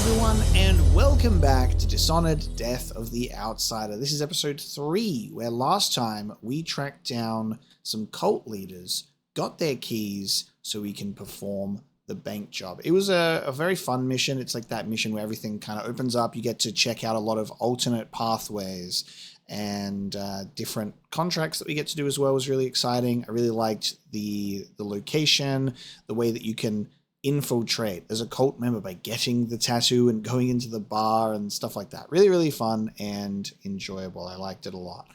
everyone, and welcome back to Dishonored: Death of the Outsider. This is episode 3, where last time we tracked down some cult leaders, got their keys so we can perform the bank job. It was a very fun mission. It's like that mission where everything kind of opens up. You get to check out a lot of alternate pathways, and different contracts that we get to do as well was really exciting. I really liked the location, the way that you can infiltrate as a cult member by getting the tattoo and going into the bar and stuff like that. Really, really fun and enjoyable. I liked it a lot.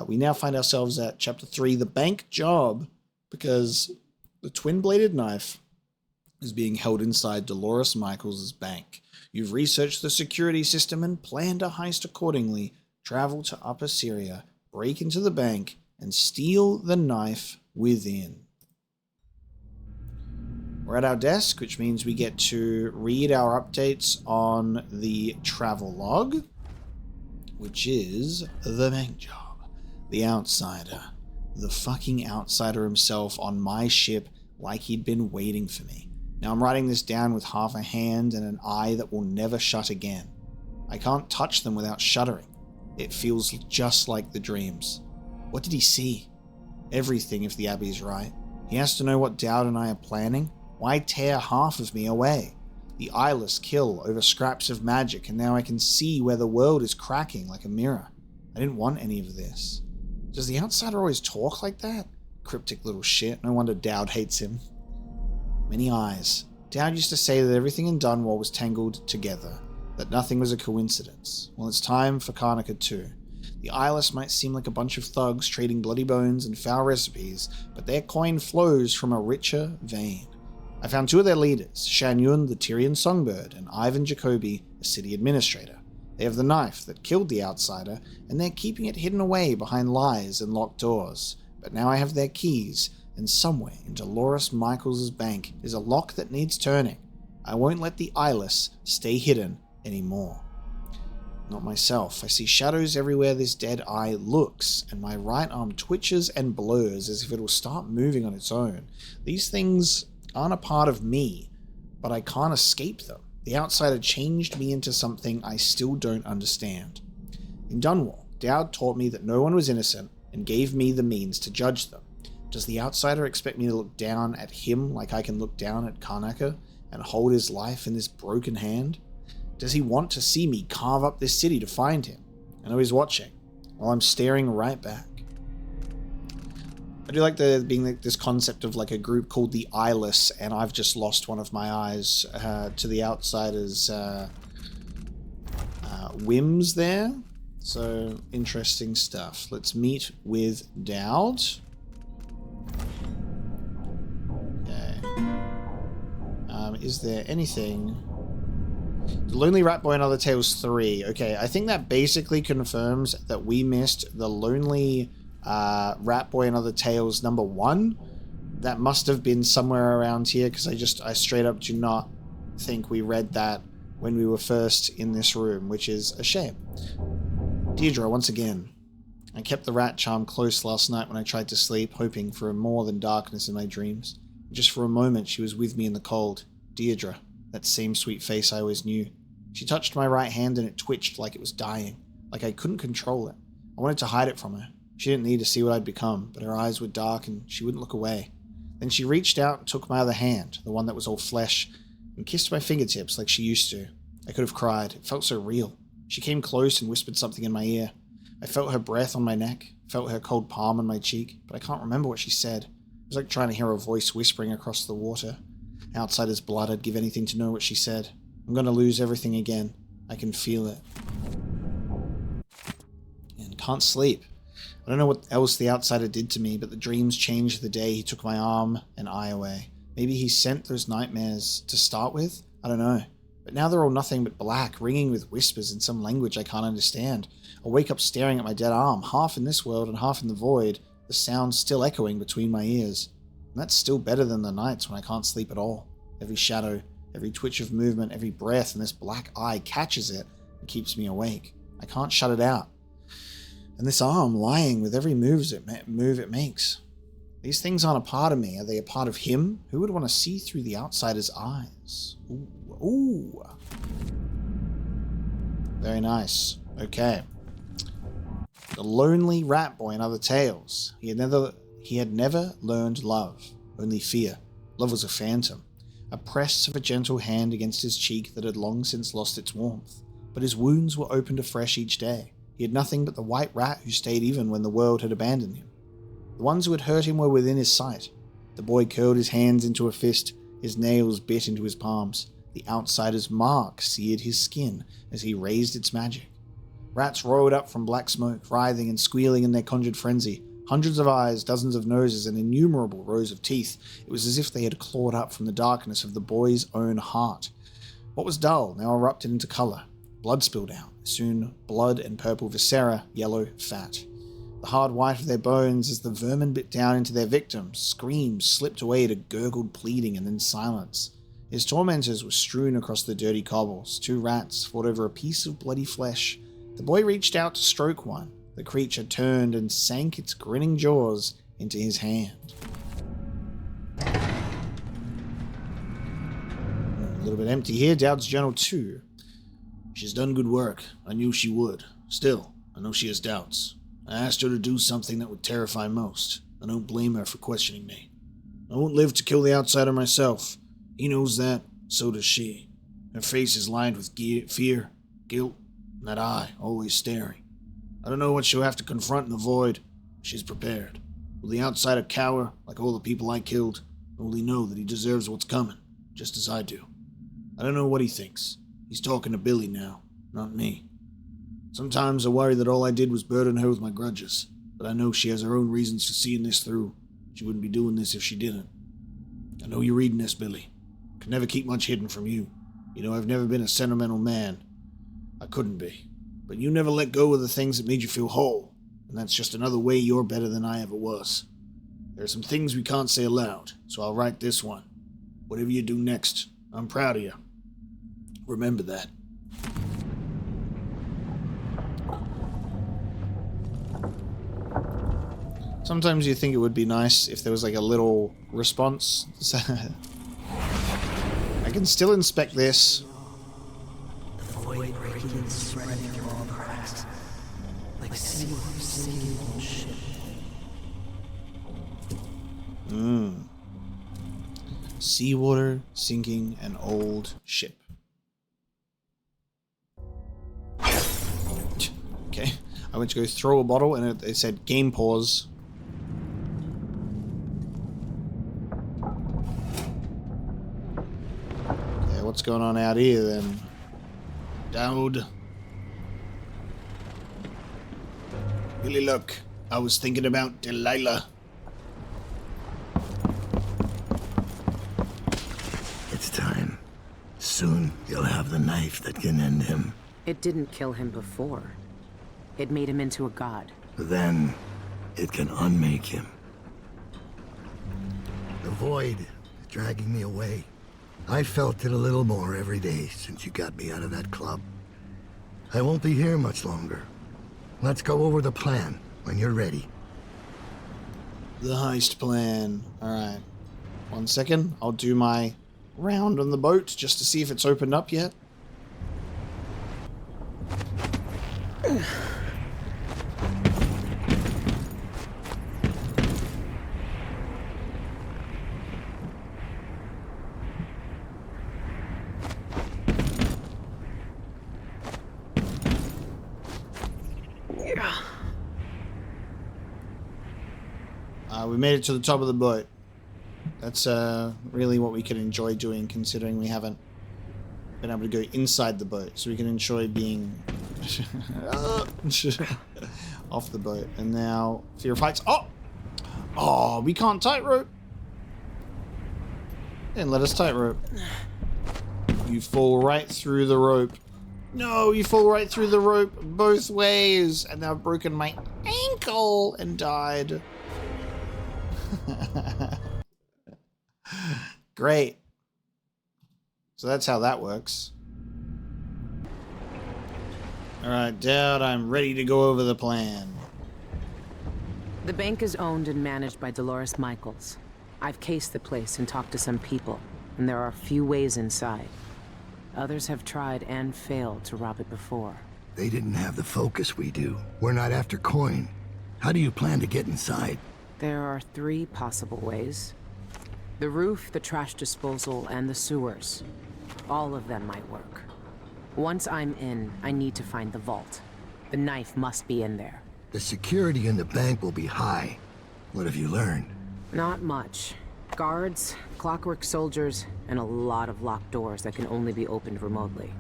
We now find ourselves at chapter 3, the bank job, because the twin-bladed knife is being held inside Dolores Michaels' bank. You've researched the security system and planned a heist accordingly. Travel to Upper Syria, break into the bank, and steal the knife within. We're at our desk, which means we get to read our updates on the travel log, which is the bank job. The outsider. The fucking outsider himself on my ship, like he'd been waiting for me. Now I'm writing this down with half a hand and an eye that will never shut again. I can't touch them without shuddering. It feels just like the dreams. What did he see? Everything, if the Abbey's right. He has to know what Dowd and I are planning. Why tear half of me away? The eyeless kill over scraps of magic, and now I can see where the world is cracking like a mirror. I didn't want any of this. Does the outsider always talk like that? Cryptic little shit. No wonder Dowd hates him. Many eyes. Dowd used to say that everything in Dunwall was tangled together, that nothing was a coincidence. Well, it's time for Karnaca too. The eyeless might seem like a bunch of thugs trading bloody bones and foul recipes, but their coin flows from a richer vein. I found 2 of their leaders, Shan Yun, the Tyrian songbird, and Ivan Jacobi, the city administrator. They have the knife that killed the outsider, and they're keeping it hidden away behind lies and locked doors. But now I have their keys, and somewhere in Dolores Michaels' bank is a lock that needs turning. I won't let the eyeless stay hidden anymore. Not myself. I see shadows everywhere this dead eye looks, and my right arm twitches and blurs as if it'll start moving on its own. These things aren't a part of me, but I can't escape them. The outsider changed me into something I still don't understand. In Dunwall, Dowd taught me that no one was innocent and gave me the means to judge them. Does the outsider expect me to look down at him like I can look down at Karnaca and hold his life in this broken hand? Does he want to see me carve up this city to find him? I know he's watching, while I'm staring right back. I do like there being this concept of like a group called the Eyeless, and I've just lost one of my eyes to the outsider's whims there. So, interesting stuff. Let's meet with Dowd. Okay. Is there anything... The Lonely Rat Boy and Other Tales 3. Okay, I think that basically confirms that we missed the Lonely Rat Boy and Other Tales number 1. That must have been somewhere around here, because I straight up do not think we read that when we were first in this room, which is a shame. Deirdre, once again. I kept the rat charm close last night when I tried to sleep, hoping for more than darkness in my dreams. Just for a moment, she was with me in the cold. Deirdre. That same sweet face I always knew. She touched my right hand and it twitched like it was dying, like I couldn't control it. I wanted to hide it from her. She didn't need to see what I'd become, but her eyes were dark and she wouldn't look away. Then she reached out and took my other hand, the one that was all flesh, and kissed my fingertips like she used to. I could have cried. It felt so real. She came close and whispered something in my ear. I felt her breath on my neck, felt her cold palm on my cheek, but I can't remember what she said. It was like trying to hear a voice whispering across the water. Outsider's blood, I'd give anything to know what she said. I'm going to lose everything again. I can feel it. And can't sleep. I don't know what else the outsider did to me, but the dreams changed the day he took my arm and eye away. Maybe he sent those nightmares to start with? I don't know. But now they're all nothing but black, ringing with whispers in some language I can't understand. I wake up staring at my dead arm, half in this world and half in the void, the sound still echoing between my ears. And that's still better than the nights when I can't sleep at all. Every shadow, every twitch of movement, every breath, and this black eye catches it and keeps me awake. I can't shut it out. And this arm lying with every move it makes. These things aren't a part of me. Are they a part of him? Who would want to see through the outsider's eyes? Ooh. Ooh. Very nice. Okay. The lonely rat boy and other tales. He had never learned love, only fear. Love was a phantom, a press of a gentle hand against his cheek that had long since lost its warmth. But his wounds were opened afresh each day. He had nothing but the white rat who stayed even when the world had abandoned him. The ones who had hurt him were within his sight. The boy curled his hands into a fist, his nails bit into his palms. The outsider's mark seared his skin as he raised its magic. Rats rolled up from black smoke, writhing and squealing in their conjured frenzy. Hundreds of eyes, dozens of noses, and innumerable rows of teeth. It was as if they had clawed up from the darkness of the boy's own heart. What was dull now erupted into color. Blood spilled out, soon blood and purple viscera, yellow fat. The hard white of their bones as the vermin bit down into their victims. Screams slipped away to gurgled pleading and then silence. His tormentors were strewn across the dirty cobbles. Two rats fought over a piece of bloody flesh. The boy reached out to stroke one. The creature turned and sank its grinning jaws into his hand. A little bit empty here. Dowd's journal 2. She's done good work. I knew she would. Still, I know she has doubts. I asked her to do something that would terrify most. I don't blame her for questioning me. I won't live to kill the outsider myself. He knows that. So does she. Her face is lined with fear, guilt, and that eye, always staring. I don't know what she'll have to confront in the void. She's prepared. Will the outsider cower, like all the people I killed, or will he know that he deserves what's coming, just as I do? I don't know what he thinks. He's talking to Billy now, not me. Sometimes I worry that all I did was burden her with my grudges, but I know she has her own reasons for seeing this through. She wouldn't be doing this if she didn't. I know you're reading this, Billy. Could never keep much hidden from you. You know, I've never been a sentimental man. I couldn't be. But you never let go of the things that made you feel whole, and that's just another way you're better than I ever was. There are some things we can't say aloud, so I'll write this one. Whatever you do next, I'm proud of you. Remember that. Sometimes you think it would be nice if there was like a little response. I can still inspect this. The void breaking and spreading through all cracks, like seawater sinking on ship. Seawater sinking an old ship. Okay, I went to go throw a bottle and it said game pause. Okay, what's going on out here then? Dowd. Billy, look, I was thinking about Delilah. It's time. Soon you'll have the knife that can end him. It didn't kill him before. It made him into a god. Then it can unmake him. The void is dragging me away. I felt it a little more every day since you got me out of that club. I won't be here much longer. Let's go over the plan when you're ready. The heist plan. Alright. 1 second. I'll do my round on the boat just to see if it's opened up yet. We made it to the top of the boat. That's really what we can enjoy doing, considering we haven't been able to go inside the boat. So we can enjoy being off the boat. And now, fear of heights. Oh! Oh, we can't tightrope. Then let us tightrope. You fall right through the rope. No, you fall right through the rope both ways. And now I've broken my ankle and died. Great. So that's how that works. Alright, Dad, I'm ready to go over the plan. The bank is owned and managed by Dolores Michaels. I've cased the place and talked to some people, and there are a few ways inside. Others have tried and failed to rob it before. They didn't have the focus we do. We're not after coin. How do you plan to get inside? There are 3 possible ways. The roof, the trash disposal, and the sewers. All of them might work. Once I'm in, I need to find the vault. The knife must be in there. The security in the bank will be high. What have you learned? Not much. Guards, clockwork soldiers, and a lot of locked doors that can only be opened remotely.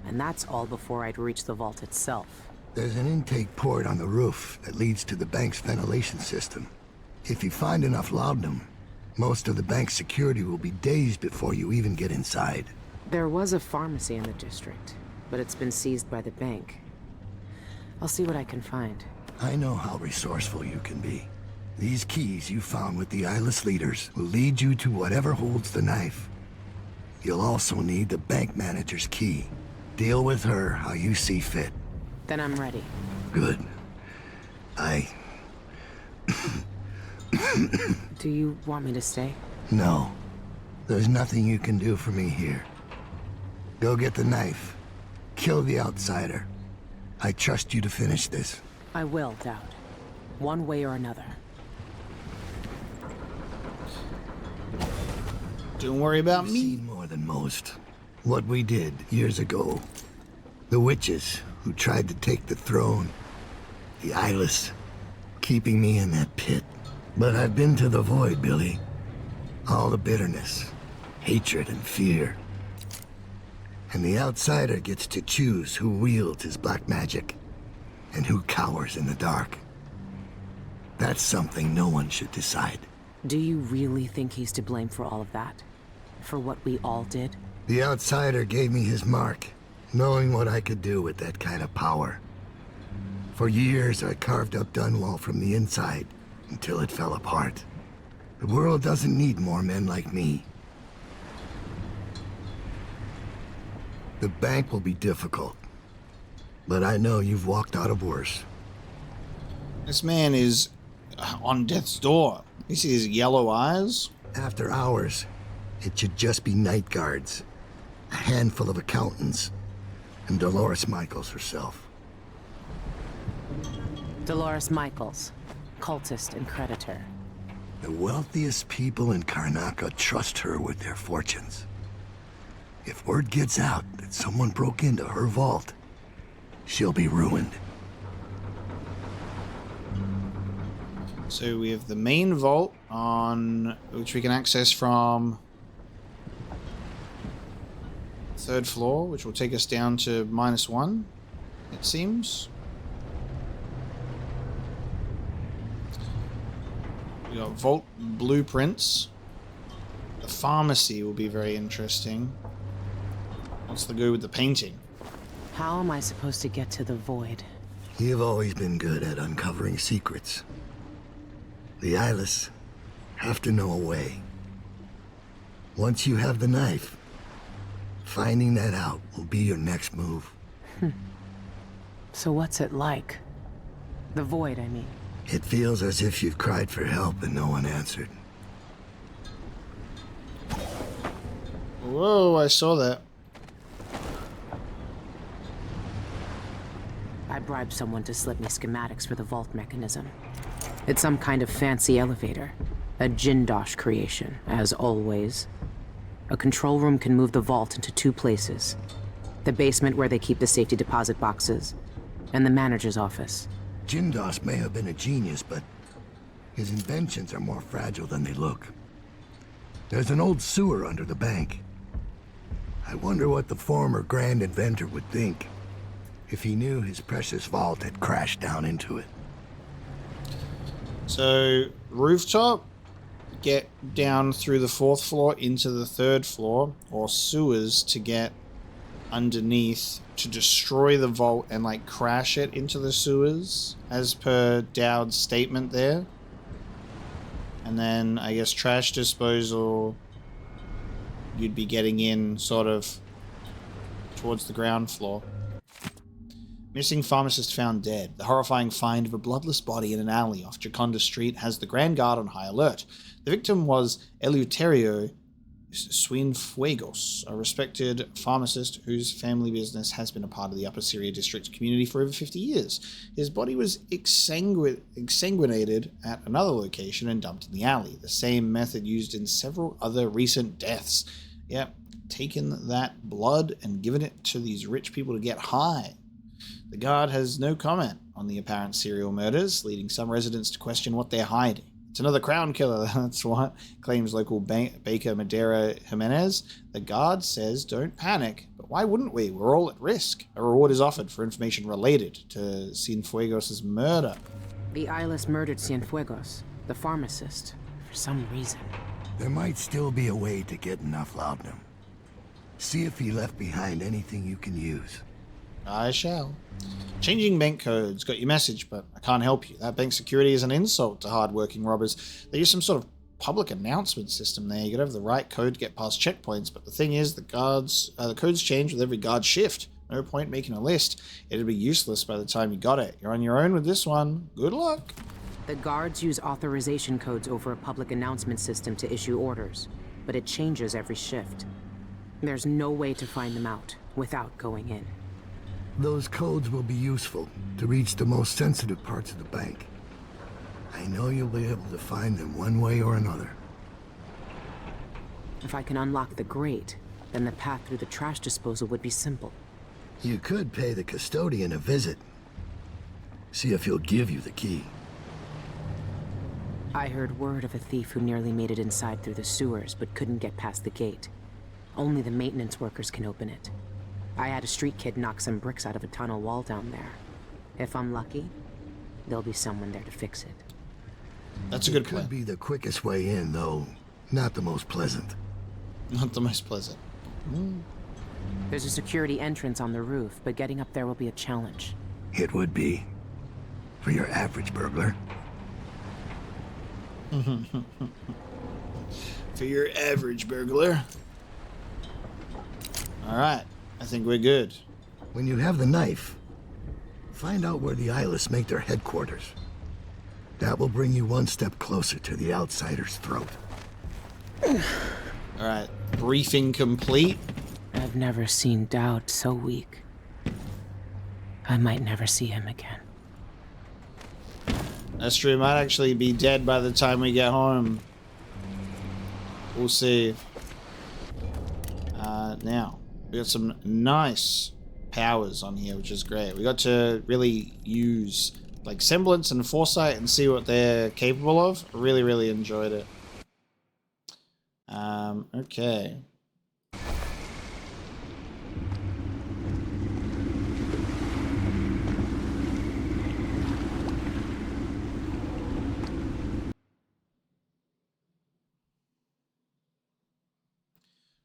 And that's all before I'd reach the vault itself. There's an intake port on the roof that leads to the bank's ventilation system. If you find enough laudanum, most of the bank's security will be days before you even get inside. There was a pharmacy in the district, but it's been seized by the bank. I'll see what I can find. I know how resourceful you can be. These keys you found with the eyeless leaders will lead you to whatever holds the knife. You'll also need the bank manager's key. Deal with her how you see fit. Then I'm ready. Good. Do you want me to stay? No. There's nothing you can do for me here. Go get the knife. Kill the outsider. I trust you to finish this. I will, Dowd. One way or another. Don't worry about You've me. seen more than most. What we did years ago. The witches who tried to take the throne. The eyeless. Keeping me in that pit. But I've been to the void, Billy. All the bitterness, hatred, and fear. And the outsider gets to choose who wields his black magic and who cowers in the dark. That's something no one should decide. Do you really think he's to blame for all of that? For what we all did? The outsider gave me his mark, knowing what I could do with that kind of power. For years, I carved up Dunwall from the inside until it fell apart. The world doesn't need more men like me. The bank will be difficult, but I know you've walked out of worse. This man is on death's door. You see his yellow eyes? After hours, it should just be night guards, a handful of accountants, and Dolores Michaels herself. Dolores Michaels, cultist and creditor. The wealthiest people in Karnaca trust her with their fortunes. If word gets out that someone broke into her vault, she'll be ruined. So we have the main vault on which we can access from 3rd floor, which will take us down to -1, it seems. We got vault blueprints. The pharmacy will be very interesting. What's the go with the painting? How am I supposed to get to the void? You've always been good at uncovering secrets. The eyeless have to know a way. Once you have the knife, finding that out will be your next move. So what's it like? The void, I mean. It feels as if you've cried for help and no one answered. Whoa, I saw that. I bribed someone to slip me schematics for the vault mechanism. It's some kind of fancy elevator. A Jindosh creation, as always. A control room can move the vault into 2 places. The basement where they keep the safety deposit boxes, and the manager's office. Jindos may have been a genius, but his inventions are more fragile than they look. There's an old sewer under the bank. I wonder what the former grand inventor would think if he knew his precious vault had crashed down into it. So, rooftop, get down through the 4th floor into the 3rd floor, or sewers to get underneath to destroy the vault and like crash it into the sewers, as per Dowd's statement there. And then I guess trash disposal, you'd be getting in sort of towards the ground floor. Missing pharmacist found dead. The horrifying find of a bloodless body in an alley off Jaconda Street has the Grand Guard on high alert. The victim was Eleuterio Cienfuegos, a respected pharmacist whose family business has been a part of the Upper Syria District community for over 50 years. His body was exsanguinated at another location and dumped in the alley, the same method used in several other recent deaths. Yep, taken that blood and given it to these rich people to get high. The guard has no comment on the apparent serial murders, leading some residents to question what they're hiding. It's another crown killer, that's what, claims local baker Madera Jimenez. The guard says don't panic, but why wouldn't we? We're all at risk. A reward is offered for information related to Cienfuegos' murder. The eyeless murdered Cienfuegos, the pharmacist, for some reason. There might still be a way to get enough laudanum. See if he left behind anything you can use. I shall. Changing bank codes. Got your message, but I can't help you. That bank security is an insult to hard-working robbers. They use some sort of public announcement system there. You gotta have the right code to get past checkpoints, but the thing is, the codes change with every guard shift. No point making a list. It'd be useless by the time you got it. You're on your own with this one. Good luck. The guards use authorization codes over a public announcement system to issue orders, but it changes every shift. There's no way to find them out without going in. Those codes will be useful to reach the most sensitive parts of the bank. I know you'll be able to find them one way or another. If I can unlock the grate, then the path through the trash disposal would be simple. You could pay the custodian a visit. See if he'll give you the key. I heard word of a thief who nearly made it inside through the sewers but couldn't get past the gate. Only the maintenance workers can open it. I had a street kid knock some bricks out of a tunnel wall down there. If I'm lucky, there'll be someone there to fix it. That's a good It plan. could be the quickest way in, though not the most pleasant. Not the most pleasant. There's a security entrance on the roof, but getting up there will be a challenge. It would be. For your average burglar. For your average burglar. Alright, I think we're good. When you have the knife, find out where the eyeless make their headquarters. That will bring you one step closer to the outsider's throat. Alright, briefing complete. I've never seen doubt so weak. I might never see him again. That's true, might actually be dead by the time we get home. We'll see. Now, we got some nice powers on here, which is great. We got to really use like semblance and foresight and see what they're capable of. Really, really enjoyed it. Okay.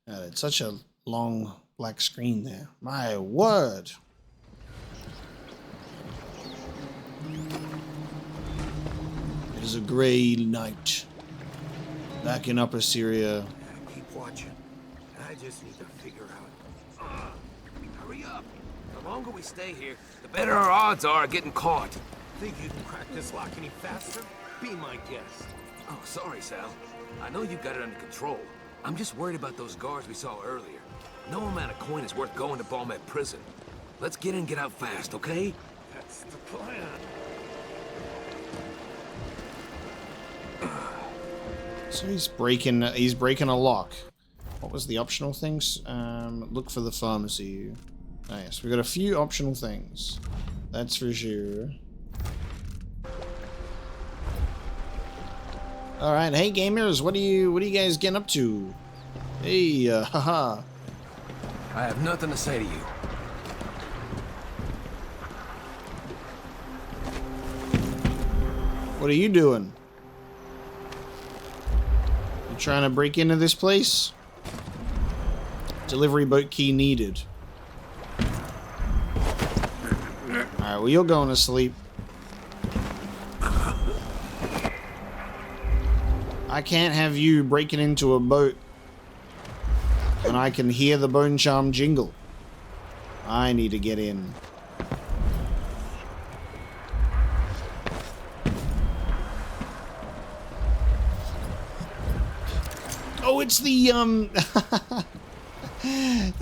It's such a long black screen there. My word. It is a grey night. Back in Upper Syria. Keep watching. I just need to figure out. Hurry up. The longer we stay here, the better our odds are of getting caught. Think you'd crack this lock any faster? Be my guest. Oh, sorry, Sal. I know you got it under control. I'm just worried about those guards we saw earlier. No amount of coin is worth going to Balmet prison. Let's get in and get out fast, okay? That's the plan. So he's breaking a lock. What was the optional things? Look for the pharmacy. Oh yes, we got a few optional things. That's for sure. All right, hey gamers, what are you guys getting up to? Hey, haha. I have nothing to say to you. What are you doing? You trying to break into this place? Delivery boat key needed. Alright, well you're going to sleep. I can't have you breaking into a boat and I can hear the bone charm jingle. I need to get in. it's the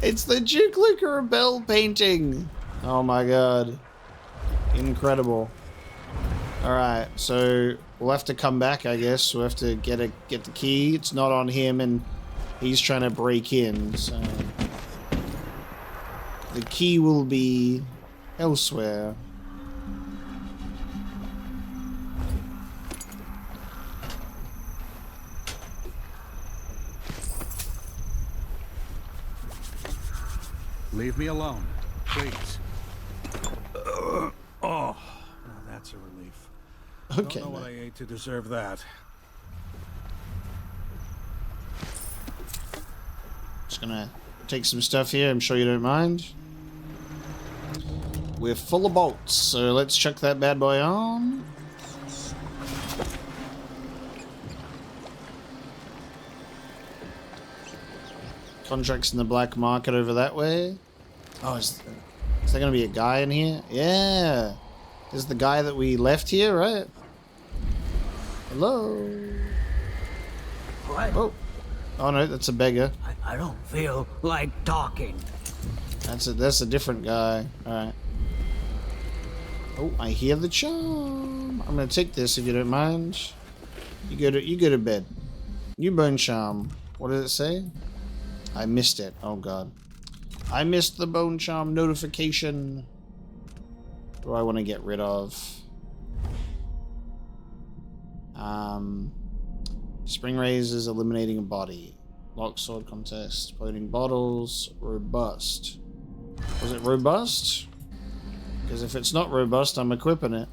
it's the Duke Luca Bell painting. Oh my god. Incredible. Alright, so we'll have to come back, I guess. We'll have to get the key. It's not on him and he's trying to break in, so the key will be elsewhere. Leave me alone, please. Oh, now that's a relief. Okay. Don't know what I ate to deserve that. Just gonna take some stuff here. I'm sure you don't mind. We're full of bolts, so let's chuck that bad boy on. Contracts in the black market over that way. Oh, is there gonna be a guy in here? Yeah. This is the guy that we left here, right? Hello. What? Oh. Oh no, that's a beggar. I don't feel like talking. That's a different guy. Alright. Oh, I hear the charm. I'm gonna take this if you don't mind. You go to bed. New bone charm. What does it say? I missed it. Oh god. I missed the bone charm notification. What do I want to get rid of? Spring razors, eliminating a body. Lock sword contest, loading bottles, robust. Was it robust? Because if it's not robust, I'm equipping it.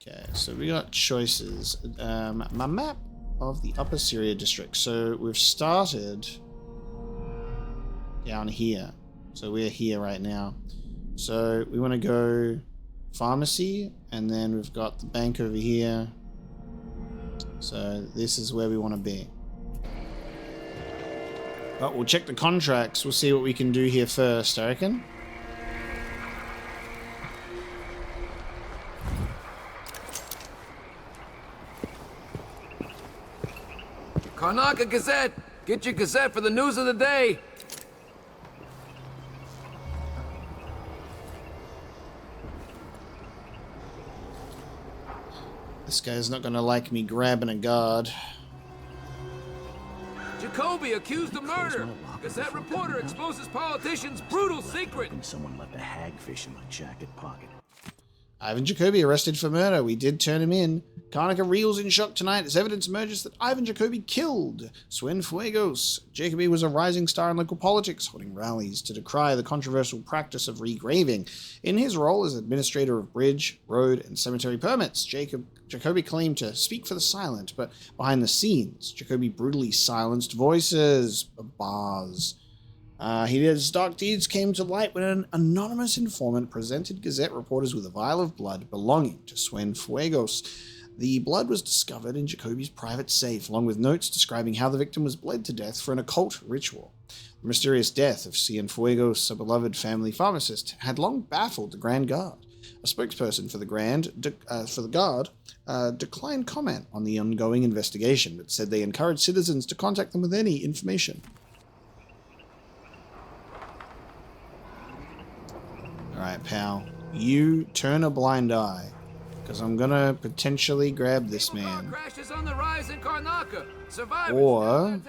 Okay, so we got choices. My map of the Upper Syria district. So we've started down here. So we're here right now. So we want to go pharmacy, and then we've got the bank over here. So this is where we want to be. But we'll check the contracts. We'll see what we can do here first, I reckon. Karnaca Gazette! Get your Gazette for the news of the day! This guy's not gonna like me grabbing a guard. Jacoby accused of murder! Gazette reporter exposes politician's brutal secret! Someone left a hagfish in my jacket pocket. Ivan Jacoby arrested for murder. We did turn him in. Karnaca reels in shock tonight as evidence emerges that Ivan Jacoby killed Cienfuegos. Jacoby was a rising star in local politics, holding rallies to decry the controversial practice of regraving. In his role as administrator of bridge, road, and cemetery permits, Jacoby claimed to speak for the silent, but behind the scenes, Jacoby brutally silenced voices, bars. His dark deeds came to light when an anonymous informant presented Gazette reporters with a vial of blood belonging to Cienfuegos. The blood was discovered in Jacoby's private safe, along with notes describing how the victim was bled to death for an occult ritual. The mysterious death of Cienfuegos, a beloved family pharmacist, had long baffled the Grand Guard. A spokesperson for the Guard declined comment on the ongoing investigation, but said they encouraged citizens to contact them with any information. Alright, pal. You turn a blind eye, because I'm gonna potentially grab this man. Crashes on the rise in Karnaca. Survivors Or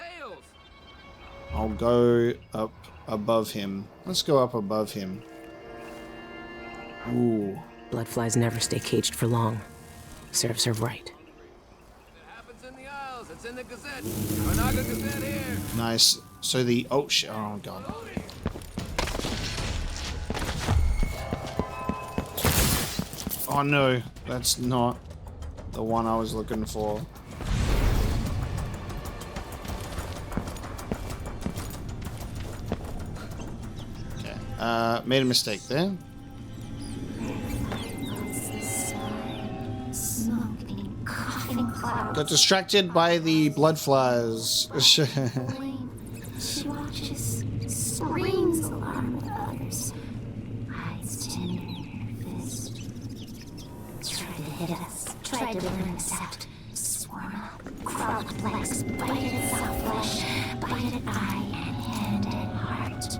I'll go up above him. Let's go up above him. Ooh. Bloodflies never stay caged for long. Serves her right. It happens in the Isles. It's in the Gazette. Karnaca Gazette here. Nice. So the... Oh, shit. Oh, God. Oh, no. That's not the one I was looking for. Okay. Made a mistake there. Got distracted by the bloodflies. She watches, screams alarm with others, hides tender in her fist. Try to hit us, try tried to wouldn't accept. Swarm up, crawled legs, bited itself flesh, bited eye and hand and heart.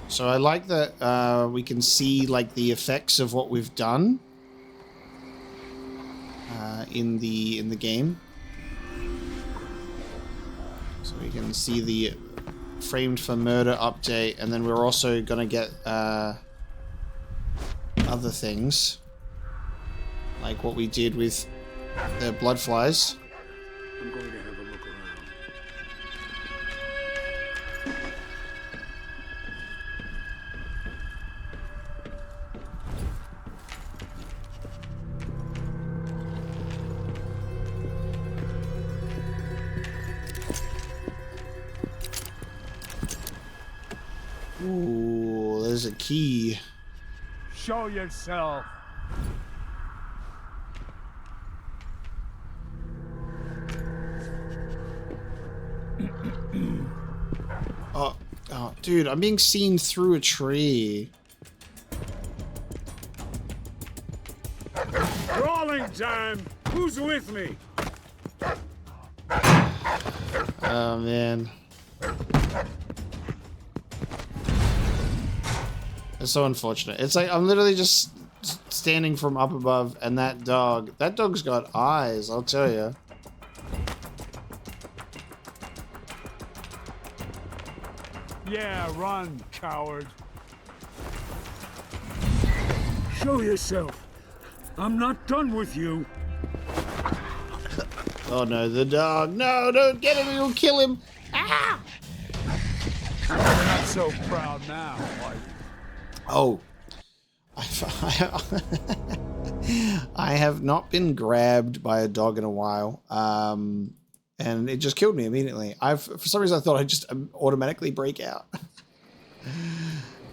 So I like that we can see like the effects of what we've done in the game. So we can see the framed for murder update, and then we're also gonna get other things like what we did with the blood flies. I'm going to have a look around. Ooh, there's a key. Show yourself. Oh, dude, I'm being seen through a tree. Crawling time! Who's with me? Oh, man. It's so unfortunate. It's like I'm literally just standing from up above, and that dog's got eyes, I'll tell you. Yeah, run, coward. Show yourself. I'm not done with you. Oh no, the dog. No, don't get him, you'll kill him. Ah! You're not so proud now, like. Oh. I have not been grabbed by a dog in a while. And it just killed me immediately. For some reason I thought I'd just automatically break out.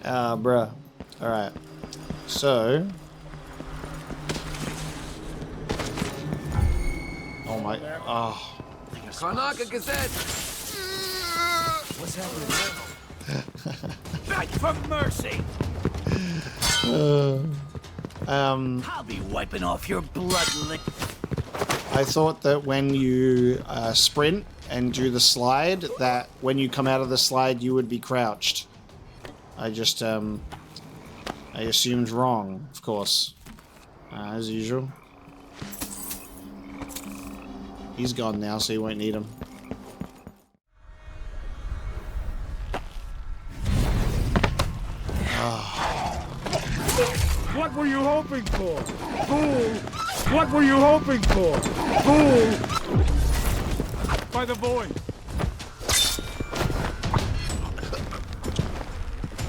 Bruh. Alright. So. Oh my. Oh. Kanaka Gazette! What's happening now? Beg for mercy! I'll be wiping off your blood lick. I thought that when you sprint and do the slide, that when you come out of the slide, you would be crouched. I just, I assumed wrong, of course. As usual. He's gone now, so you won't need him. What were you hoping for? Fool! What were you hoping for? Fool! By the void.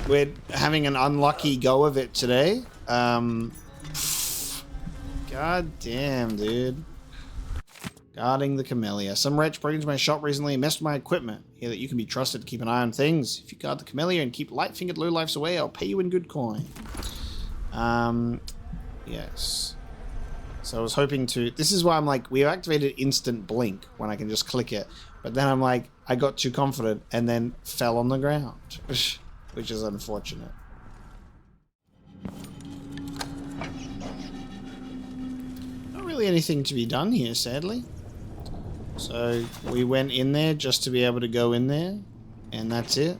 We're having an unlucky go of it today. God damn, dude. Guarding the Camellia. Some wretch broke into my shop recently and messed with my equipment. Hear that you can be trusted to keep an eye on things. If you guard the Camellia and keep light-fingered lowlifes away, I'll pay you in good coin. Yes. So I was hoping to... This is why I'm like, we activated instant blink when I can just click it. But then I'm like, I got too confident and then fell on the ground. Which is unfortunate. Not really anything to be done here, sadly. So we went in there just to be able to go in there. And that's it.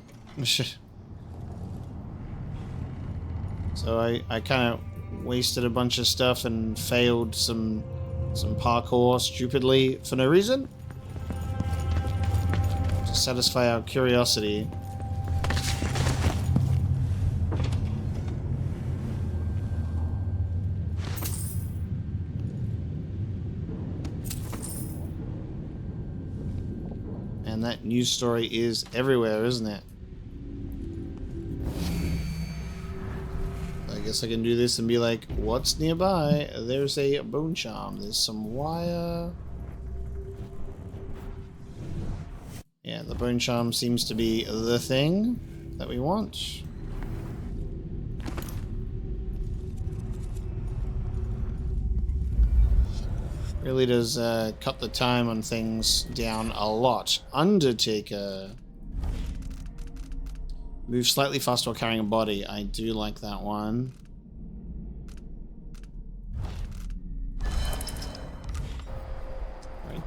So I kind of wasted a bunch of stuff and failed some parkour stupidly for no reason. To satisfy our curiosity. And that news story is everywhere, isn't it? I guess I can do this and be like, what's nearby? There's a bone charm. There's some wire. Yeah, the bone charm seems to be the thing that we want. Really does cut the time on things down a lot. Undertaker. Move slightly faster while carrying a body. I do like that one.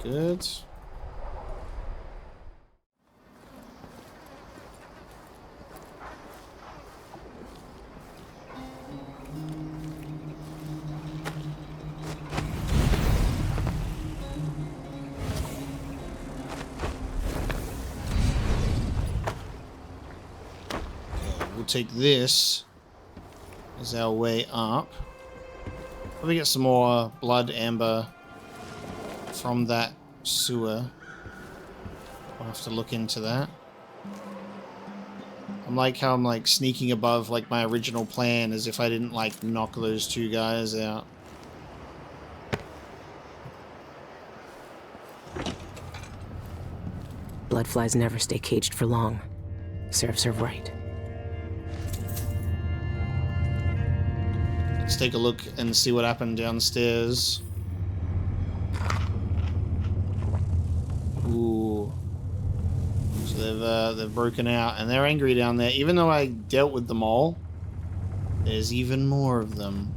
good. Take this as our way up. Probably get some more blood amber from that sewer. I'll have to look into that. I'm like how I'm like sneaking above like my original plan as if I didn't like knock those two guys out. Bloodflies never stay caged for long. Serves her right. Let's take a look and see what happened downstairs. Ooh. So they've broken out and they're angry down there. Even though I dealt with them all, there's even more of them.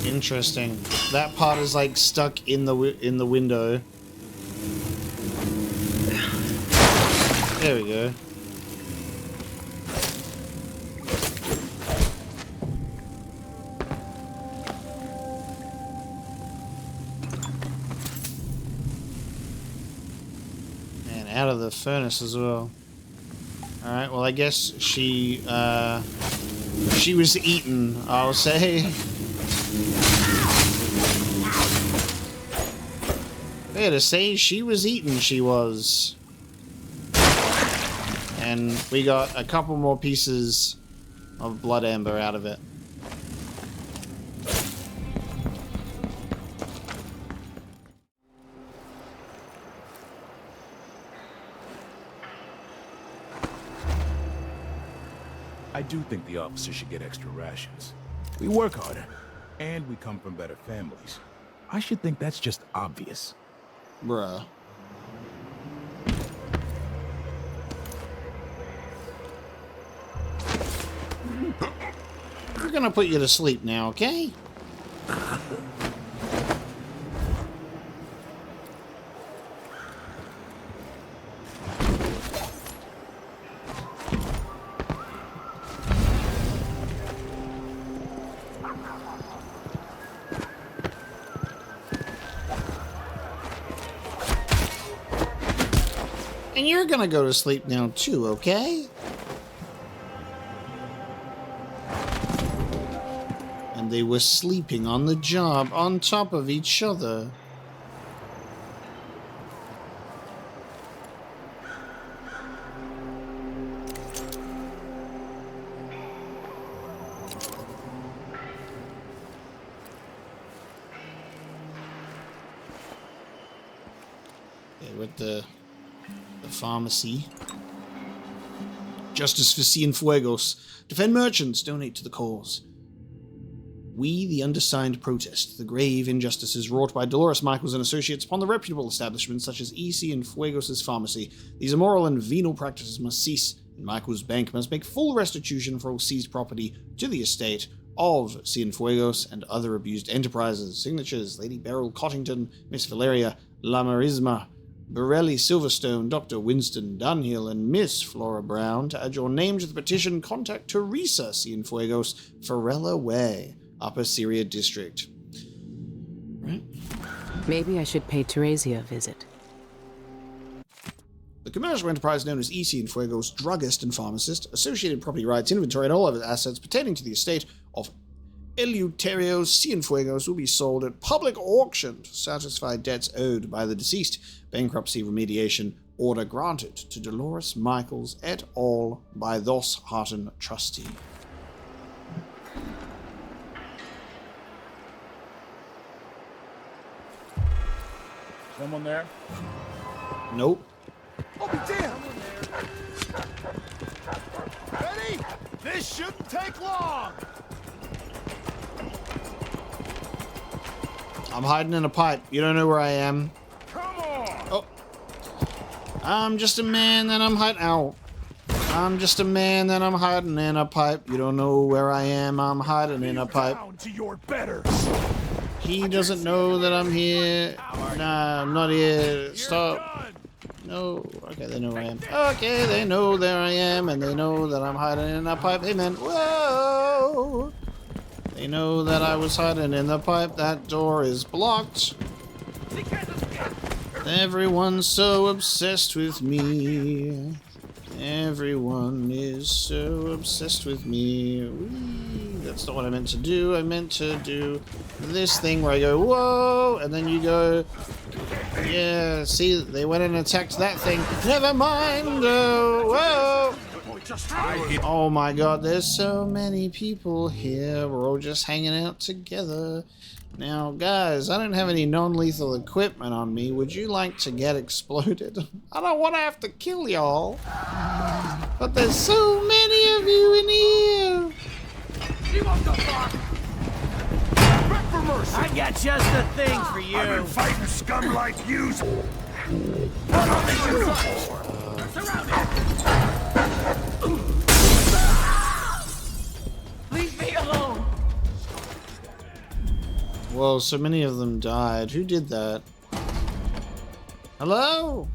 Interesting. That part is like stuck in the window. There we go. And out of the furnace as well. All right. Well, I guess she was eaten, I'll say. Fair to say, she was eaten, she was. And we got a couple more pieces of blood amber out of it. I do think the officers should get extra rations. We work harder, and we come from better families. I should think that's just obvious. Bruh. We're gonna put you to sleep now, okay? And you're gonna go to sleep now too, okay? And they were sleeping on the job on top of each other. Okay, with the pharmacy. Justice for Cienfuegos. Defend merchants. Donate to the cause. We, the undersigned, protest the grave injustices wrought by Dolores Michaels and associates upon the reputable establishments such as E. Cienfuegos' pharmacy. These immoral and venal practices must cease, and Michaels' bank must make full restitution for all seized property to the estate of Cienfuegos and other abused enterprises. Signatures: Lady Beryl Cottington, Miss Valeria Lamarisma, Borelli Silverstone, Dr. Winston Dunhill, and Miss Flora Brown. To add your name to the petition, contact Teresa Cienfuegos, Farella Way, Upper Syria District. Right? Maybe I should pay Teresia a visit. The commercial enterprise known as E. Cienfuegos, druggist and pharmacist, associated property rights, inventory, and all other assets pertaining to the estate of Eleuterio Cienfuegos will be sold at public auction to satisfy debts owed by the deceased. Bankruptcy remediation Order granted to Dolores Michaels et al. By thos hearten trustee. Someone there? Nope. Oh, damn! Ready? This shouldn't take long! I'm hiding in a pipe. You don't know where I am. Come on! Oh. I'm just a man and I'm hiding. Ow. I'm just a man and I'm hiding in a pipe. You don't know where I am. I'm hiding in a pipe. Down to your betters. He doesn't know that I'm here. Nah, I'm not here. Stop. No. Okay, they know where I am. Okay, they know there I am, and they know that I'm hiding in a pipe. Hey, man. Whoa. They know that I was hiding in the pipe. That door is blocked. Everyone's so obsessed with me. Everyone is so obsessed with me. Whee! That's not what I meant to do. I meant to do this thing where I go, whoa, and then you go, yeah, see, they went and attacked that thing. Never mind, whoa. Oh my god, there's so many people here. We're all just hanging out together. Now, guys, I don't have any non-lethal equipment on me. Would you like to get exploded? I don't want to have to kill y'all. But there's so many of you in here. I got just the thing for you. I've been fighting scum like you. Leave me alone. Whoa, so many of them died. Who did that? Hello?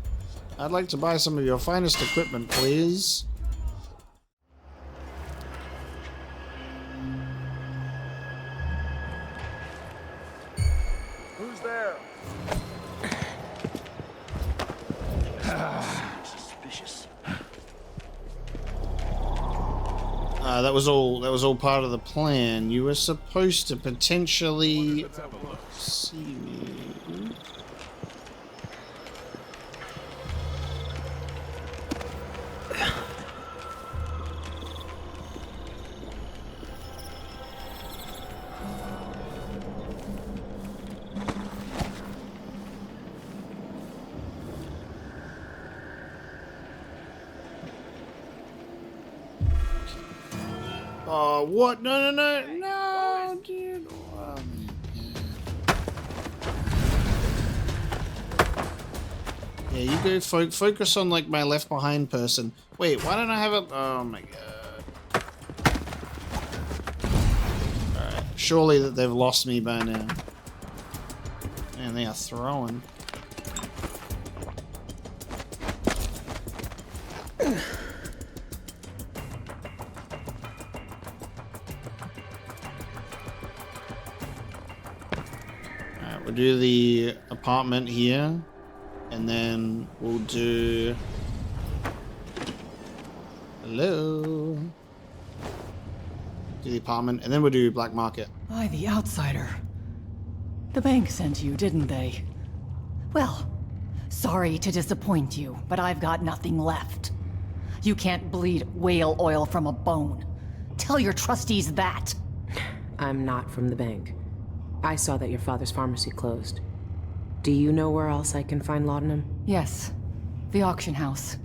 I'd like to buy some of your finest equipment, please. Who's there? Suspicious. That was all part of the plan. You were supposed to potentially see me. Oh, what? No, no, no, no, dude. Oh, yeah, you go focus on, like, my left behind person. Wait, why don't I have it? Oh, my God. Alright, surely that they've lost me by now. And they are throwing. We'll do the apartment here, and then we'll do... Hello? Do the apartment, and then we'll do black market. By the outsider. The bank sent you, didn't they? Well, sorry to disappoint you, but I've got nothing left. You can't bleed whale oil from a bone. Tell your trustees that. I'm not from the bank. I saw that your father's pharmacy closed. Do you know where else I can find laudanum? Yes, the auction house.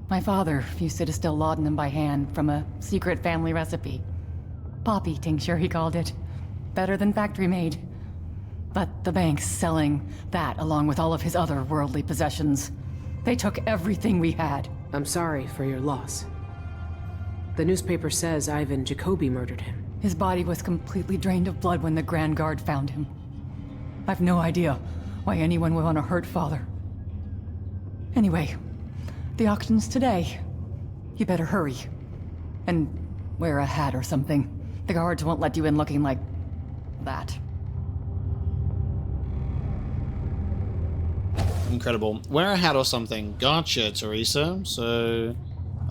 My father used to distill laudanum by hand from a secret family recipe. Poppy tincture, he called it. Better than factory-made. But the bank's selling that along with all of his other worldly possessions. They took everything we had. I'm sorry for your loss. The newspaper says Ivan Jacoby murdered him. His body was completely drained of blood when the Grand Guard found him. I've no idea why anyone would want to hurt Father. Anyway, the auction's today. You better hurry. And wear a hat or something. The guards won't let you in looking like... that. Incredible. Wear a hat or something. Gotcha, Teresa. So,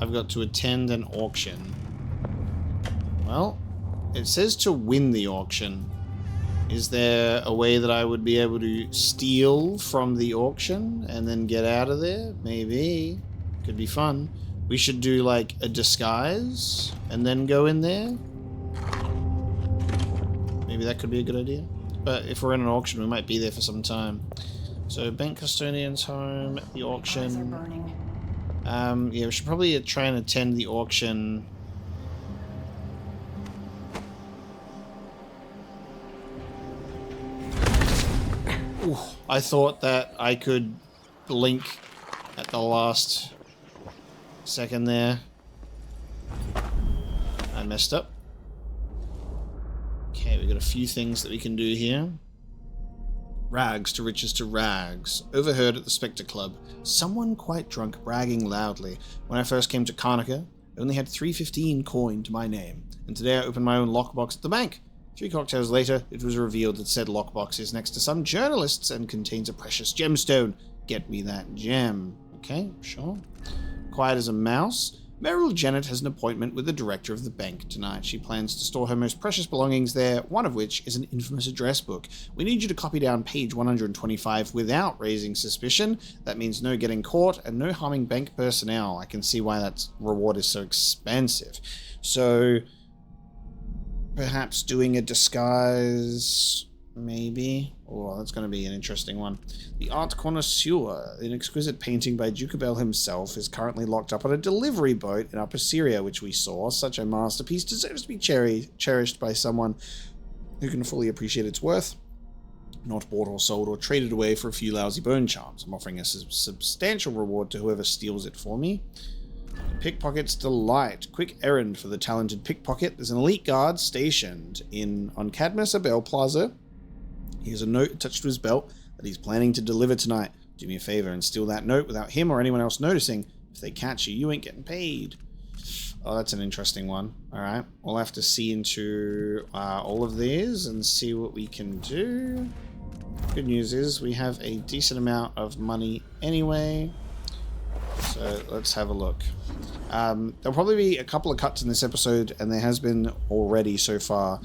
I've got to attend an auction. Well... It says to win the auction. Is there a way that I would be able to steal from the auction and then get out of there? Maybe. Could be fun. We should do like a disguise and then go in there. Maybe that could be a good idea. But if we're in an auction, we might be there for some time. So bank custodian's home, the auction. Yeah, we should probably try and attend the auction. Ooh, I thought that I could blink at the last second there. I messed up. Okay, we got a few things that we can do here. Rags to riches to rags. Overheard at the Spectre Club. Someone quite drunk bragging loudly. When I first came to Karnaca, I only had 315 coin to my name. And today I opened my own lockbox at the bank. 3 cocktails later, it was revealed that said lockbox is next to some journalists and contains a precious gemstone. Get me that gem. Okay, sure. Quiet as a mouse. Meryl Jennett has an appointment with the director of the bank tonight. She plans to store her most precious belongings there, one of which is an infamous address book. We need you to copy down page 125 without raising suspicion. That means no getting caught and no harming bank personnel. I can see why that reward is so expensive. So, perhaps doing a disguise, maybe? Oh, that's going to be an interesting one. The Art Connoisseur, an exquisite painting by Jukabel himself, is currently locked up on a delivery boat in Upper Syria, which we saw. Such a masterpiece deserves to be cherished by someone who can fully appreciate its worth, not bought or sold or traded away for a few lousy bone charms. I'm offering a substantial reward to whoever steals it for me. Pickpocket's Delight. Quick errand for the talented pickpocket. There's an elite guard stationed on Cadmus Abel Plaza. He has a note attached to his belt that he's planning to deliver tonight. Do me a favor and steal that note without him or anyone else noticing. If they catch you, you ain't getting paid. Oh, that's an interesting one. Alright, we'll have to see into all of these and see what we can do. Good news is we have a decent amount of money anyway. So let's have a look. There'll probably be a couple of cuts in this episode, and there has been already so far.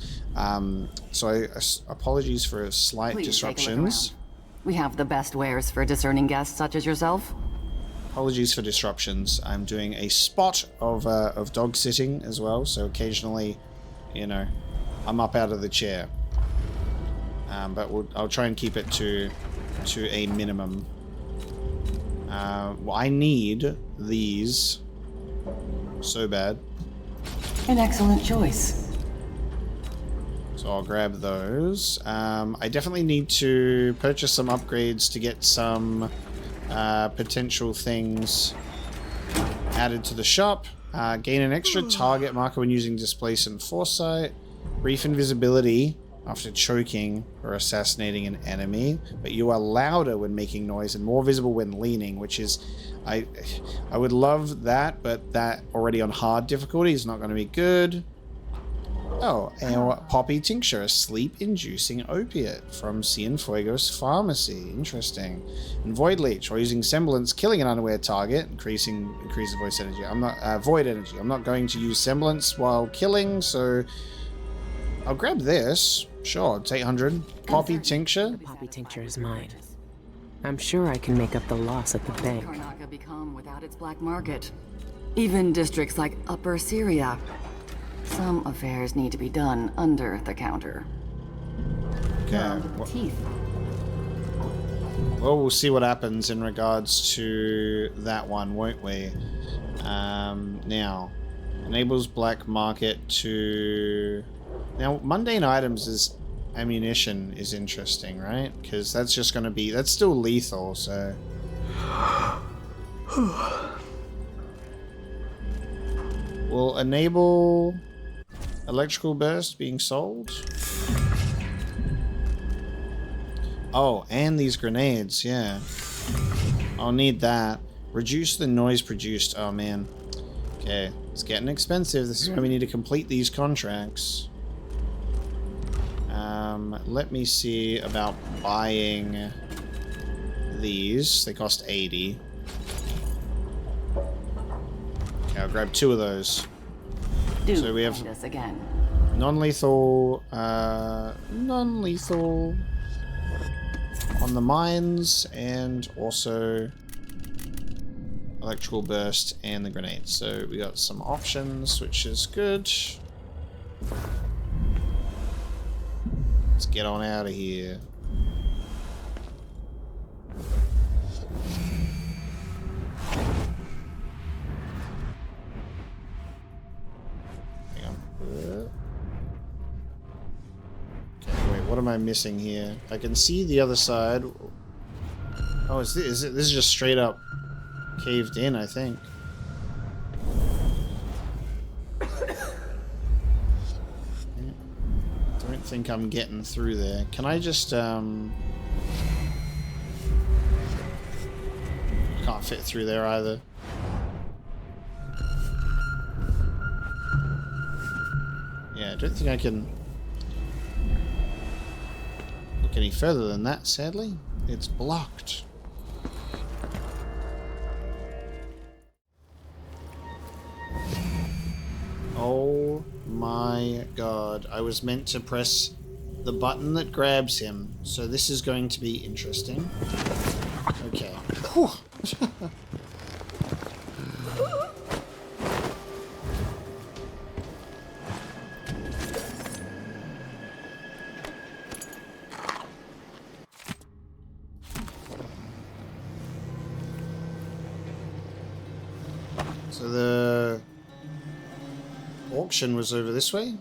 So apologies for slight disruptions. We have the best wares for discerning guests such as yourself. Apologies for disruptions. I'm doing a spot of dog sitting as well, so occasionally, you know, I'm up out of the chair. But I'll try and keep it to a minimum. Well, I need these so bad. An excellent choice. So I'll grab those. I definitely need to purchase some upgrades to get some potential things added to the shop. Gain an extra target marker when using Displace and Foresight. Brief invisibility after choking or assassinating an enemy, but you are louder when making noise and more visible when leaning, which is... I would love that, but that already on hard difficulty is not going to be good. Oh, and Poppy Tincture, a sleep-inducing opiate from Cienfuegos Pharmacy. Interesting. And Void Leech, while using Semblance, killing an unaware target, increase the voice energy. Void energy. I'm not going to use Semblance while killing, so I'll grab this. Sure, it's 800. Poppy Tincture. The Poppy Tincture is mine. I'm sure I can make up the loss at the bank. Karnaca become without its black market. Even districts like Upper Syria. Some affairs need to be done under the counter. Okay. Teeth. Well, we'll see what happens in regards to that one, won't we? Now, enables black market to... Now, mundane items is ammunition is interesting, right? Because that's just going to be... That's still lethal, so... We'll enable electrical burst being sold. Oh, and these grenades, yeah. I'll need that. Reduce the noise produced. Oh, man. Okay, it's getting expensive. This is why we need to complete these contracts. Let me see about buying these. They cost 80. Okay, I'll grab 2 of those. Do so we have this again. Non-lethal, non-lethal on the mines, and also electrical burst and the grenades. So we got some options, which is good. Let's get on out of here. Hang on. Okay, wait, what am I missing here? I can see the other side. Oh, this is just straight up caved in, I think. Don't think I'm getting through there. Can I just can't fit through there either. Yeah, I don't think I can look any further than that, sadly. It's blocked. Oh my god. I was meant to press the button that grabs him, so this is going to be interesting. Okay. Whew. So the auction was over this way?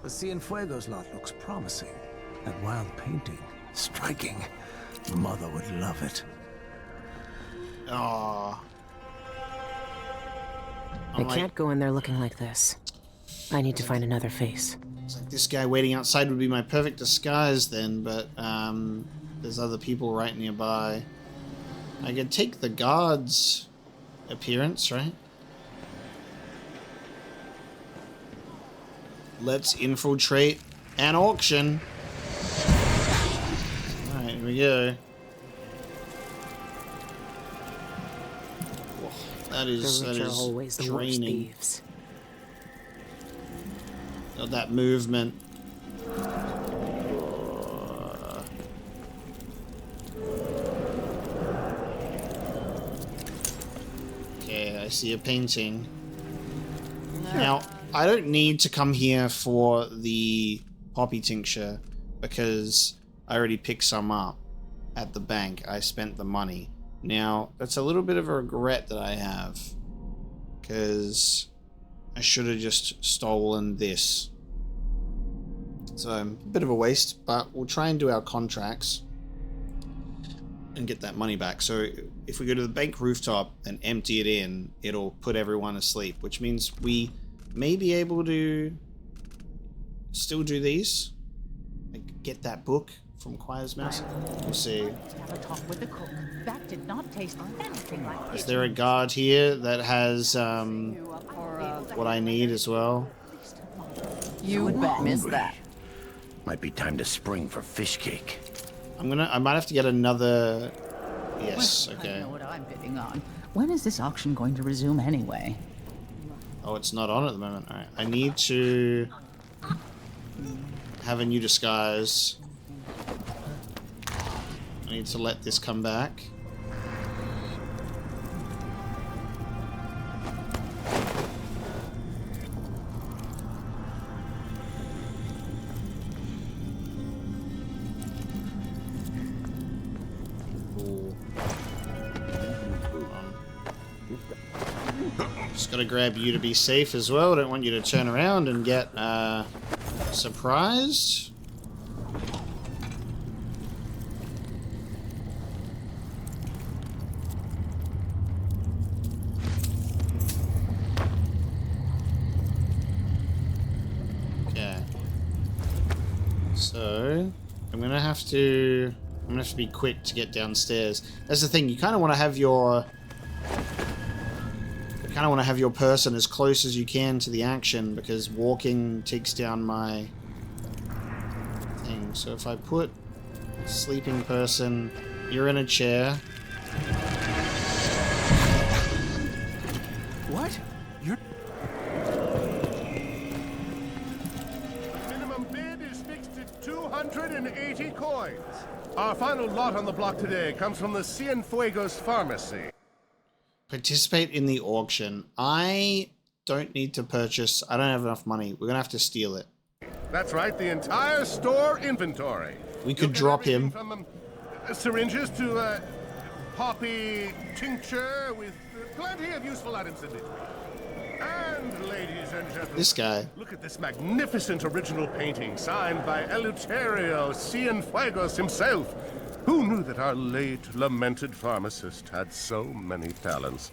The Cienfuegos lot looks promising. That wild painting, striking. Mother would love it. Aww. I can't go in there looking like this. I need to find another face. It's like this guy waiting outside would be my perfect disguise then, but there's other people right nearby. I could take the guard's appearance, right? Let's infiltrate an auction. Alright, here we go. Whoa, that is draining. Oh, that movement. Okay, I see a painting. Now, I don't need to come here for the poppy tincture because I already picked some up at the bank. I spent the money. Now, that's a little bit of a regret that I have because I should have just stolen this. So, a bit of a waste, but we'll try and do our contracts and get that money back. So, if we go to the bank rooftop and empty it in, it'll put everyone asleep, which means we may be able to still do these. Like get that book from Quire's Mouse. We'll see. Is there a guard here that has what I need as well? You bet. Miss that. Might be time to spring for fish cake. I might have to get another. Yes, okay. I know what I'm bidding on. When is this auction going to resume anyway? Oh, it's not on at the moment. Alright. I need to have a new disguise. I need to let this come back. Just gotta grab you to be safe as well. Don't want you to turn around and get surprised. Okay. So I'm gonna have to be quick to get downstairs. That's the thing. You kind of want to have your person as close as you can to the action because walking takes down my thing. So if I put sleeping person You're in a chair. What? You're... Minimum bid is fixed at 280 coins. Our final lot on the block today comes from the Cienfuegos Pharmacy. Participate in the auction. I don't need to purchase. I don't have enough money. We're gonna have to steal it. That's right, the entire store inventory. We could drop him. From syringes to poppy tincture with plenty of useful items in it. And ladies and gentlemen, This guy. look at this magnificent original painting signed by Eleuterio Cienfuegos himself. Who knew that our late, lamented pharmacist had so many talents?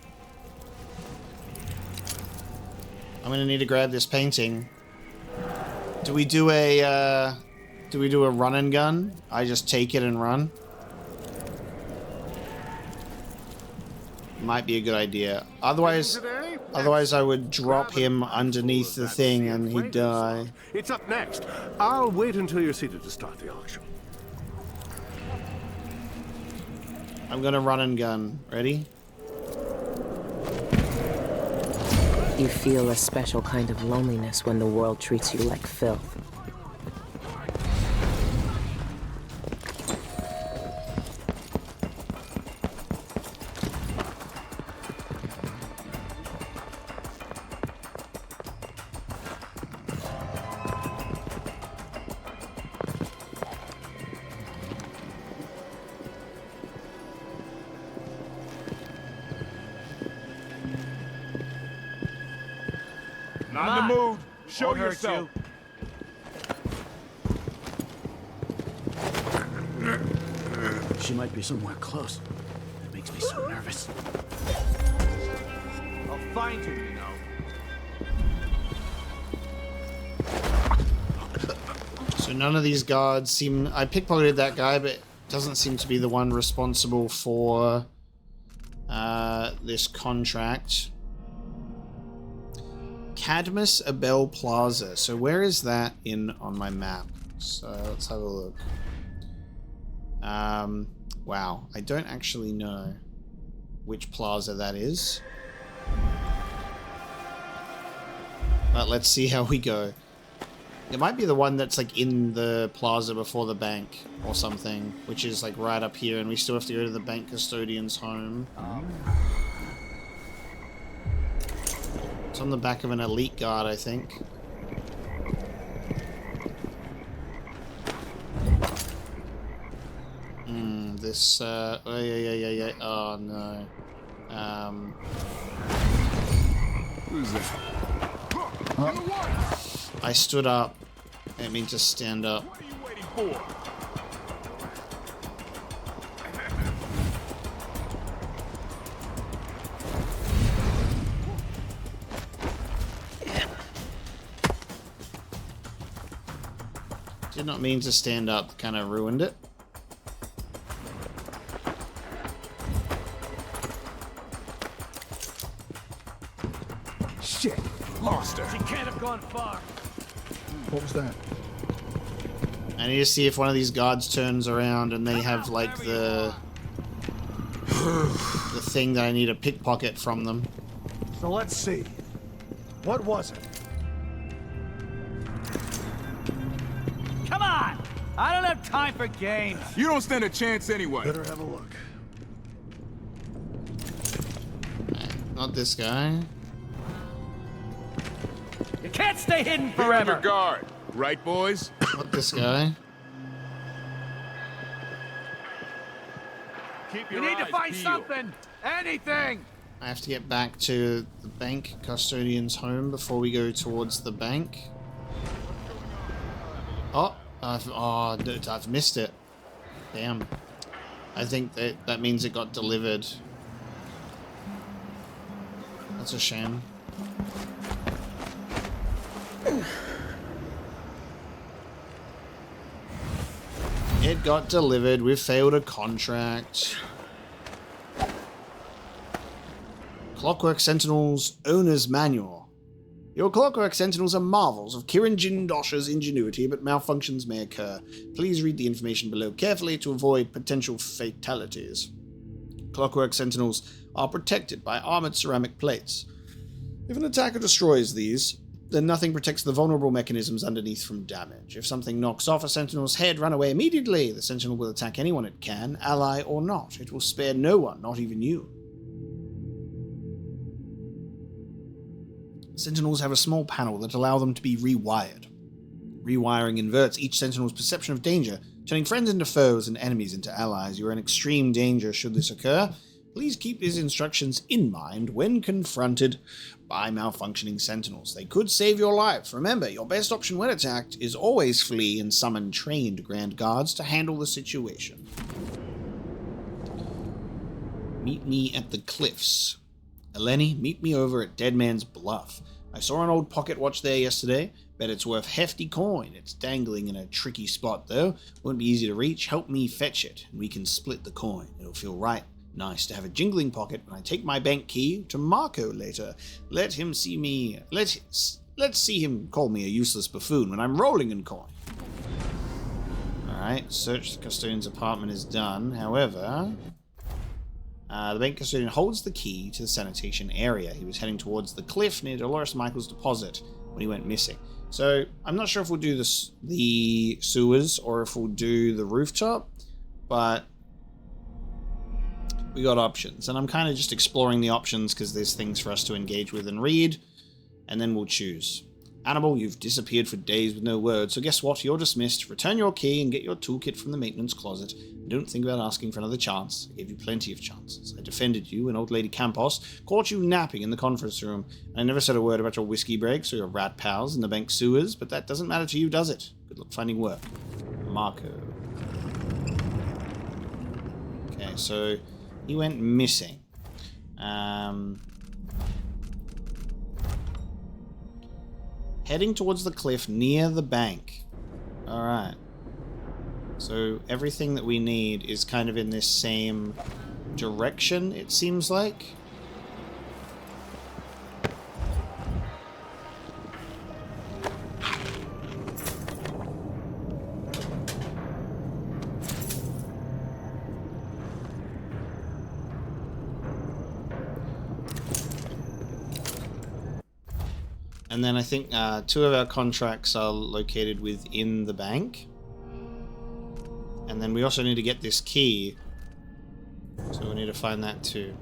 I'm gonna need to grab this painting. Do we do a run and gun? I just take it and run? Might be a good idea. Otherwise I would drop him underneath the thing and he'd die. It's up next. I'll wait until you're seated to start the auction. I'm gonna run and gun. Ready? You feel a special kind of loneliness when the world treats you like filth. Not in the mood. Show yourself. She might be somewhere close. It makes me so nervous. I'll find him, you know. So none of these guards seem... I pickpocketed that guy, but doesn't seem to be the one responsible for this contract. Cadmus Abel Plaza. So where is that on my map? So let's have a look. Wow, I don't actually know which plaza that is. But let's see how we go. It might be the one that's like in the plaza before the bank or something, which is like right up here, and we still have to go to the bank custodian's home. It's on the back of an elite guard, I think. This, oh yeah. Oh no. Who's that? I stood up. I didn't mean to stand up. What are you waiting for? Did not mean to stand up. Kind of ruined it. Shit. Lost her. She can't have gone far. What was that? I need to see if one of these guards turns around and they have like the thing that I need to pickpocket from them. So let's see. What was it? Come on! I don't have time for games. You don't stand a chance anyway. Better have a look. Not this guy. You can't stay hidden Be forever. under guard, right, boys? Not this guy. Keep You your need to eyes find peeled. something. Anything. I have to get back to the bank custodian's home before we go towards the bank. Oh, I've missed it. Damn. I think that means it got delivered. That's a shame. It got delivered. We failed a contract. Clockwork Sentinel's Owner's Manual. Your Clockwork Sentinels are marvels of Kirin Jindosh's ingenuity, but malfunctions may occur. Please read the information below carefully to avoid potential fatalities. Clockwork Sentinels are protected by armored ceramic plates. If an attacker destroys these, then nothing protects the vulnerable mechanisms underneath from damage. If something knocks off a Sentinel's head, run away immediately. The Sentinel will attack anyone it can, ally or not. It will spare no one, not even you. Sentinels have a small panel that allow them to be rewired. Rewiring inverts each Sentinel's perception of danger, turning friends into foes and enemies into allies. You are in extreme danger should this occur. Please keep these instructions in mind when confronted by malfunctioning Sentinels. They could save your life. Remember, your best option when attacked is always flee and summon trained Grand Guards to handle the situation. Meet me at the cliffs. Eleni, meet me over at Dead Man's Bluff. I saw an old pocket watch there yesterday. Bet it's worth hefty coin. It's dangling in a tricky spot though. Won't be easy to reach. Help me fetch it, and we can split the coin. It'll feel right. Nice to have a jingling pocket when I take my bank key to Marco later. Let him see me. Let's see him call me a useless buffoon when I'm rolling in coin. Alright, search the custodian's apartment is done. However, the bank custodian holds the key to the sanitation area. He was heading towards the cliff near Dolores Michael's deposit when he went missing. So, I'm not sure if we'll do the sewers or if we'll do the rooftop, but we got options. And I'm kind of just exploring the options because there's things for us to engage with and read, and then we'll choose. Annabelle, you've disappeared for days with no word, so guess what? You're dismissed. Return your key and get your toolkit from the maintenance closet. And don't think about asking for another chance. I gave you plenty of chances. I defended you when old lady Campos caught you napping in the conference room. And I never said a word about your whiskey breaks or your rat pals in the bank sewers, but that doesn't matter to you, does it? Good luck finding work. Marco. Okay, so he went missing. Heading towards the cliff near the bank. Alright. So everything that we need is kind of in this same direction, it seems like. And then I think 2 of our contracts are located within the bank. And then we also need to get this key. So we need to find that too.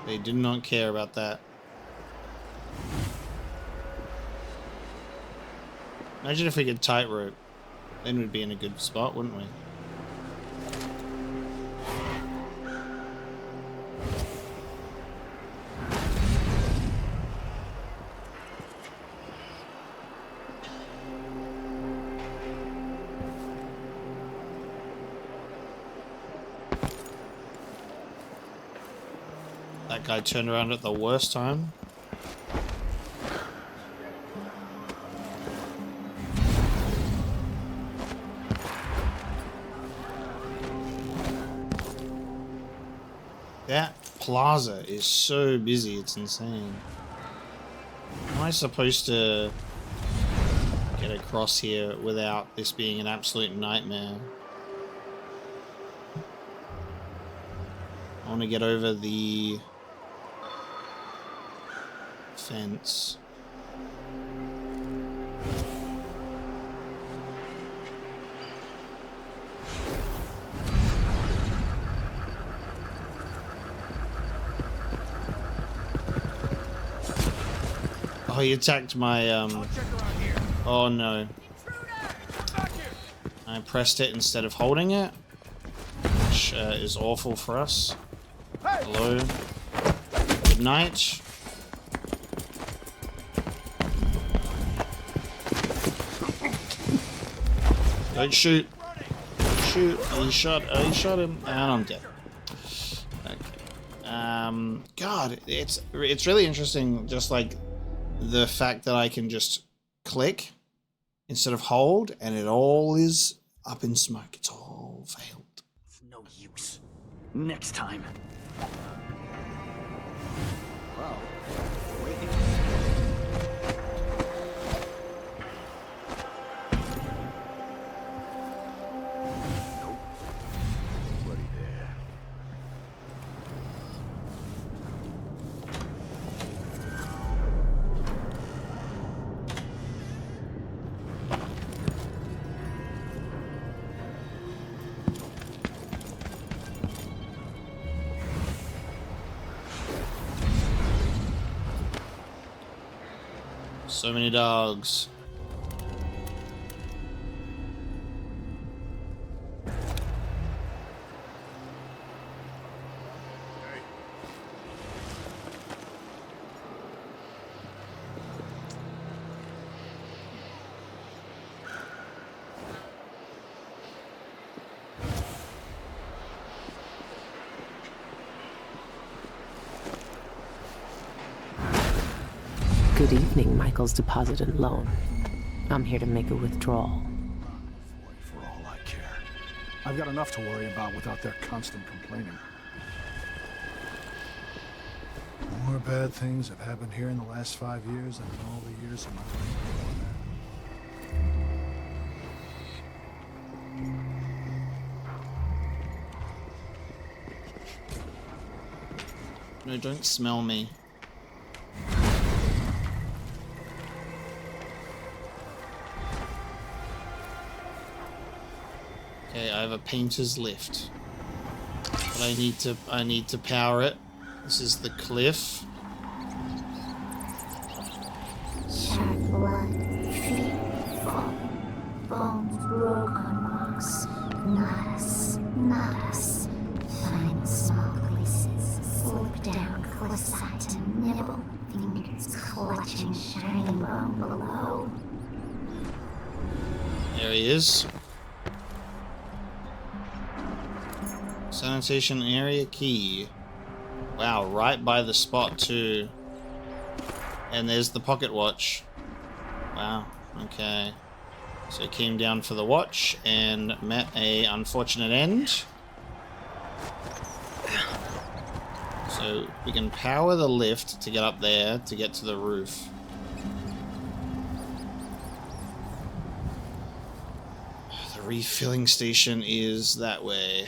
They did not care about that. Imagine if we could tightrope. Then we'd be in a good spot, wouldn't we? That guy turned around at the worst time. That plaza is so busy, it's insane. How am I supposed to get across here without this being an absolute nightmare? I want to get over the fence. Oh, he attacked my, oh no. I pressed it instead of holding it, which is awful for us. Hello. Good night. Don't shoot. Shoot. He shot him. And I'm dead. Okay. God, it's really interesting, just like the fact that I can just click instead of hold, and it all is up in smoke. It's all all failed. It's no use. Next time. Well, wait. So many dogs. Good evening, Michael's Deposit and Loan. I'm here to make a withdrawal. For all I care. I've got enough to worry about without their constant complaining. More bad things have happened here in the last 5 years than in all the years of my life before that. No, don't smell me. Okay, I have a painter's lift. But I need to power it. This is the cliff. Sharp blood, feet fall, bones broke on rocks. Not us, not us. Find small places, slip down cliffside to nibble, fingers clutching shining bone below. There he is. Sanitation area key. Wow, right by the spot too. And there's the pocket watch. Wow, okay. So came down for the watch and met a unfortunate end. So we can power the lift to get up there to get to the roof. The refilling station is that way.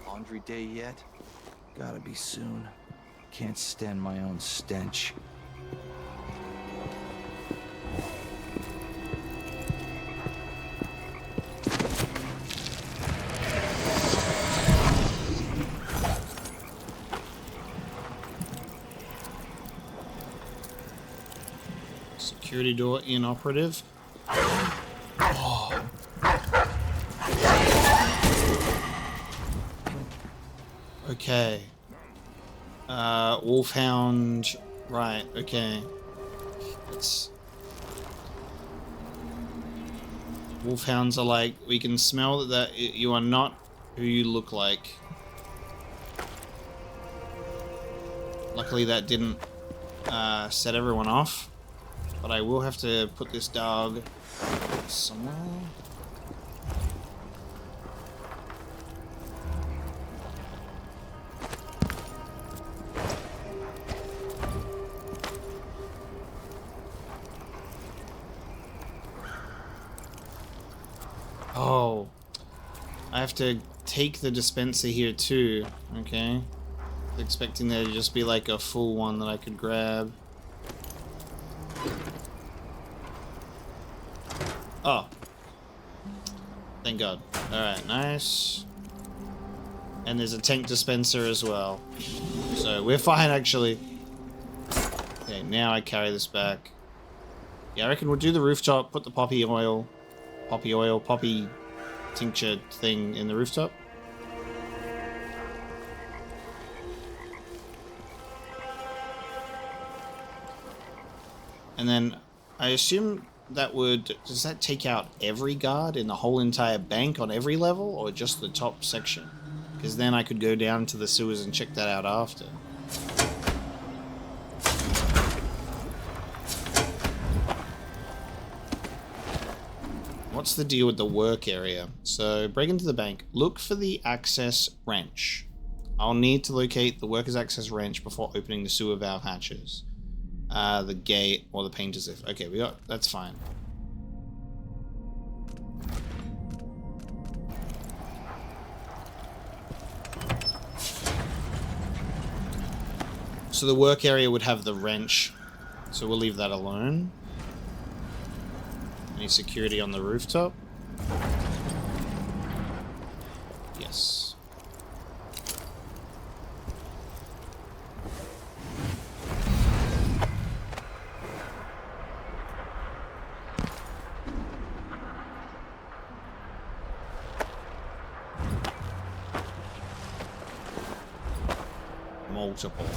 Laundry day yet? Gotta be soon. Can't stand my own stench. Security door inoperative. Oh. Okay. Wolfhound. Right, okay. Wolfhounds are like, we can smell that you are not who you look like. Luckily that didn't set everyone off. But I will have to put this dog somewhere. Oh, I have to take the dispenser here too. Okay, expecting there to just be like a full one that I could grab. Oh, thank God. Alright, nice. And there's a tank dispenser as well. So we're fine, actually. Okay, now I carry this back. Yeah, I reckon we'll do the rooftop, put the poppy tincture thing in the rooftop. And then I assume that would... Does that take out every guard in the whole entire bank on every level, or just the top section? Because then I could go down to the sewers and check that out after. What's the deal with the work area? So, break into the bank. Look for the access wrench. I'll need to locate the worker's access wrench before opening the sewer valve hatches. The gate or the painter's if. Okay, we got... That's fine. So the work area would have the wrench. So we'll leave that alone. Any security on the rooftop? Yes. Multiple.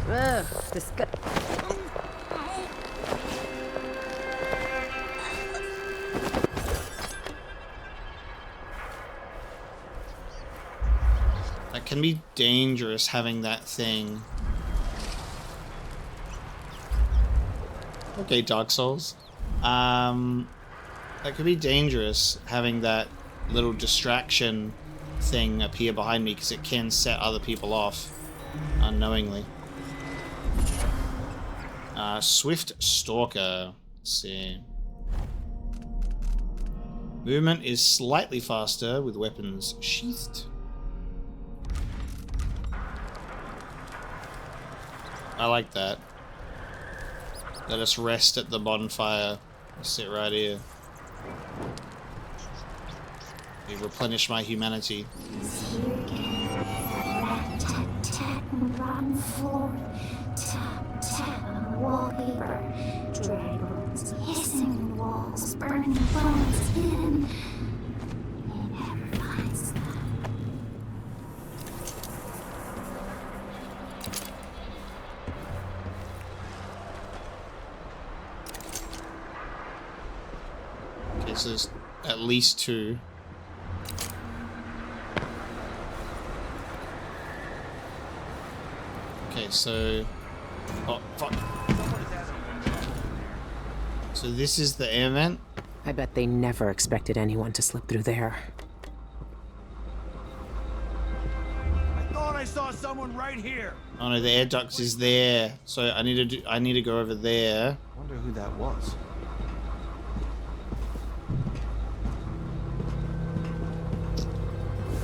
Ugh, disgusting. That can be dangerous, having that thing. Okay, Dark Souls. That could be dangerous, having that little distraction thing appear behind me, because it can set other people off unknowingly. Swift Stalker. Let's see. Movement is slightly faster with weapons sheathed. I like that. Let us rest at the bonfire. I'll sit right here. Replenish my humanity. Tat-tat and run forward. Tap-tap on wallpaper. Dragons hissing in walls, burning bones hidden. It never finds them. Okay, so there's at least two. Okay, so... Oh, fuck. So this is the air vent? I bet they never expected anyone to slip through there. I thought I saw someone right here. Oh no, the air duct is there. So I need to go over there. Wonder who that was.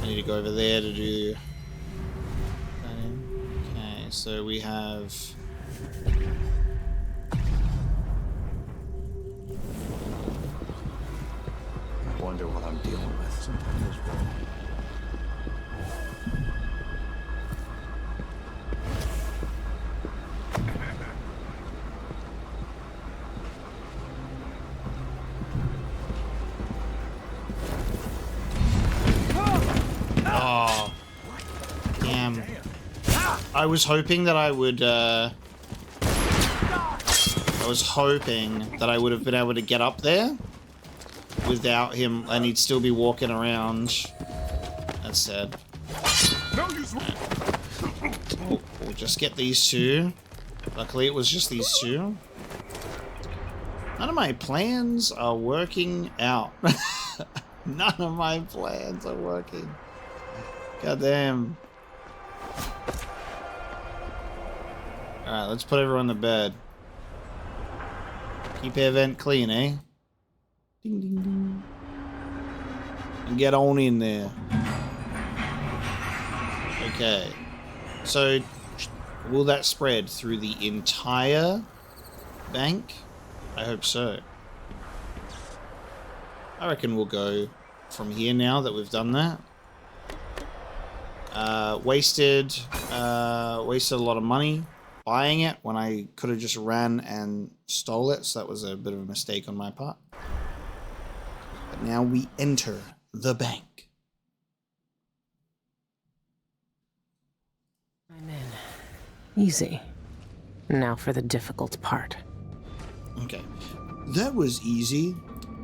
I need to go over there to do... Okay, so we have... Wonder what I'm dealing with. Something is wrong. Oh. Damn. I was hoping that I would, I was hoping that I would have been able to get up there without him, and he'd still be walking around. That's sad. We'll just get these two. Luckily it was just these two. None of my plans are working out. None of my plans are working. God damn. Alright, let's put everyone to bed. Keep air vent clean, eh? Ding ding ding. And get on in there. Okay. So, will that spread through the entire bank? I hope so. I reckon we'll go from here now that we've done that. Wasted a lot of money buying it when I could have just ran and stole it, so that was a bit of a mistake on my part. But now we enter the bank. I'm in. Easy. Now for the difficult part. Okay. That was easy.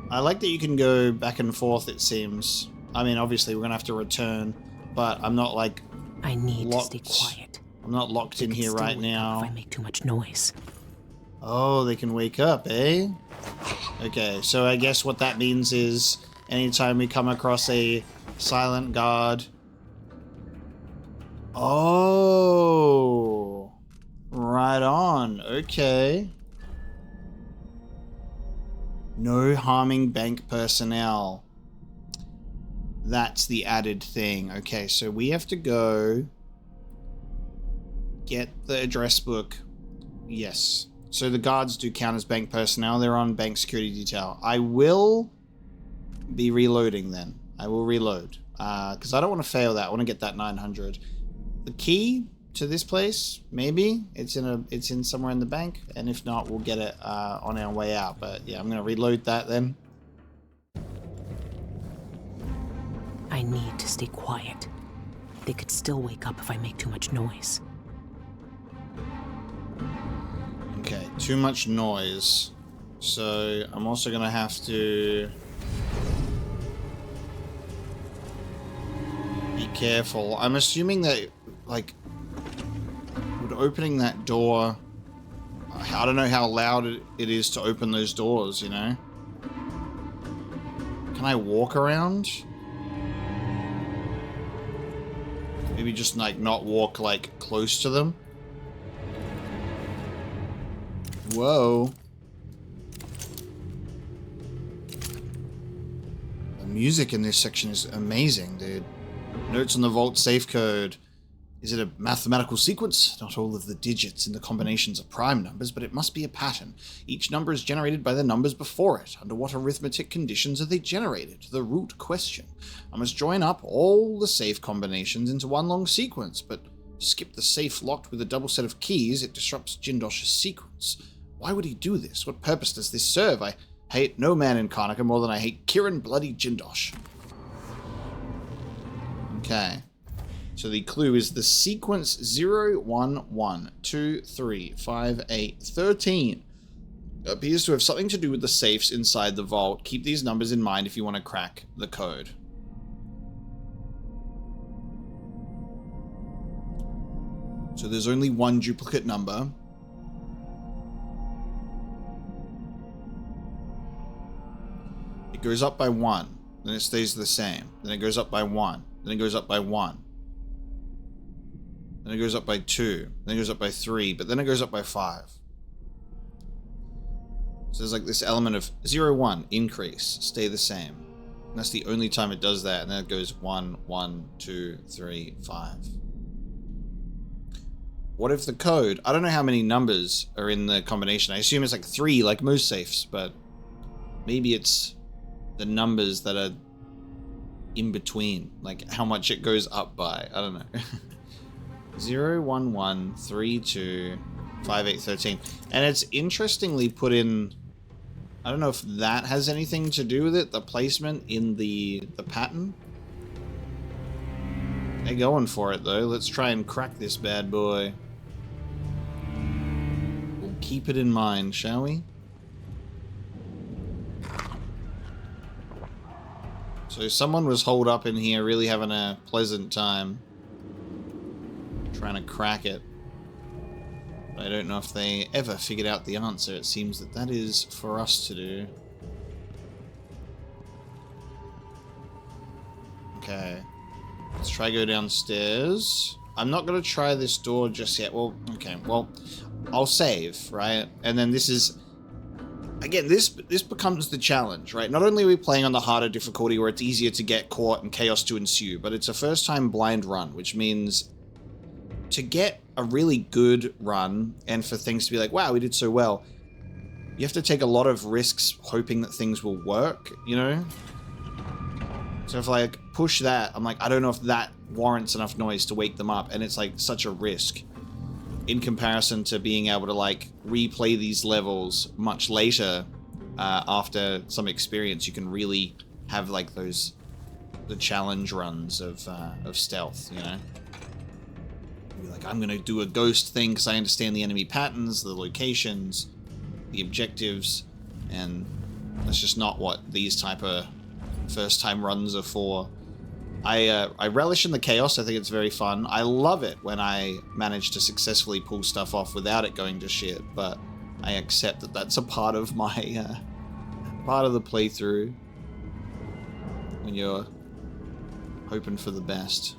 I like that you can go back and forth, it seems. I mean, obviously, we're going to have to return, but I'm not, like, I need locked. to stay quiet. I'm not locked in here right now. If I make too much noise. Oh, they can wake up, eh? Okay, so I guess what that means is anytime we come across a silent guard... Oh! Right on, okay. No harming bank personnel. That's the added thing. Okay, so we have to go get the address book. Yes. So the guards do count as bank personnel. They're on bank security detail. I will be reloading then. I will reload. Because I don't want to fail that. I want to get that 900. The key to this place, maybe it's in somewhere in the bank, and if not, we'll get it on our way out. But yeah, I'm gonna reload that then. I need to stay quiet. They could still wake up if I make too much noise. Okay, too much noise. So I'm also gonna have to be careful. I'm assuming that, like, with opening that door, I don't know how loud it is to open those doors, you know? Can I walk around? Maybe just, like, not walk, like, close to them? Whoa. The music in this section is amazing, dude. Notes on the vault safe code. Is it a mathematical sequence? Not all of the digits in the combinations are prime numbers, but it must be a pattern. Each number is generated by the numbers before it. Under what arithmetic conditions are they generated? The root question. I must join up all the safe combinations into one long sequence, but skip the safe locked with a double set of keys. It disrupts Jindosh's sequence. Why would he do this? What purpose does this serve? I hate no man in Karnaca more than I hate Kirin bloody Jindosh. Okay. So the clue is the sequence 0, 1, 1, 2, 3, 5, 8, 13. Appears to have something to do with the safes inside the vault. Keep these numbers in mind if you want to crack the code. So there's only one duplicate number. It goes up by 1, then it stays the same. Then it goes up by 1, then it goes up by 1. Then it goes up by 2, then it goes up by 3, but then it goes up by 5. So there's like this element of 0, 1, increase, stay the same. And that's the only time it does that, and then it goes 1, 1, 2, 3, 5. What if the code, I don't know how many numbers are in the combination. I assume it's like 3, like most safes, but maybe it's the numbers that are in between, like how much it goes up by. I don't know. 0, 1, 1, 3, 2, 5, 8, 13. And it's interestingly put in, I don't know if that has anything to do with it, the placement in the pattern. They're going for it though. Let's try and crack this bad boy. We'll keep it in mind, shall we? So someone was holed up in here really having a pleasant time trying to crack it. But I don't know if they ever figured out the answer. It seems that that is for us to do. Okay. Let's try go downstairs. I'm not going to try this door just yet. Well, okay. Well, I'll save, right? And then this is... Again, this becomes the challenge, right? Not only are we playing on the harder difficulty where it's easier to get caught and chaos to ensue, but it's a first-time blind run, which means to get a really good run and for things to be like, wow, we did so well, you have to take a lot of risks hoping that things will work, you know? So if I like push that, I'm like, I don't know if that warrants enough noise to wake them up, and it's like such a risk in comparison to being able to like replay these levels much later after some experience. You can really have like the challenge runs of stealth, you know? Be like, I'm gonna do a ghost thing because I understand the enemy patterns, the locations. the objectives, and that's just not what these type of first-time runs are for. I relish in the chaos. I think it's very fun. I love it when I manage to successfully pull stuff off without it going to shit, but I accept that that's a part of my part of the playthrough when you're hoping for the best.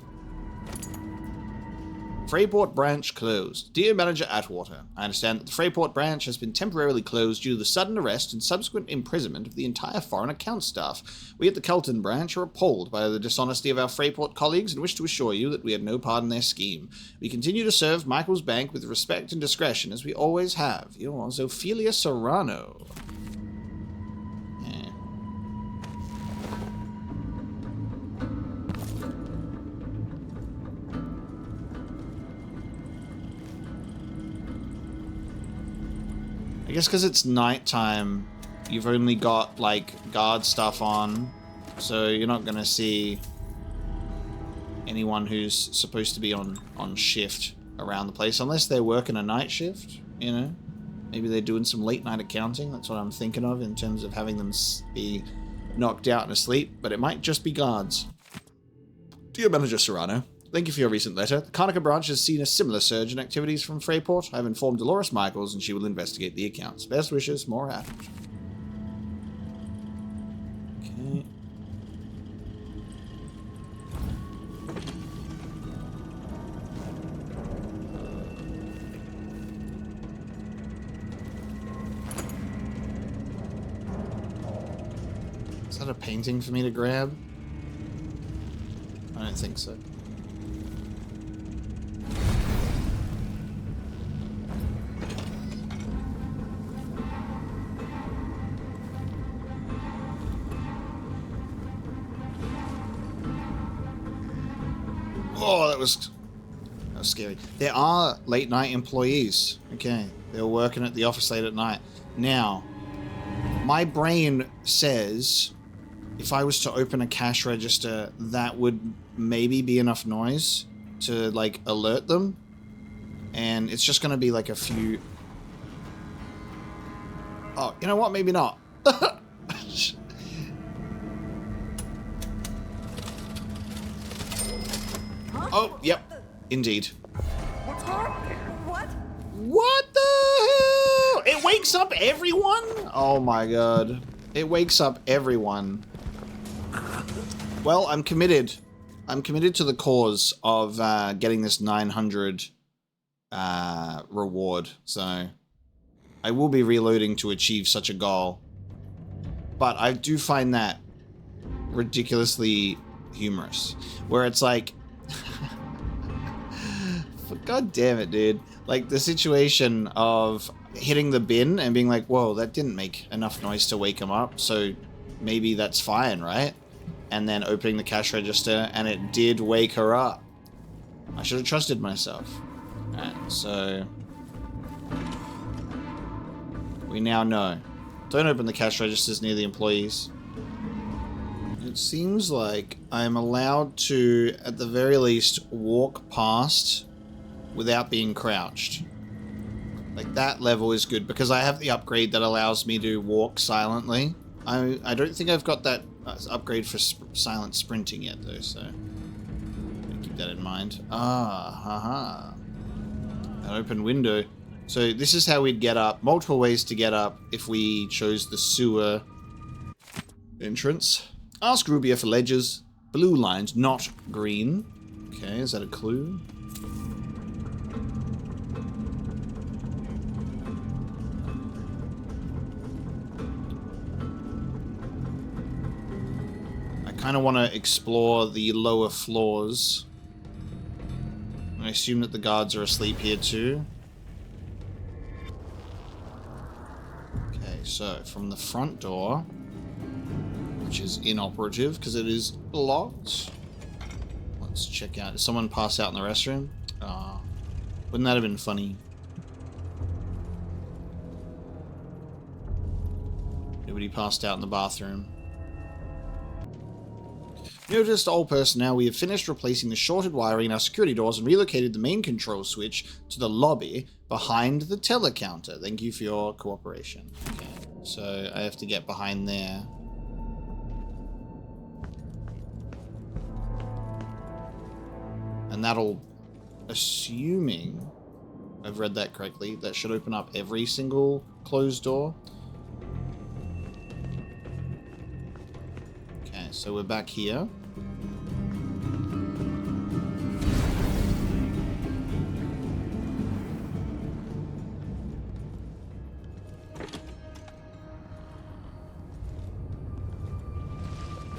Freyport branch closed. Dear Manager Atwater, I understand that the Freyport branch has been temporarily closed due to the sudden arrest and subsequent imprisonment of the entire foreign account staff. We at the Kelton branch are appalled by the dishonesty of our Freyport colleagues and wish to assure you that we had no part in their scheme. We continue to serve Michael's Bank with respect and discretion as we always have. Yours, Ophelia Serrano. I guess because it's nighttime, you've only got, like, guard stuff on, so you're not going to see anyone who's supposed to be on shift around the place, unless they're working a night shift, you know? Maybe they're doing some late-night accounting, that's what I'm thinking of in terms of having them be knocked out and asleep, but it might just be guards. Dear Manager Serrano, thank you for your recent letter. The Karnaca branch has seen a similar surge in activities from Freyport. I have informed Dolores Michaels and she will investigate the accounts. Best wishes, more Atwood. Okay. Is that a painting for me to grab? I don't think so. Oh, that was scary. There are late night employees. Okay, they're working at the office late at night. Now, my brain says if I was to open a cash register, that would maybe be enough noise to, like, alert them. And it's just going to be like a few... Oh, you know what? Maybe not. Oh, yep. Indeed. What's happening? What? What the hell? It wakes up everyone? Oh my god. It wakes up everyone. Well, I'm committed. I'm committed to the cause of getting this 900 reward. So I will be reloading to achieve such a goal. But I do find that ridiculously humorous. Where it's like... God damn it, dude. Like, the situation of hitting the bin and being like, whoa, that didn't make enough noise to wake him up, so maybe that's fine, right? And then opening the cash register, and it did wake her up. I should have trusted myself. Alright, so... we now know. Don't open the cash registers near the employees. It seems like I'm allowed to, at the very least, walk past without being crouched. Like, that level is good, because I have the upgrade that allows me to walk silently. I don't think I've got that upgrade for silent sprinting yet, though, so... keep that in mind. Ah, haha. An open window. So this is how we'd get up. Multiple ways to get up if we chose the sewer entrance. Ask Rubia for ledgers. Blue lines, not green. Okay, is that a clue? I kind of want to explore the lower floors. I assume that the guards are asleep here too. Okay, so from the front door, which is inoperative because it is locked. Let's check out. Did someone pass out in the restroom? Wouldn't that have been funny? Nobody passed out in the bathroom. Notice to all personnel, we have finished replacing the shorted wiring in our security doors and relocated the main control switch to the lobby behind the teller counter. Thank you for your cooperation. Okay, so I have to get behind there. And that'll, assuming I've read that correctly, that should open up every single closed door. Okay, so we're back here.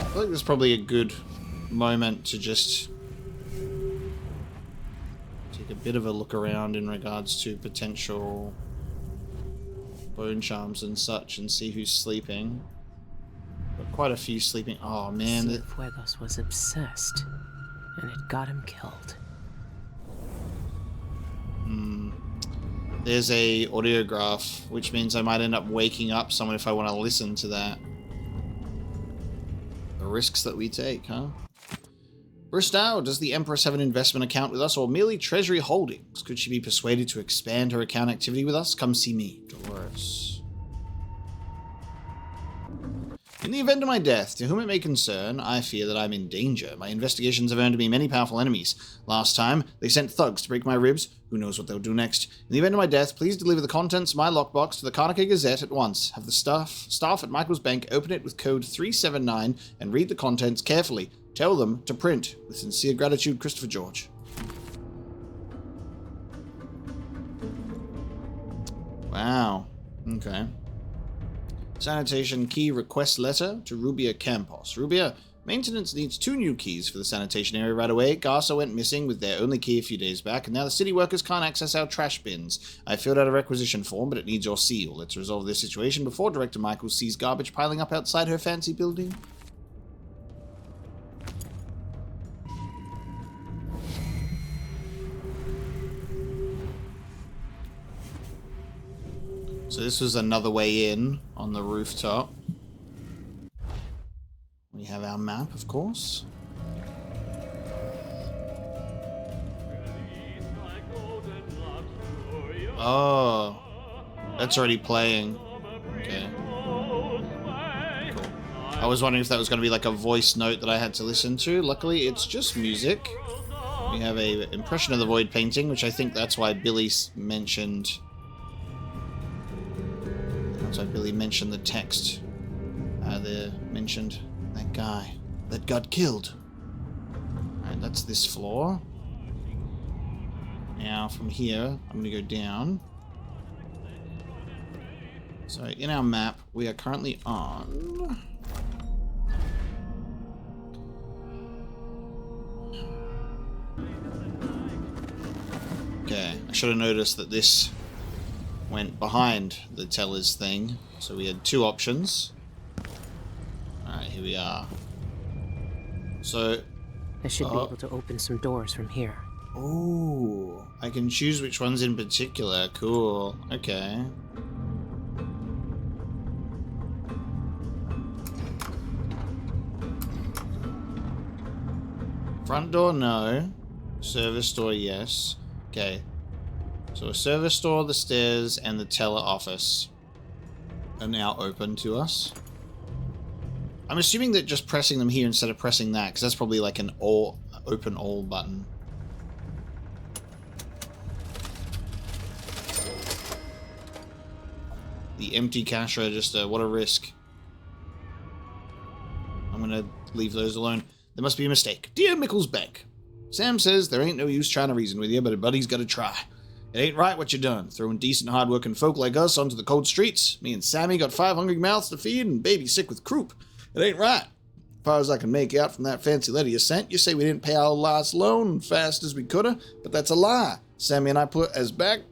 I feel like this is probably a good moment to just take a bit of a look around in regards to potential bone charms and such and see who's sleeping. Got quite a few sleeping. Oh man. Cienfuegos was obsessed, and it got him killed. There's a audiograph, which means I might end up waking up someone if I want to listen to that. The risks that we take, huh? Bristow, does the Empress have an investment account with us or merely treasury holdings? Could she be persuaded to expand her account activity with us? Come see me, Dolores. In the event of my death, to whom it may concern, I fear that I'm in danger. My investigations have earned me many powerful enemies. Last time, they sent thugs to break my ribs. Who knows what they'll do next? In the event of my death, please deliver the contents of my lockbox to the Karnaca Gazette at once. Have the staff at Michael's Bank open it with code 379 and read the contents carefully. Tell them to print. With sincere gratitude, Christopher George. Wow. Okay. Sanitation key request letter to Rubia Campos. Rubia, maintenance needs 2 new keys for the sanitation area right away. Garza went missing with their only key a few days back, and now the city workers can't access our trash bins. I filled out a requisition form, but it needs your seal. Let's resolve this situation before Director Michaels sees garbage piling up outside her fancy building. So this was another way in on the rooftop. We have our map, of course. Oh, that's already playing. Okay. Cool. I was wondering if that was going to be like a voice note that I had to listen to. Luckily, it's just music. We have a impression of the void painting, which I think that's why Billy mentioned. So Billy mentioned the text. They mentioned that guy that got killed. Alright, that's this floor. Now, from here, I'm going to go down. So, in our map, we are currently on... Okay, I should have noticed that this went behind the teller's thing, so we had 2 options. Alright, here we are. So... I should be able to open some doors from here. Ooh, I can choose which ones in particular. Cool. Okay. Front door, no. Service door, yes. Okay. So a service door, the stairs, and the teller office are now open to us. I'm assuming that just pressing them here instead of pressing that, because that's probably like an open all button. The empty cash register, what a risk. I'm gonna leave those alone. There must be a mistake. Dear Mickles Bank, Sam says there ain't no use trying to reason with you, but a buddy's gotta try. It ain't right what you done, throwing decent, hard-working folk like us onto the cold streets. Me and Sammy got 5 hungry mouths to feed and baby sick with croup. It ain't right. As far as I can make out from that fancy letter you sent, you say we didn't pay our last loan fast as we coulda, but that's a lie. Sammy and I put back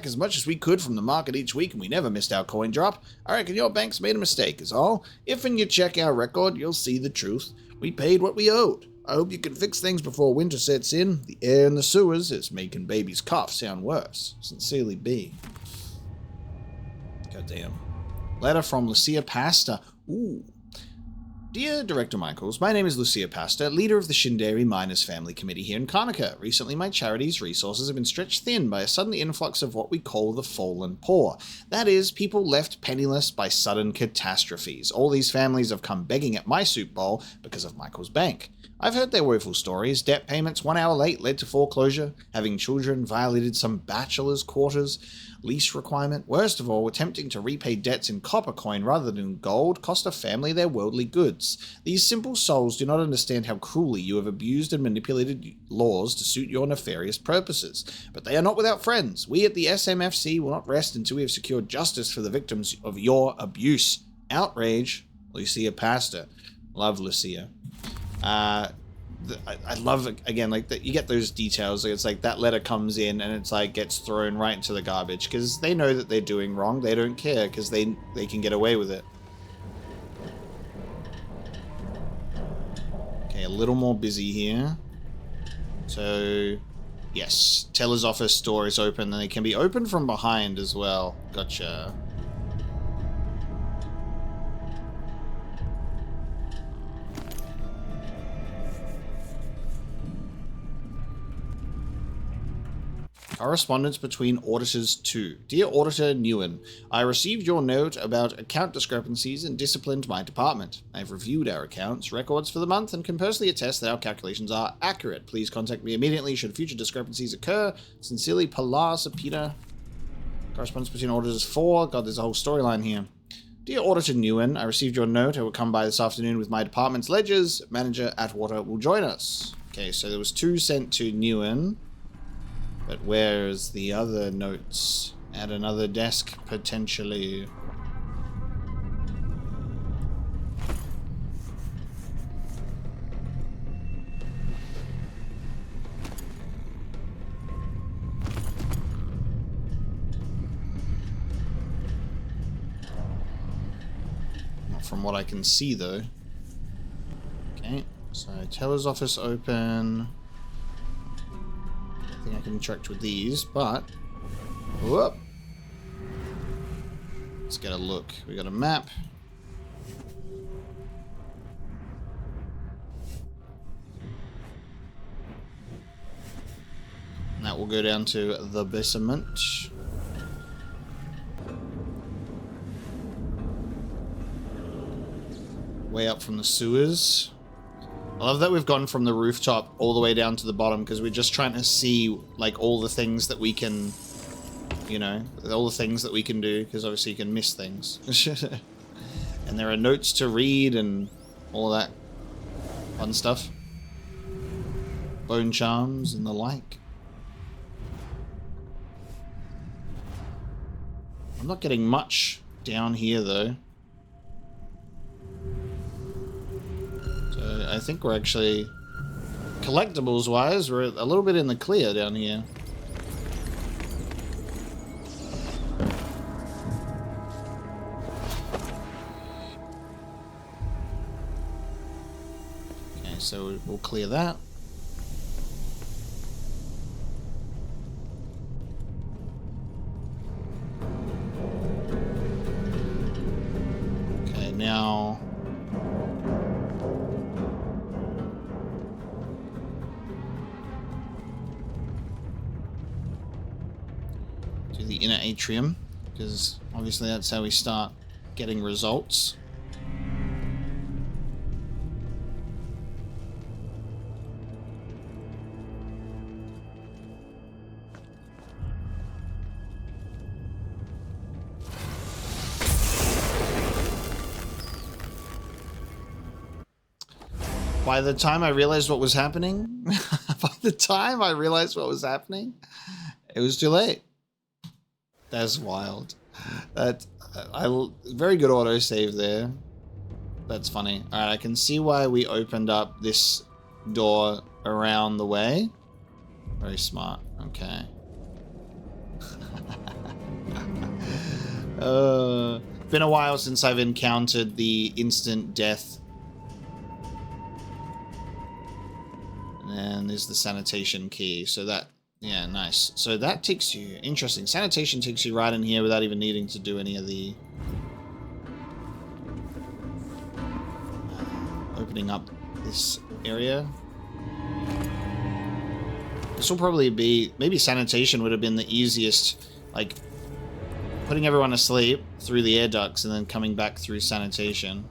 as much as we could from the market each week, and we never missed our coin drop. I reckon your bank's made a mistake, is all. If when you check our record, you'll see the truth. We paid what we owed. I hope you can fix things before winter sets in. The air in the sewers is making baby's cough sound worse. Sincerely, B. Goddamn. Letter from Lucia Pasta. Ooh. Dear Director Michaels, my name is Lucia Pasta, leader of the Shinderi Miners Family Committee here in Karnaca. Recently, my charity's resources have been stretched thin by a sudden influx of what we call the fallen poor. That is, people left penniless by sudden catastrophes. All these families have come begging at my soup bowl because of Michael's bank. I've heard their woeful stories. Debt payments 1 hour late led to foreclosure. Having children violated some bachelor's quarters lease requirement. Worst of all, attempting to repay debts in copper coin rather than gold cost a family their worldly goods. These simple souls do not understand how cruelly you have abused and manipulated laws to suit your nefarious purposes. But they are not without friends. We at the SMFC will not rest until we have secured justice for the victims of your outrage. Lucia Pasta. Love Lucia. I love, again, like, that you get those details. Like, it's like that letter comes in and it's like gets thrown right into the garbage because they know that they're doing wrong. They don't care because they can get away with it. Okay, a little more busy here. So, yes, teller's office door is open and it can be opened from behind as well. Gotcha. Correspondence between Auditors 2. Dear Auditor Newen, I received your note about account discrepancies and disciplined my department. I have reviewed our accounts, records for the month, and can personally attest that our calculations are accurate. Please contact me immediately should future discrepancies occur. Sincerely, Pilar Sapita. Correspondence between Auditors 4. God, there's a whole storyline here. Dear Auditor Newen, I received your note. I will come by this afternoon with my department's ledgers. Manager Atwater will join us. Okay, so there was 2 sent to Newen. But where's the other notes? At another desk, potentially. Not from what I can see, though. Okay, so teller's office open. I can interact with these, but whoop. Let's get a look. We got a map. And that will go down to the basement. Way up from the sewers. I love that we've gone from the rooftop all the way down to the bottom because we're just trying to see, like, all the things that we can, you know, all the things that we can do, because obviously you can miss things. And there are notes to read and all that fun stuff. Bone charms and the like. I'm not getting much down here, though. I think we're actually, collectibles wise, we're a little bit in the clear down here. Okay, so we'll clear that. Okay, now the inner atrium, because obviously that's how we start getting results. By the time I realized what was happening, it was too late. That's wild. Very good autosave there. That's funny. Alright, I can see why we opened up this door around the way. Very smart. Okay. Been a while since I've encountered the instant death. And there's the sanitation key. So that, yeah, nice. So that takes you, interesting. Sanitation takes you right in here without even needing to do any of the opening up this area. This will probably be... Maybe sanitation would have been the easiest. Like, putting everyone asleep through the air ducts and then coming back through sanitation.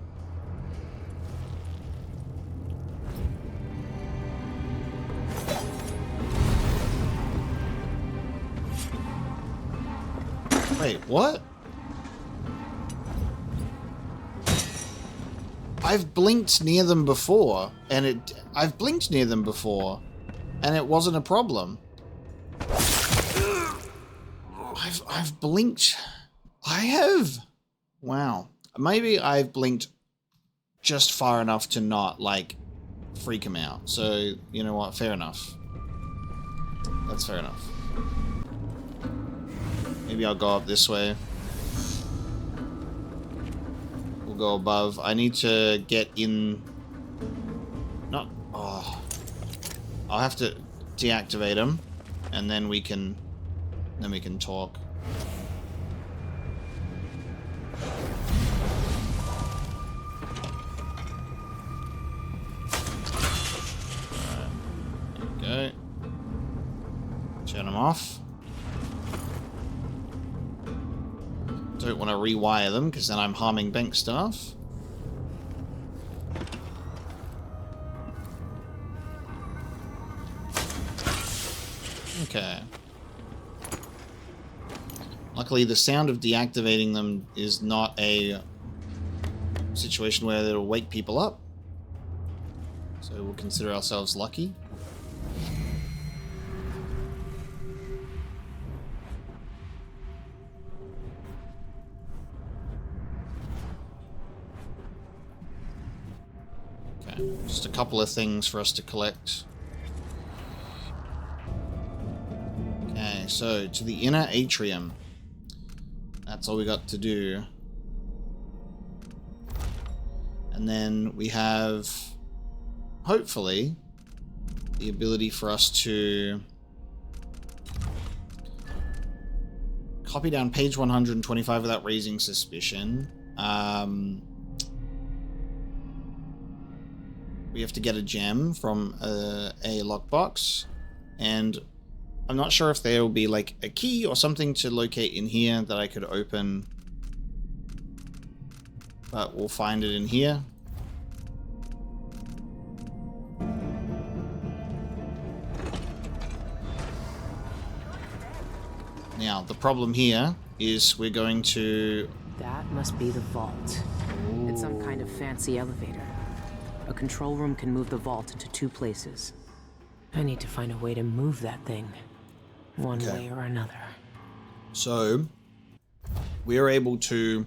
Wait, what? I've blinked near them before, and I've blinked near them before, and it wasn't a problem. I've blinked. I have. Wow. Maybe I've blinked just far enough to not, like, freak him out. So, you know what? Fair enough. That's fair enough. Maybe I'll go up this way. We'll go above. I need to get in... Not... Oh. I'll have to deactivate him, and then we can... Then we can talk. Alright. There we go. Turn them off. Don't want to rewire them because then I'm harming bank staff. Okay. Luckily, the sound of deactivating them is not a situation where it'll wake people up. So we'll consider ourselves lucky. Okay, just a couple of things for us to collect. Okay, so to the inner atrium. That's all we got to do. And then we have, hopefully, the ability for us to copy down page 125 without raising suspicion. We have to get a gem from a lockbox, and I'm not sure if there will be like a key or something to locate in here that I could open, but we'll find it in here. Now, the problem here is we're going to... That must be the vault. Ooh. It's some kind of fancy elevator. A control room can move the vault into 2 places. I need to find a way to move that thing. One way or another. So, we are able to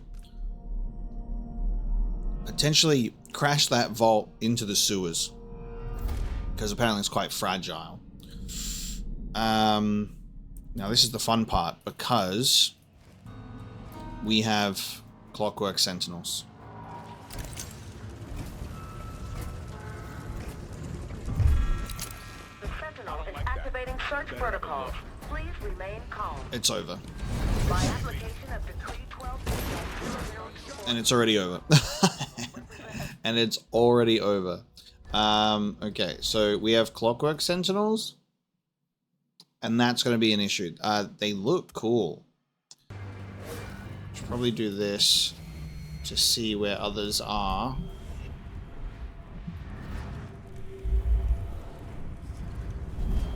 potentially crash that vault into the sewers. Because apparently it's quite fragile. Now this is the fun part, because we have clockwork sentinels. The sentinel is activating search protocols. Please remain calm. It's over. By application of Decree 12. And it's already over. And it's already over. Okay, so we have clockwork sentinels. And that's going to be an issue. They look cool. Should probably do this to see where others are.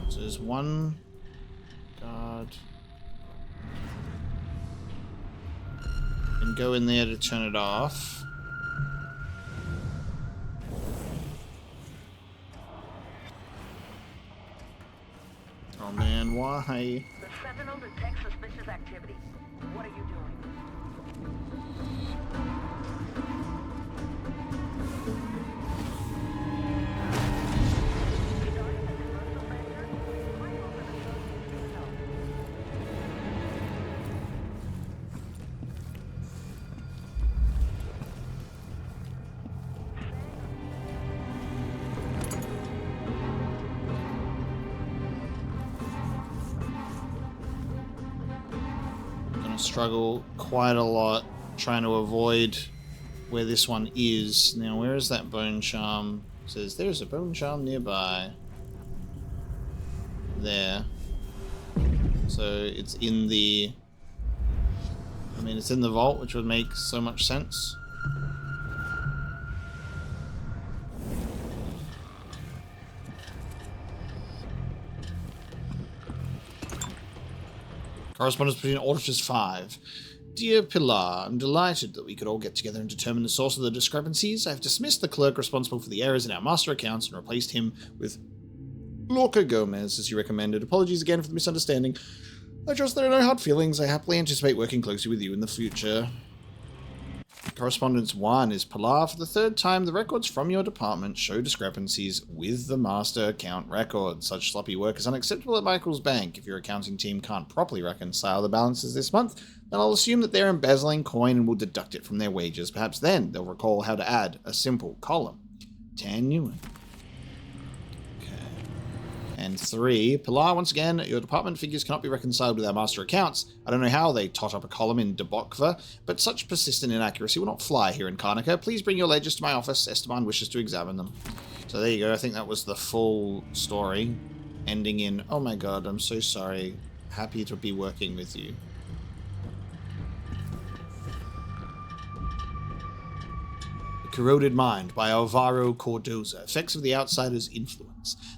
So there's one guard. And go in there to turn it off. Oh man, why? The sentinel detects suspicious activity. What are you doing? Struggle quite a lot trying to avoid where this one is. Now, where is that bone charm? It says there's a bone charm nearby. There. So it's in the... I mean, it's in the vault, which would make so much sense. Correspondence between Auditors 5. Dear Pilar, I'm delighted that we could all get together and determine the source of the discrepancies. I've dismissed the clerk responsible for the errors in our master accounts and replaced him with Lorca Gomez, as you recommended. Apologies again for the misunderstanding. I trust there are no hard feelings. I happily anticipate working closely with you in the future. Correspondence 1 is Pilar. For the third time, the records from your department show discrepancies with the master account records. Such sloppy work is unacceptable at Michael's bank. If your accounting team can't properly reconcile the balances this month, then I'll assume that they're embezzling coin and will deduct it from their wages. Perhaps then they'll recall how to add a simple column. Tenuous. And 3, Pilar, once again, your department figures cannot be reconciled with our master accounts. I don't know how they tot up a column in Debokva, but such persistent inaccuracy will not fly here in Karnica. Please bring your ledgers to my office. Esteban wishes to examine them. So there you go. I think that was the full story, ending in, oh my god, I'm so sorry. Happy to be working with you. Corroded Mind by Alvaro Cordoza. Effects of the outsider's influence.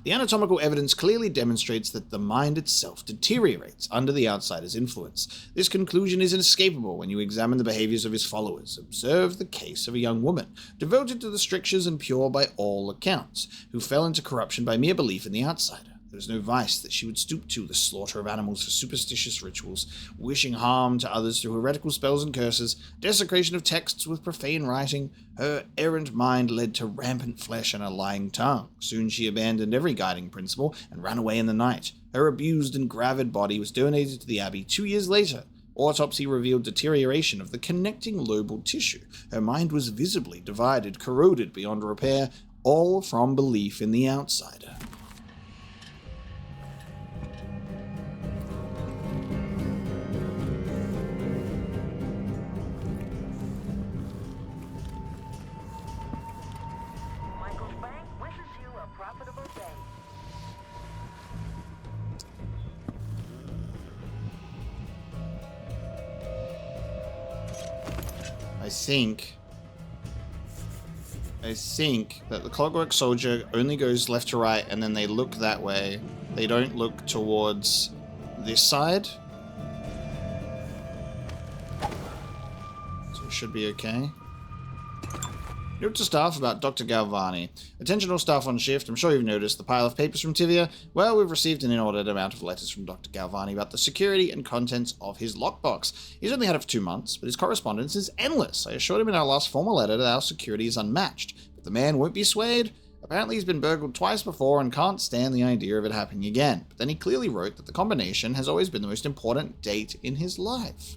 The anatomical evidence clearly demonstrates that the mind itself deteriorates under the outsider's influence. This conclusion is inescapable when you examine the behaviors of his followers. Observe the case of a young woman, devoted to the strictures and pure by all accounts, who fell into corruption by mere belief in the outsider. There is no vice that she would stoop to, the slaughter of animals for superstitious rituals, wishing harm to others through heretical spells and curses, desecration of texts with profane writing. Her errant mind led to rampant flesh and a lying tongue. Soon she abandoned every guiding principle and ran away in the night. Her abused and gravid body was donated to the Abbey 2 years later. Autopsy revealed deterioration of the connecting lobal tissue. Her mind was visibly divided, corroded beyond repair, all from belief in the outsider. I think that the Clockwork Soldier only goes left to right and then they look that way. They don't look towards this side. So it should be okay. Note to staff about Dr. Galvani. Attention all staff on shift, I'm sure you've noticed the pile of papers from Tivia. Well, we've received an inordinate amount of letters from Dr. Galvani about the security and contents of his lockbox. He's only had it for 2 months, but his correspondence is endless. I assured him in our last formal letter that our security is unmatched, but the man won't be swayed. Apparently he's been burgled twice before and can't stand the idea of it happening again. But then he clearly wrote that the combination has always been the most important date in his life.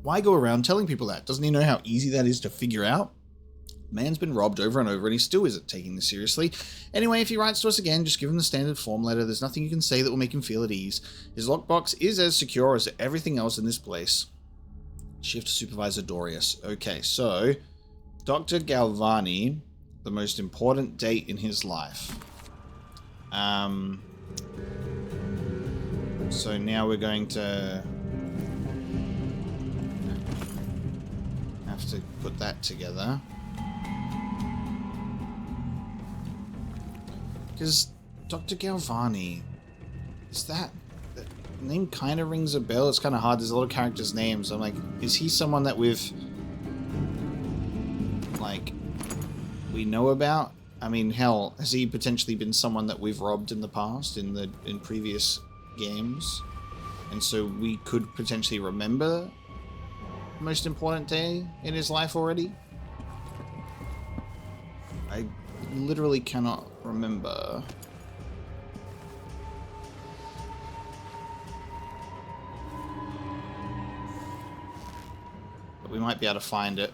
Why go around telling people that? Doesn't he know how easy that is to figure out? Man's been robbed over and over and he still isn't taking this seriously. Anyway, if he writes to us again, just give him the standard form letter. There's nothing you can say that will make him feel at ease. His lockbox is as secure as everything else in this place. Shift Supervisor Dorius. Okay, so Dr. Galvani, the most important date in his life. So now we're going to have to put that together. Because Dr. Galvani, is that name kind of rings a bell? It's kind of hard. There's a lot of characters' names. I'm like, is he someone that we know about? I mean, hell, has he potentially been someone that we've robbed in the past, in previous games? And so we could potentially remember the most important day in his life already? I literally cannot remember. But we might be able to find it.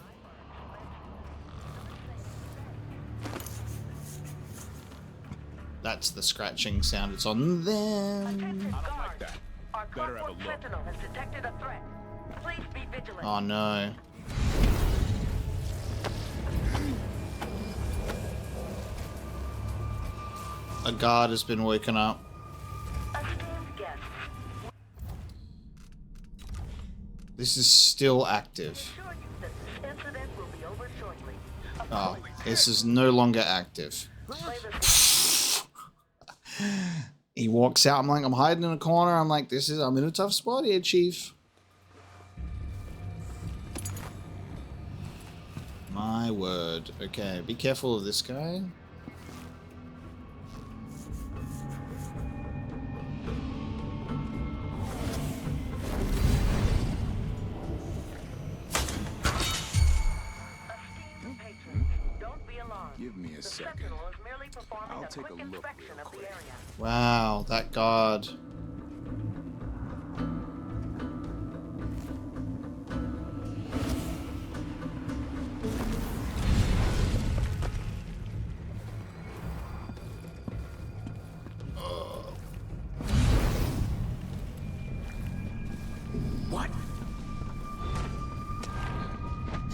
That's the scratching sound. It's on them. Our better have a look. Sentinel has detected a threat. Please be vigilant. Oh no. A guard has been woken up. Esteemed guests, This is still active. assure you that this incident will be over shortly. Oh, this is no longer active. Play this He walks out. I'm like, I'm hiding in a corner. I'm like, I'm in a tough spot here, Chief. My word. Okay, be careful of this guy. esteemed patrons. Don't be alarmed. Give me a The second. Sentinel is merely performing I'll a take quick a look inspection real of the quick. area. Wow, that guard. What?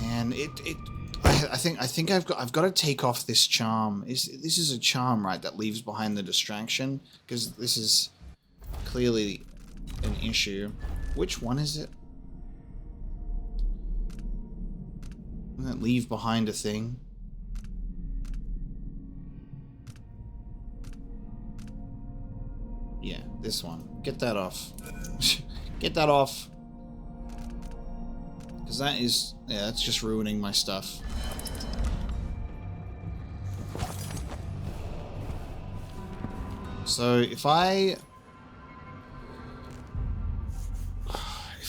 And I think I've got to take off this charm. This is a charm, right, that leaves behind the distraction, because this is clearly an issue. Which one is it? Doesn't it leave behind a thing? Yeah, this one. Get that off. Get that off. Because that is... yeah, that's just ruining my stuff. So if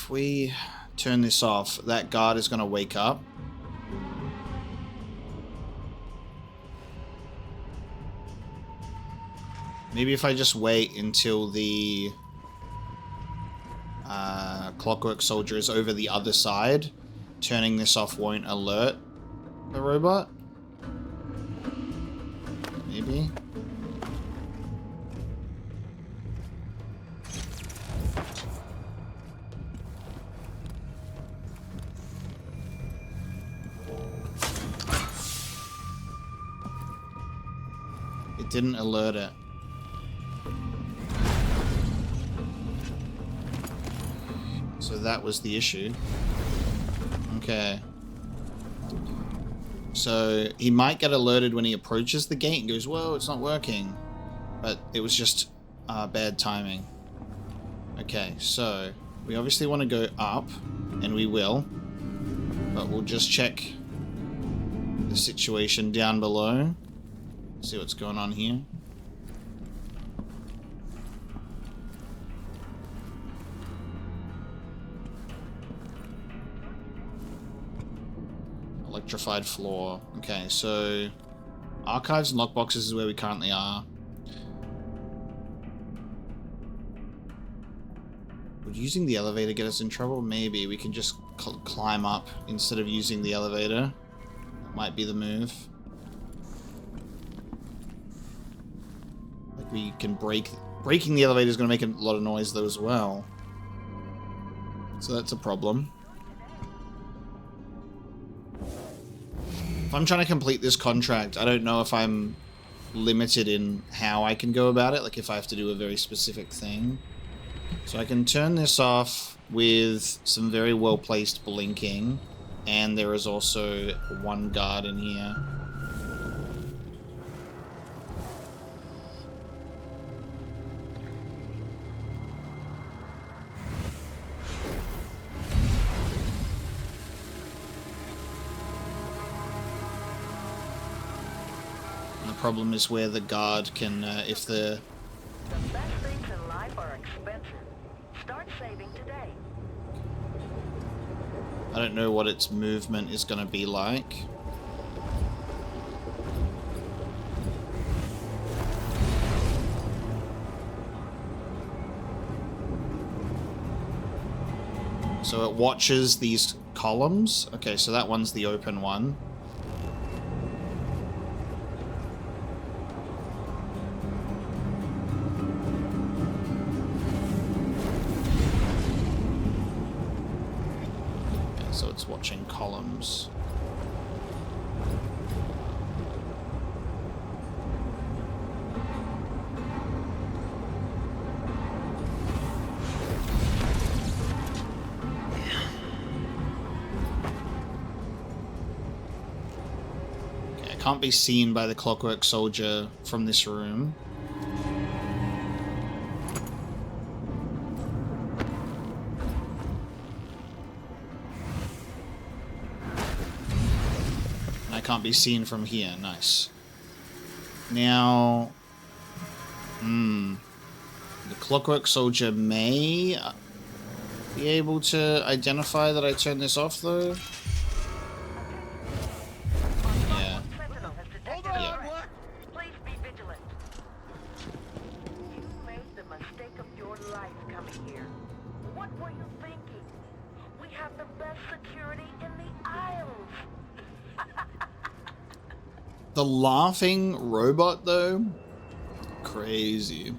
we turn this off, that guard is going to wake up. Maybe if I just wait until the clockwork soldier is over the other side, turning this off won't alert the robot? Maybe? It didn't alert it. So that was the issue. Okay. So he might get alerted when he approaches the gate and goes, whoa, it's not working. But it was just bad timing. Okay, so we obviously want to go up, and we will. But we'll just check the situation down below. See what's going on here. Electrified floor. Okay, so archives and lockboxes is where we currently are. Would using the elevator get us in trouble? Maybe. We can just climb up instead of using the elevator. That might be the move. Like we can breaking the elevator is going to make a lot of noise though as well. So that's a problem. If I'm trying to complete this contract, I don't know if I'm limited in how I can go about it, like if I have to do a very specific thing. So I can turn this off with some very well-placed blinking, and there is also one guard in here. Problem is where the guard can, if the... The best things in life are expensive. Start saving today. I don't know what its movement is going to be like. So it watches these columns. Okay, so that one's the open one. So it's watching columns. Okay, I can't be seen by the Clockwork Soldier from this room. Can't be seen from here. Nice. Now, the Clockwork Soldier may be able to identify that I turned this off, though. Yeah. Yeah. Please be vigilant. You made the mistake of your life coming here. What were you thinking? We have the best security in the Isles. The laughing robot, though? Crazy.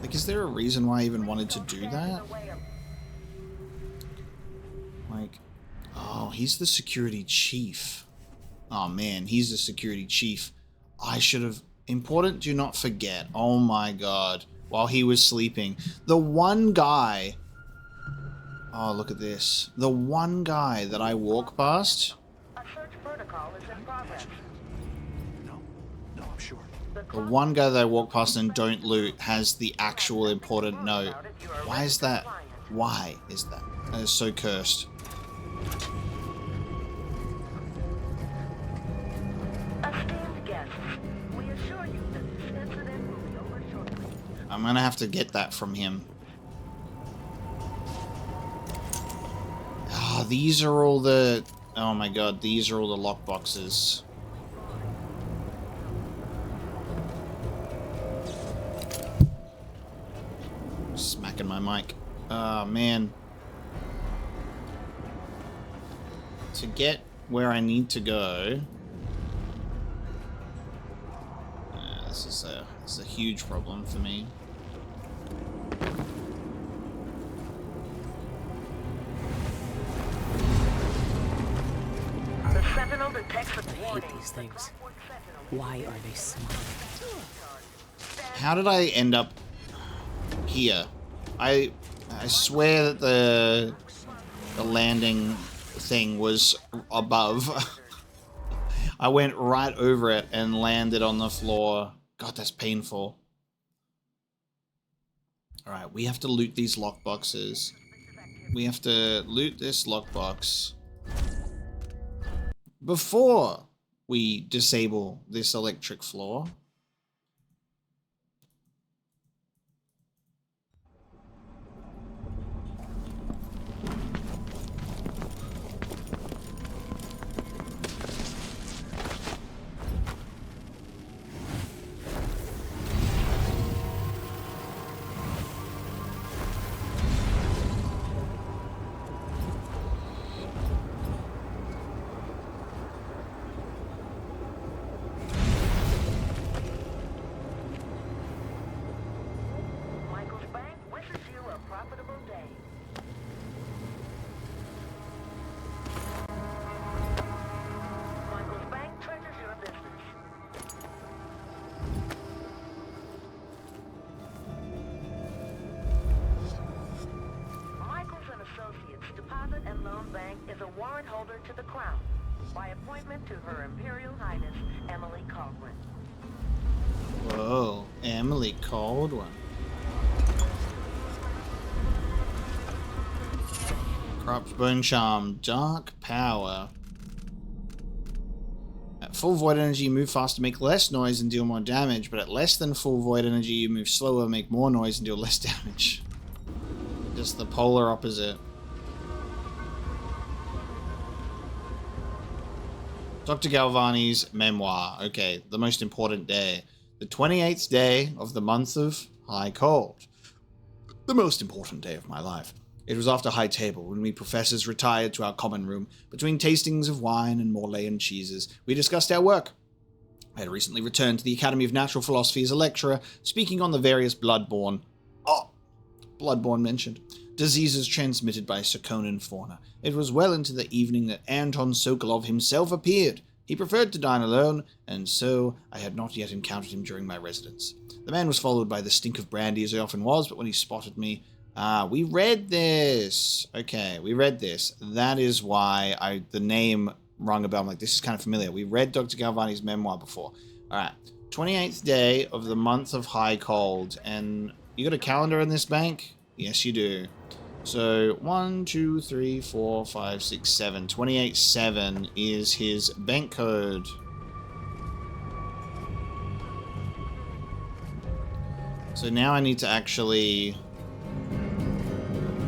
Like, is there a reason why I even wanted to do that? Like, oh, he's the security chief. Oh, man, he's the security chief. I should have... Important, do not forget. Oh, my God. While he was sleeping. The one guy... Oh, look at this. The one guy that I walk past... A search protocol is in progress. The one guy that I walk past and don't loot has the actual important note. Why is that? Why is that? That is so cursed. Esteemed guests, we assure you that this incident will be over shortly. I'm gonna have to get that from him. Ah, these are all the... Oh my god, these are all the lockboxes. Smacking my mic. Oh, man. To get where I need to go... this is a huge problem for me. The Sentinel detects a warning. I hate these things. Why are they smart? How did I end up here? I swear that the landing thing was above. I went right over it and landed on the floor. God, that's painful. Alright, we have to loot these lockboxes. We have to loot this lockbox before we disable this electric floor. is a warrant holder to the Crown, by appointment to Her Imperial Highness Emily Caldwin. Whoa, Emily Caldwin. Corrupt Bone Charm, Dark Power. At full void energy, you move faster, make less noise, and deal more damage, but at less than full void energy, you move slower, make more noise, and deal less damage. Just the polar opposite. Dr. Galvani's memoir. Okay, the most important day. The 28th day of the month of High Cold. The most important day of my life. It was after high table, when we professors retired to our common room. Between tastings of wine and Morlayan cheeses, we discussed our work. I had recently returned to the Academy of Natural Philosophy as a lecturer, speaking on the various bloodborne mentioned. diseases transmitted by Sarkonan fauna. It was well into the evening that Anton Sokolov himself appeared. He preferred to dine alone, and so I had not yet encountered him during my residence. The man was followed by the stink of brandy, as he often was, but when he spotted me... we read this! Okay, we read this. That is why the name rung a bell. I'm like, this is kind of familiar. We read Dr. Galvani's memoir before. Alright, 28th day of the month of high cold, and you got a calendar in this bank? Yes, you do. So, 1, 2, 3, 4, 5, 6, 7. 28-7 is his bank code. So now I need to actually...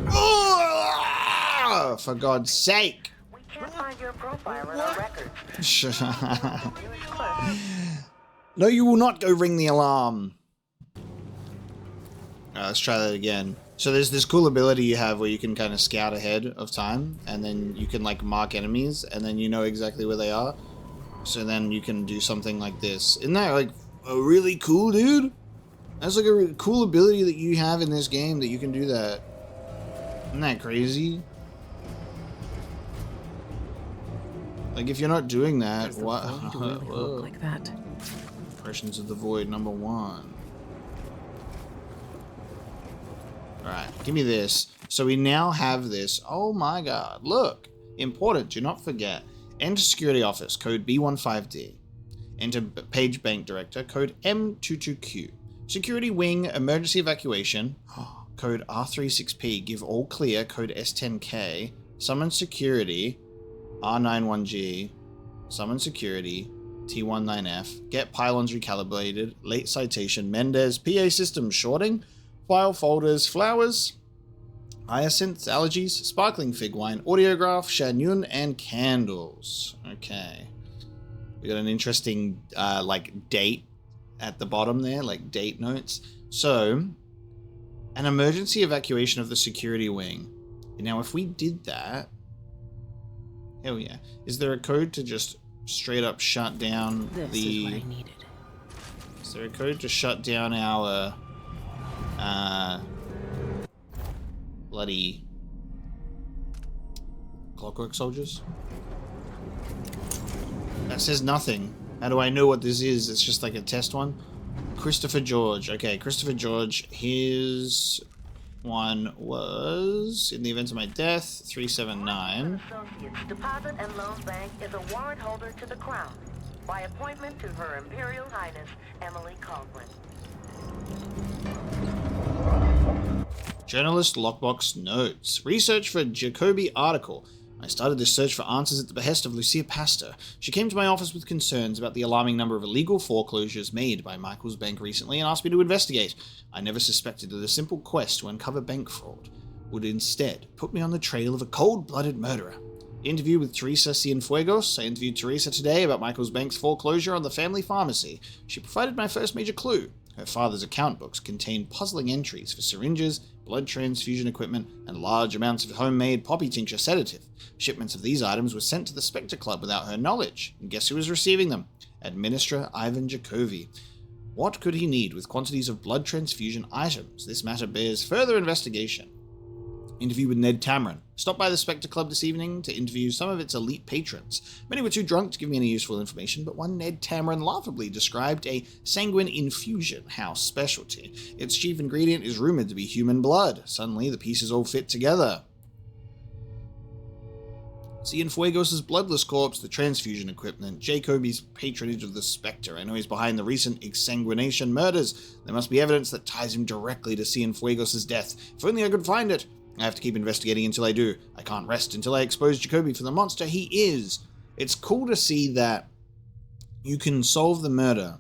Oh, for God's sake! We can't find your profile in our records. No, you will not go ring the alarm. Alright, let's try that again. So there's this cool ability you have where you can kind of scout ahead of time, and then you can like mark enemies, and then you know exactly where they are. So then you can do something like this. Isn't that like a really cool, dude? That's like a really cool ability that you have in this game that you can do that. Isn't that crazy? Like if you're not doing that, what? Look like that. Impressions of the Void #1. Alright, give me this. So we now have this. Oh my god, look. Important, do not forget. Enter security office, code B15D. Enter page bank director, code M22Q. Security wing, emergency evacuation, code R36P. Give all clear, code S10K. Summon security, R91G. Summon security, T19F. Get pylons recalibrated. Late citation, Mendez. PA system shorting. File folders, flowers, hyacinths, allergies, sparkling fig wine, audiograph, chagnon, and candles. Okay. We got an interesting, like, date at the bottom there, like date notes. So, an emergency evacuation of the security wing. Now, if we did that... Hell yeah. Is there a code to just straight up shut down This is what I needed. Is there a code to shut down our... bloody clockwork soldiers? That says nothing. How do I know what this is? It's just like a test one. Christopher George. Okay, Christopher George. His one was, in the event of my death, 379. Associates Deposit and Loan Bank is a warrant holder to the Crown. By appointment to Her Imperial Highness, Emily Caldwin. Journalist lockbox notes. Research for Jacoby article. I started this search for answers at the behest of Lucia Pastor. She came to my office with concerns about the alarming number of illegal foreclosures made by Michael's bank recently and asked me to investigate. I never suspected that a simple quest to uncover bank fraud would instead put me on the trail of a cold-blooded murderer. Interview with Teresa Cienfuegos. I interviewed Teresa today about Michael's bank's foreclosure on the family pharmacy. She provided my first major clue. Her father's account books contained puzzling entries for syringes, blood transfusion equipment, and large amounts of homemade poppy tincture sedative. Shipments of these items were sent to the Spectre Club without her knowledge. And guess who was receiving them? Administrator Ivan Jacoby. What could he need with quantities of blood transfusion items? This matter bears further investigation. Interview with Ned Tamron. Stopped by the Spectre Club this evening to interview some of its elite patrons. Many were too drunk to give me any useful information, but one Ned Tamron laughably described a sanguine infusion house specialty. Its chief ingredient is rumored to be human blood. Suddenly, the pieces all fit together. Cienfuegos' bloodless corpse, the transfusion equipment, Jacoby's patronage of the Spectre. I know he's behind the recent exsanguination murders. There must be evidence that ties him directly to Cienfuegos' death. If only I could find it. I have to keep investigating until I do. I can't rest until I expose Jacoby for the monster he is. It's cool to see that you can solve the murder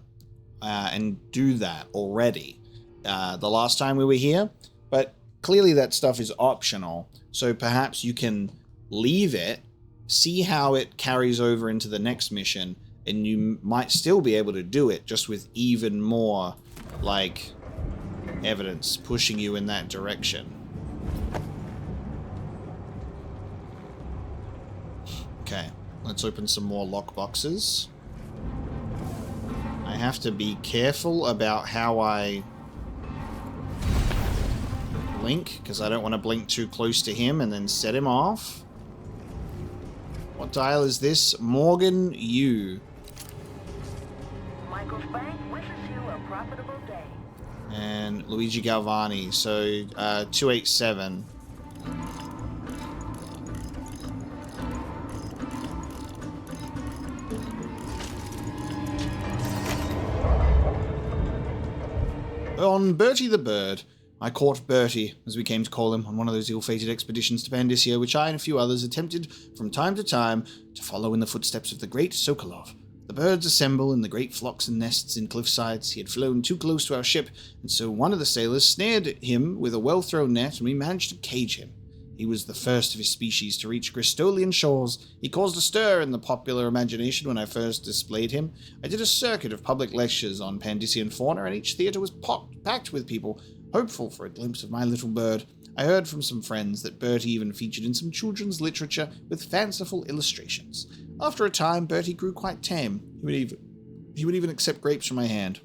and do that already. The last time we were here, but clearly that stuff is optional. So perhaps you can leave it, see how it carries over into the next mission, and you might still be able to do it just with even more, like, evidence pushing you in that direction. Okay, let's open some more lockboxes. I have to be careful about how I blink, because I don't want to blink too close to him and then set him off. What dial is this? Morgan U. Michael's Bank wishes you a profitable day. And Luigi Galvani, so 287. On Bertie the Bird, I caught Bertie, as we came to call him, on one of those ill-fated expeditions to Pandyssia, which I and a few others attempted from time to time to follow in the footsteps of the great Sokolov. The birds assemble in the great flocks and nests in cliffsides. He had flown too close to our ship, and so one of the sailors snared him with a well-thrown net, and we managed to cage him. He was the first of his species to reach Gristolian shores. He caused a stir in the popular imagination when I first displayed him. I did a circuit of public lectures on Pandyssian fauna, and each theatre was packed with people, hopeful for a glimpse of my little bird. I heard from some friends that Bertie even featured in some children's literature with fanciful illustrations. After a time, Bertie grew quite tame. He would even accept grapes from my hand.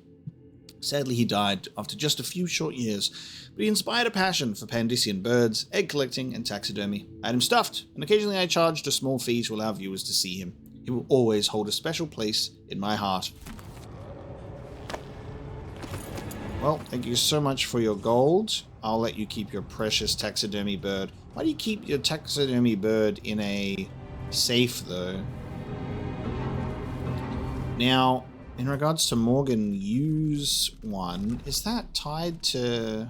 Sadly, he died after just a few short years, but he inspired a passion for Pandyssian birds, egg collecting, and taxidermy. I had him stuffed, and occasionally I charged a small fee to allow viewers to see him. He will always hold a special place in my heart. Well, thank you so much for your gold. I'll let you keep your precious taxidermy bird. Why do you keep your taxidermy bird in a safe, though? Now, in regards to Morgan U's one, is that tied to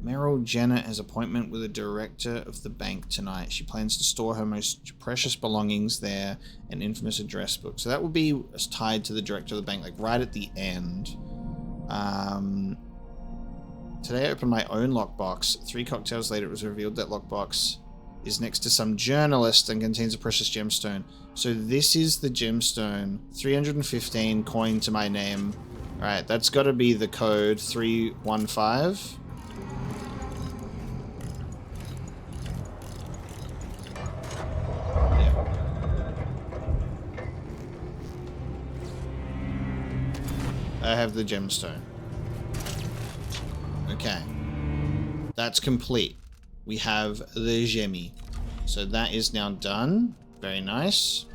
Meryl Jenner has appointment with the director of the bank tonight. She plans to store her most precious belongings there, an infamous address book. So that would be tied to the director of the bank, like right at the end. Today I opened my own lockbox. 3 cocktails later, it was revealed that lockbox is next to some journalist and contains a precious gemstone. So this is the gemstone. 315 coin to my name. Alright, that's got to be the code 315. Yeah. I have the gemstone. Okay. That's complete. We have the gemmy. So that is now done. Very nice.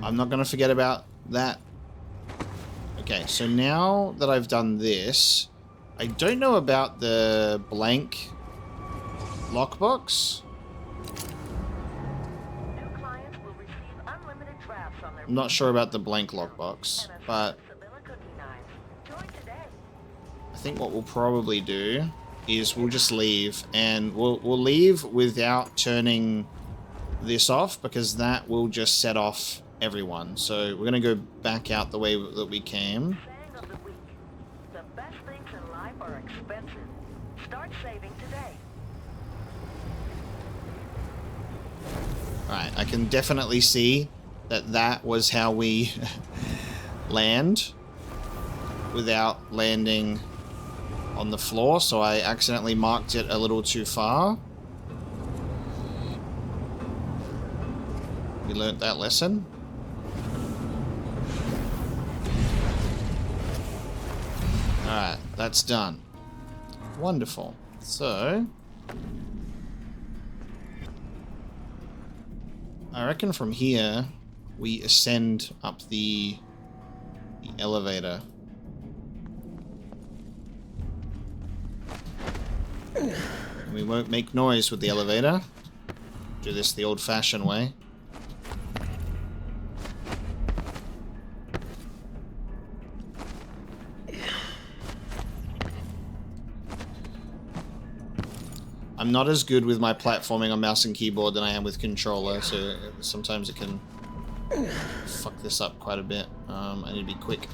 I'm not going to forget about that. Okay, so now that I've done this, I don't know about the blank lockbox. I'm not sure about the blank lockbox, but I think what we'll probably do is we'll just leave, and we'll leave without turning this off, because that will just set off everyone. So we're going to go back out the way that we came. The best things in life are expensive. Start saving today. Alright, I can definitely see that that was how we land without landing on the floor, so I accidentally marked it a little too far. We learnt that lesson. Alright, that's done. Wonderful. So I reckon from here we ascend up the elevator. And we won't make noise with the elevator. Do this the old-fashioned way. I'm not as good with my platforming on mouse and keyboard than I am with controller, so sometimes it can fuck this up quite a bit. I need to be quick.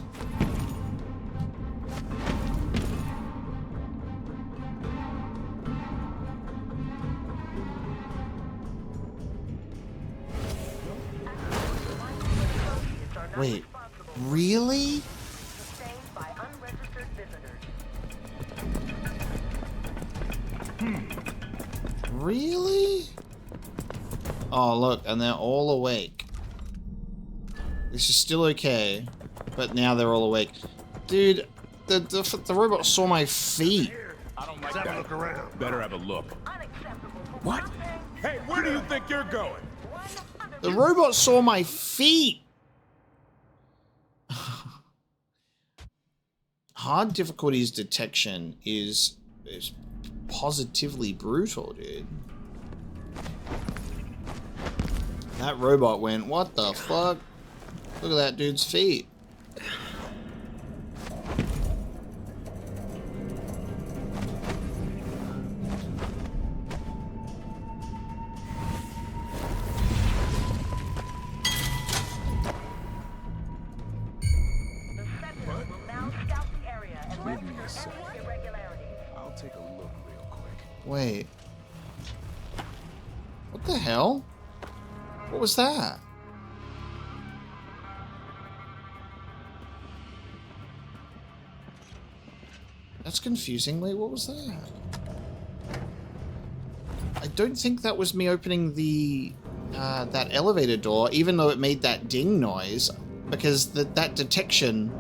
Wait, really? Really? Oh, look, and they're all awake. This is still okay, but now they're all awake. Dude, the robot saw my feet. I don't like that. Look around. Better have a look. What? Hey, where do you think you're going? The robot saw my feet. Hard difficulties detection is positively brutal, dude. That robot went, what the fuck? Look at that dude's feet. Give me a sec. I'll take a look real quick. Wait. What the hell? What was that? That's confusing. Wait, what was that? I don't think that was me opening the that elevator door, even though it made that ding noise, because that detection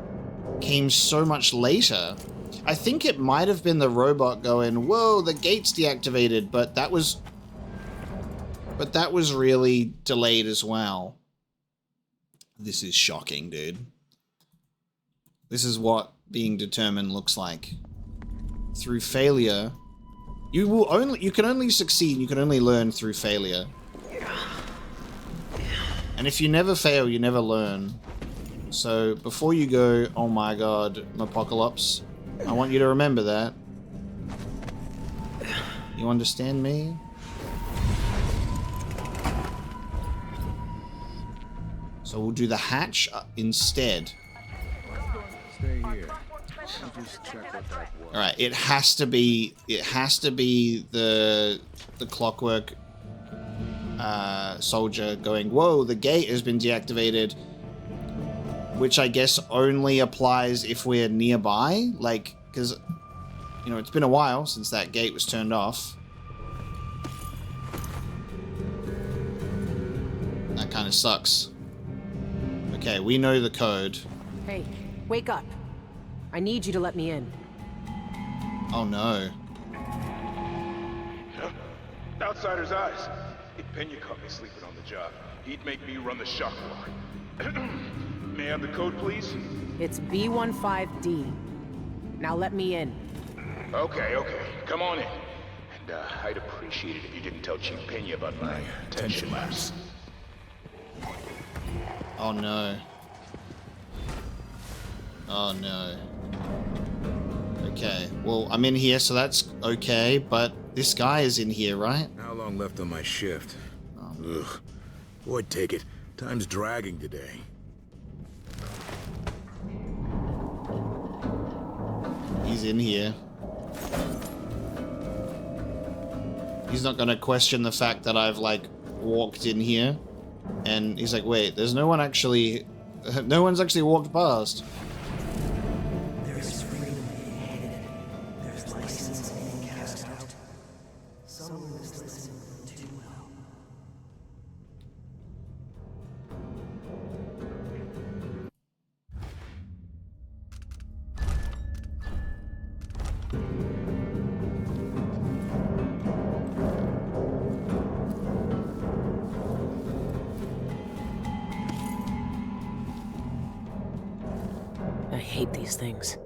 came so much later. I think it might have been the robot going, whoa, the gate's deactivated, but that was really delayed as well. This is shocking, dude. This is what being determined looks like. Through failure, you can only succeed, you can only learn through failure. And if you never fail, you never learn. So before you go, oh my god, Apocalypse, I want you to remember that. You understand me? So we'll do the hatch instead. Stay here. Just check what that was. All right, it has to be the clockwork soldier going, whoa, the gate has been deactivated, which I guess only applies if we're nearby, like, because, you know, it's been a while since that gate was turned off. That kind of sucks. Okay, we know the code. Hey, wake up. I need you to let me in. Oh no. Huh? Outsider's eyes. If Pena caught me sleeping on the job, he'd make me run the shock alarm. May I have the code, please? It's B15D. Now let me in. Okay. Come on in. And I'd appreciate it if you didn't tell Chief Pena about my attention lapse. Oh no. Oh no. Okay, well, I'm in here, so that's okay, but this guy is in here, right? How long left on my shift? Oh. Ugh. Boy, take it. Time's dragging today. He's in here. He's not gonna question the fact that I've, like, walked in here. And he's like, wait, there's no one actually... No one's actually walked past. There's freedom being headed. There's license being cast out. Someone is listening too well. I hate these things.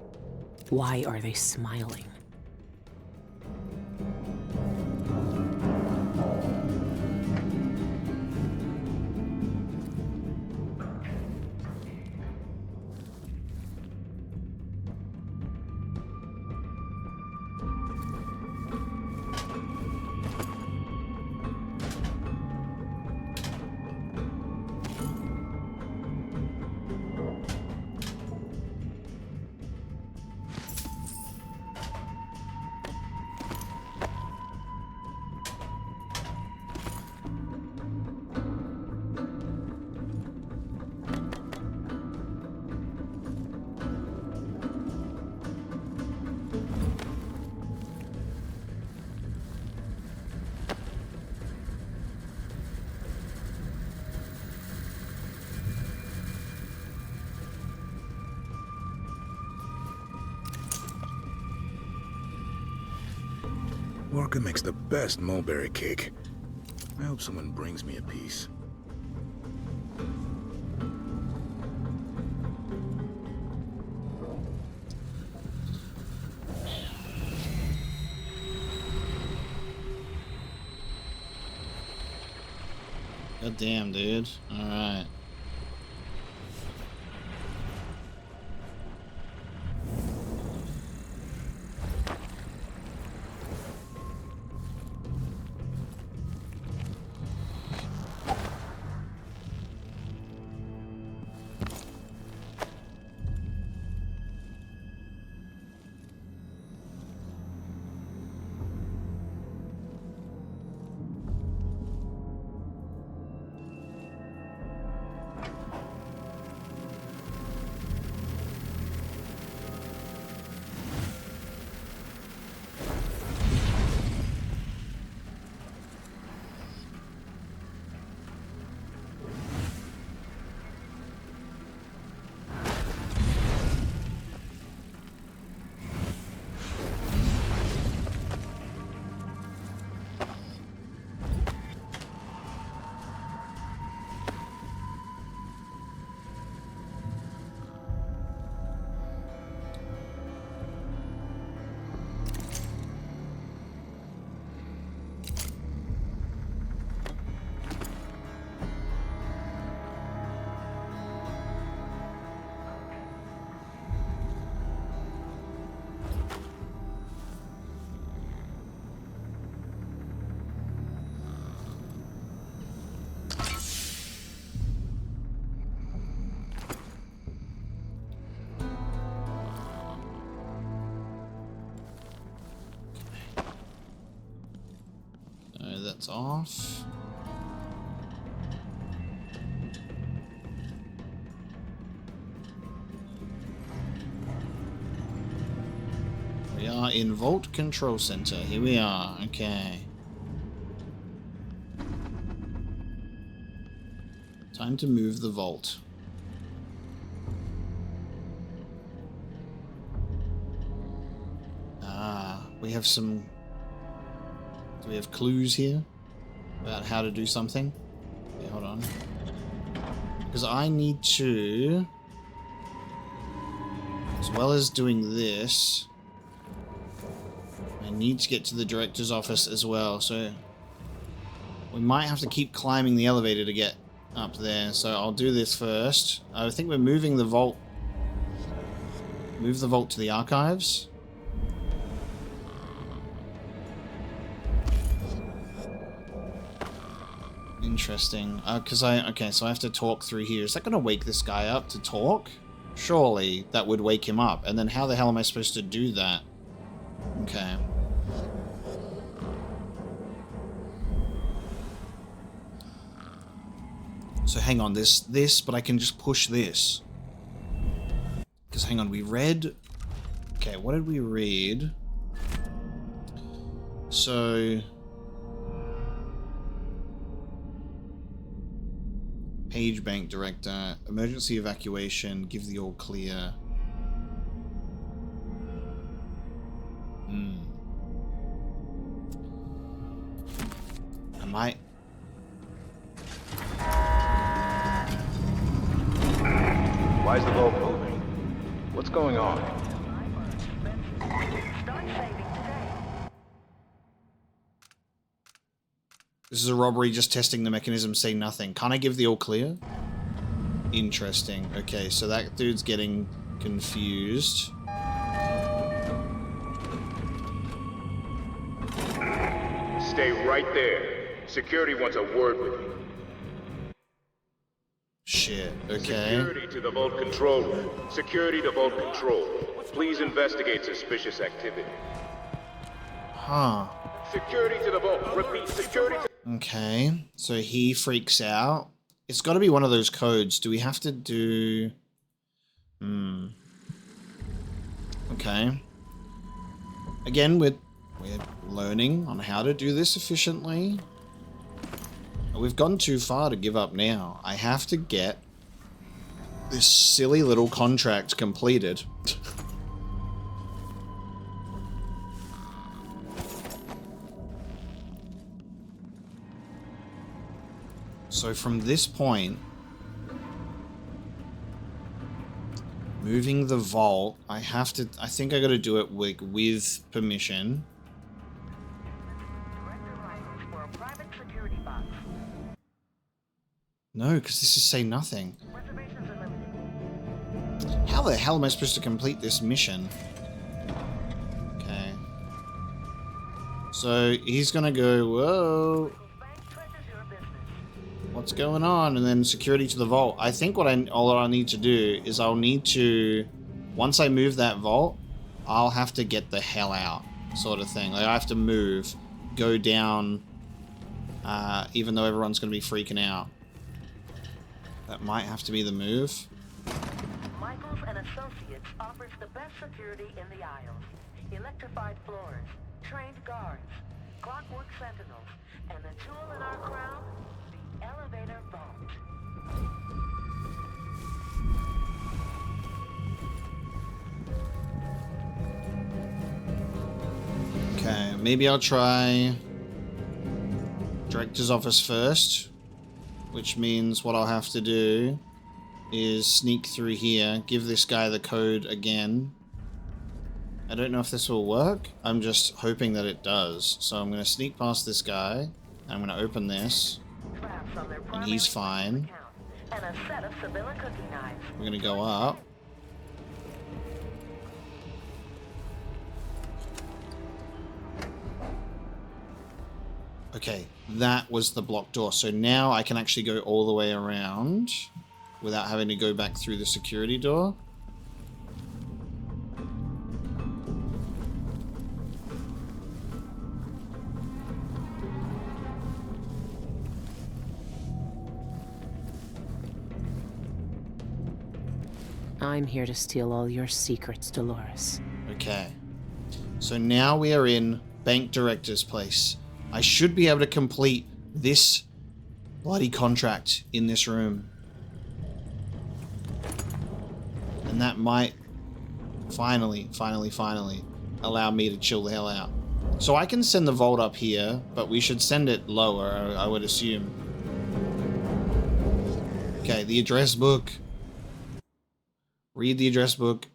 Why are they smiling? Walker makes the best mulberry cake. I hope someone brings me a piece. God damn, dude. Alright. That's off. We are in Vault Control Center. Here we are. Okay. Time to move the vault. Ah, we have some... Do we have clues here about how to do something? Okay, hold on. Because I need to, as well as doing this, I need to get to the director's office as well. So we might have to keep climbing the elevator to get up there. So I'll do this first. I think we're moving the vault. Move the vault to the archives. Interesting. Okay, so I have to talk through here. Is that going to wake this guy up to talk? Surely that would wake him up. And then how the hell am I supposed to do that? Okay. So hang on, this, but I can just push this. Because hang on, we read... Okay, what did we read? So... Page bank director, emergency evacuation, give the all clear. Am I... Why is the boat moving? What's going on? This is a robbery, just testing the mechanism, say nothing. Can't I give the all clear? Interesting. Okay, so that dude's getting confused. Stay right there. Security wants a word with you. Shit, okay. Security to the Vault Control Room. Security to Vault Control. Please investigate suspicious activity. Huh. Security to the Vault. Repeat, security to... Okay, so he freaks out. It's got to be one of those codes. Do we have to do... Okay. Again, we're learning on how to do this efficiently. We've gone too far to give up now. I have to get this silly little contract completed. So from this point, moving the vault, I think I gotta do it with permission. No, because this is say nothing. How the hell am I supposed to complete this mission? Okay. So he's gonna go, whoa. What's going on? And then security to the vault. I think all I need to do is I'll need to, once I move that vault, I'll have to get the hell out, sort of thing. Like I have to move, go down, even though everyone's gonna be freaking out. That might have to be the move. Michaels and Associates offers the best security in the Isles. Electrified floors, trained guards, clockwork sentinels, and the jewel in our crown, the elevator vault. Okay, maybe I'll try Director's office first, which means what I'll have to do is sneak through here, give this guy the code again. I don't know if this will work. I'm just hoping that it does. So I'm going to sneak past this guy, and I'm going to open this, and he's fine. We're going to go up. Okay, that was the blocked door. So now I can actually go all the way around without having to go back through the security door. I'm here to steal all your secrets, Dolores. Okay. So now we are in Bank Director's place. I should be able to complete this bloody contract in this room. And that might finally allow me to chill the hell out. So I can send the vault up here, but we should send it lower, I would assume. Okay, the address book. Read the address book.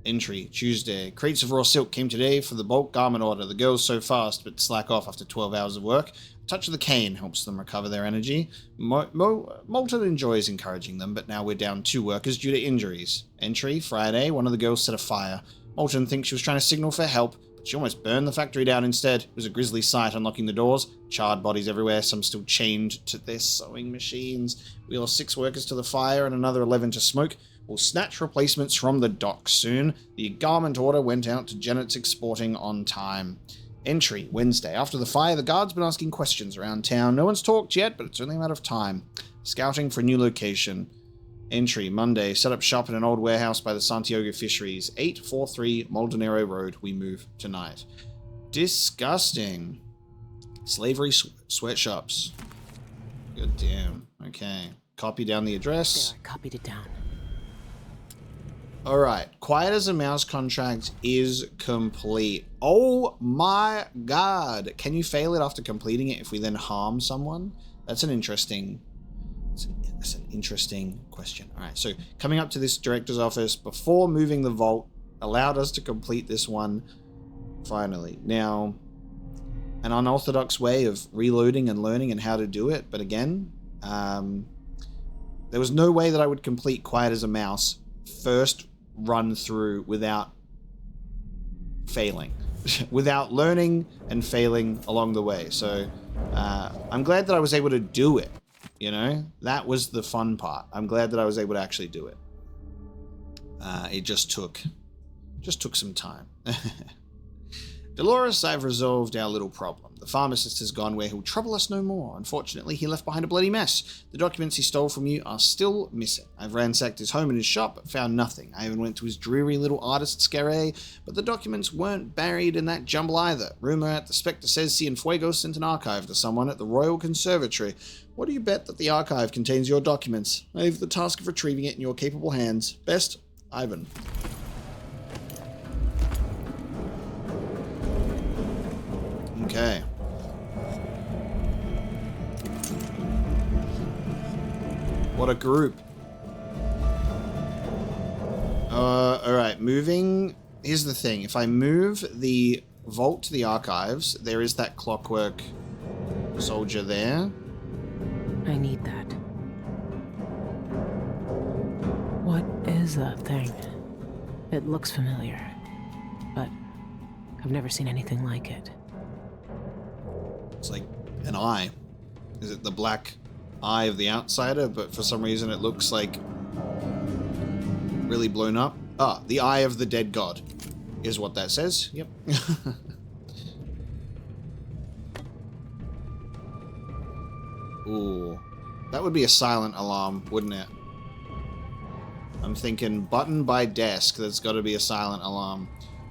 Entry, Tuesday. Crates of raw silk came today for the bulk garment order. The girls so fast, but slack off after 12 hours of work. A touch of the cane helps them recover their energy. Moulton enjoys encouraging them, but now we're down 2 workers due to injuries. Entry, Friday. One of the girls set a fire. Moulton thinks she was trying to signal for help, but she almost burned the factory down instead. It was a grisly sight unlocking the doors. Charred bodies everywhere, some still chained to their sewing machines. We lost 6 workers to the fire and another 11 to smoke. We'll snatch replacements from the docks soon. The garment order went out to Janet's Exporting on time. Entry, Wednesday. After the fire, the guard's been asking questions around town. No one's talked yet, but it's only a matter of time. Scouting for a new location. Entry, Monday. Set up shop in an old warehouse by the Santiago Fisheries. 843 Maldonado Road. We move tonight. Disgusting. Slavery sweatshops. Good damn. Okay. Copy down the address. There, I copied it down. Alright, Quiet as a Mouse contract is complete. Oh my god. Can you fail it after completing it if we then harm someone? That's an interesting question. Alright, so coming up to this director's office before moving the vault allowed us to complete this one finally. Now, an unorthodox way of reloading and learning and how to do it, but again, there was no way that I would complete Quiet as a Mouse first run through without failing, without learning and failing along the way. So I'm glad that I was able to do it. You know, that was the fun part. I'm glad that I was able to actually do it. It just took some time. Dolores, I've resolved our little problem. The pharmacist has gone where he'll trouble us no more. Unfortunately, he left behind a bloody mess. The documents he stole from you are still missing. I've ransacked his home and his shop, but found nothing. I even went to his dreary little artist's garret, but the documents weren't buried in that jumble either. Rumor at the Spectre says Cienfuegos sent an archive to someone at the Royal Conservatory. What do you bet that the archive contains your documents? I leave the task of retrieving it in your capable hands. Best, Ivan. What a group. Alright, moving... Here's the thing. If I move the vault to the archives, there is that clockwork soldier there. I need that. What is that thing? It looks familiar, but I've never seen anything like it. It's like an eye. Is it the black eye of the outsider? But for some reason it looks like really blown up. Ah, the eye of the dead god is what that says. Yep. Ooh. That would be a silent alarm, wouldn't it? I'm thinking button by desk. That's got to be a silent alarm.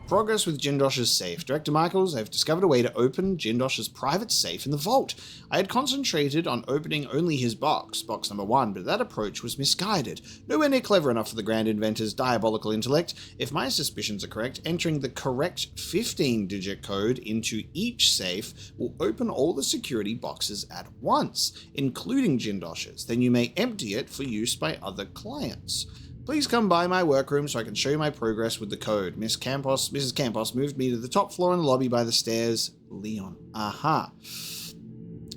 Progress with Jindosh's safe. Director Michaels, I've discovered a way to open Jindosh's private safe in the vault. I had concentrated on opening only his box number 1, but that approach was misguided. Nowhere near clever enough for the Grand Inventor's diabolical intellect. If my suspicions are correct, entering the correct 15-digit code into each safe will open all the security boxes at once, including Jindosh's. Then you may empty it for use by other clients. Please come by my workroom so I can show you my progress with the code. Mrs. Campos moved me to the top floor in the lobby by the stairs. Leon. Aha.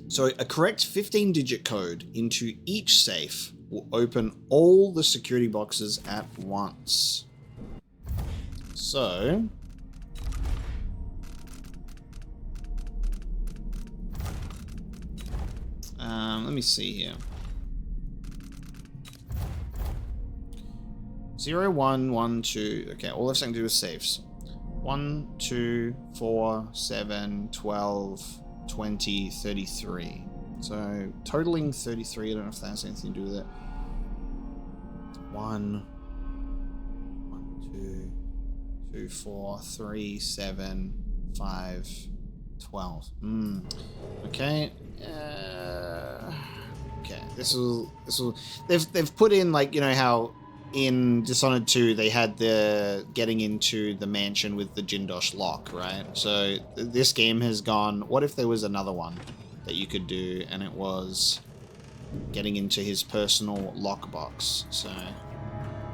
So a correct 15-digit code into each safe will open all the security boxes at once. So... let me see here. 0, 1, 1, 2. Okay, all I've got to do is saves. 1, 2, 4, 7, 12, 20, 33. So, totaling 33. I don't know if that has anything to do with it. 1, 2, 2, 4, 3, 7, 5, 12. Okay. Okay. This will. They've put in, like, you know how in Dishonored 2 they had the getting into the mansion with the Jindosh lock, right? So this game has gone, what if there was another one that you could do and it was getting into his personal lockbox? So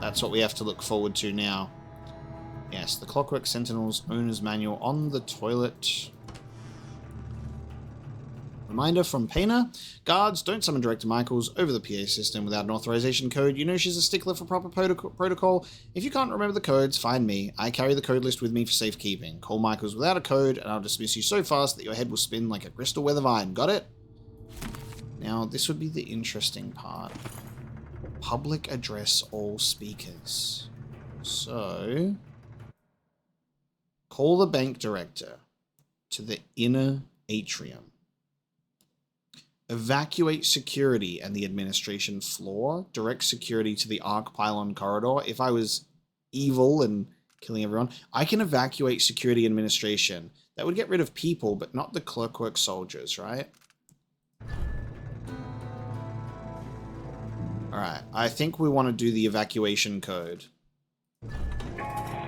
that's what we have to look forward to now. Yes, the Clockwork Sentinel's owner's manual on the toilet. Reminder from Paina. Guards, don't summon Director Michaels over the PA system without an authorization code. You know she's a stickler for proper protocol. If you can't remember the codes, find me. I carry the code list with me for safekeeping. Call Michaels without a code, and I'll dismiss you so fast that your head will spin like a crystal weather vine. Got it? Now, this would be the interesting part. Public address all speakers. So, call the bank director to the inner atrium. Evacuate security and the administration floor. Direct security to the arc pylon corridor. If I was evil and killing everyone, I can evacuate security administration. That would get rid of people, but not the clockwork soldiers, right? Alright, I think we want to do the evacuation code.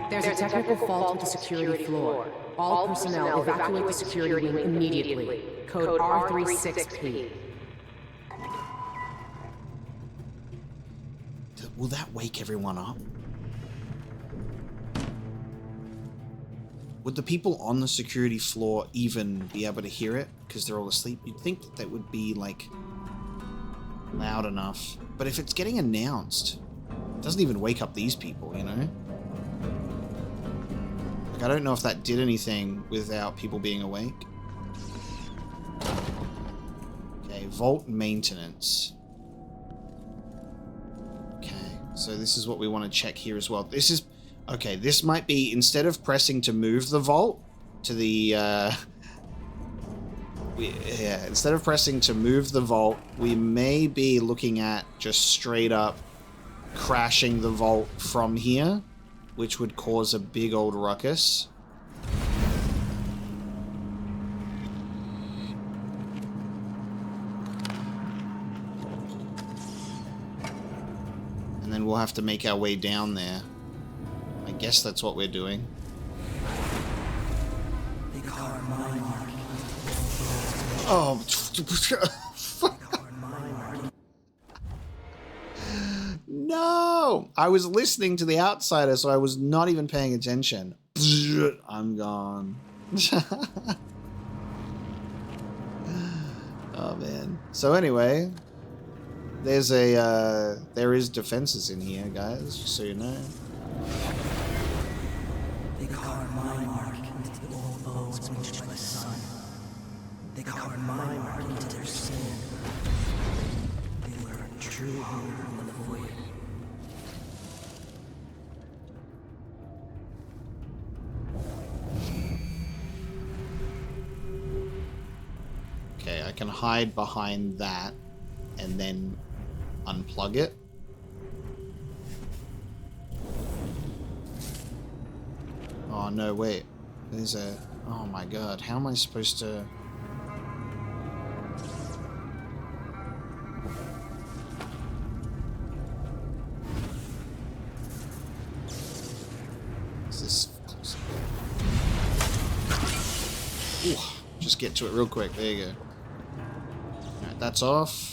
There's a technical fault with the security floor. All personnel evacuate the security wing immediately. Code R36P. Will that wake everyone up? Would the people on the security floor even be able to hear it because they're all asleep? You'd think that that would be, like, loud enough. But if it's getting announced, it doesn't even wake up these people, you know? Like, I don't know if that did anything without people being awake. Okay, vault maintenance. Okay, so this is what we want to check here as well. This is... Okay, this might be, instead of pressing to move the vault to the, instead of pressing to move the vault, we may be looking at just straight up crashing the vault from here, which would cause a big old ruckus. And then we'll have to make our way down there. I guess that's what we're doing. Oh, Oh, I was listening to the outsider, so I was not even paying attention. I'm gone. Oh man. So anyway, there is defenses in here, guys, just so you know. They carved my mark into the old bones bleached by the sun. They carved my mark into their skin. They learned true hunger from the void. Okay, I can hide behind that and then unplug it. Oh no, wait. There's a... Oh my god, how am I supposed to... Is this close? Ooh, just get to it real quick. There you go. Alright, that's off.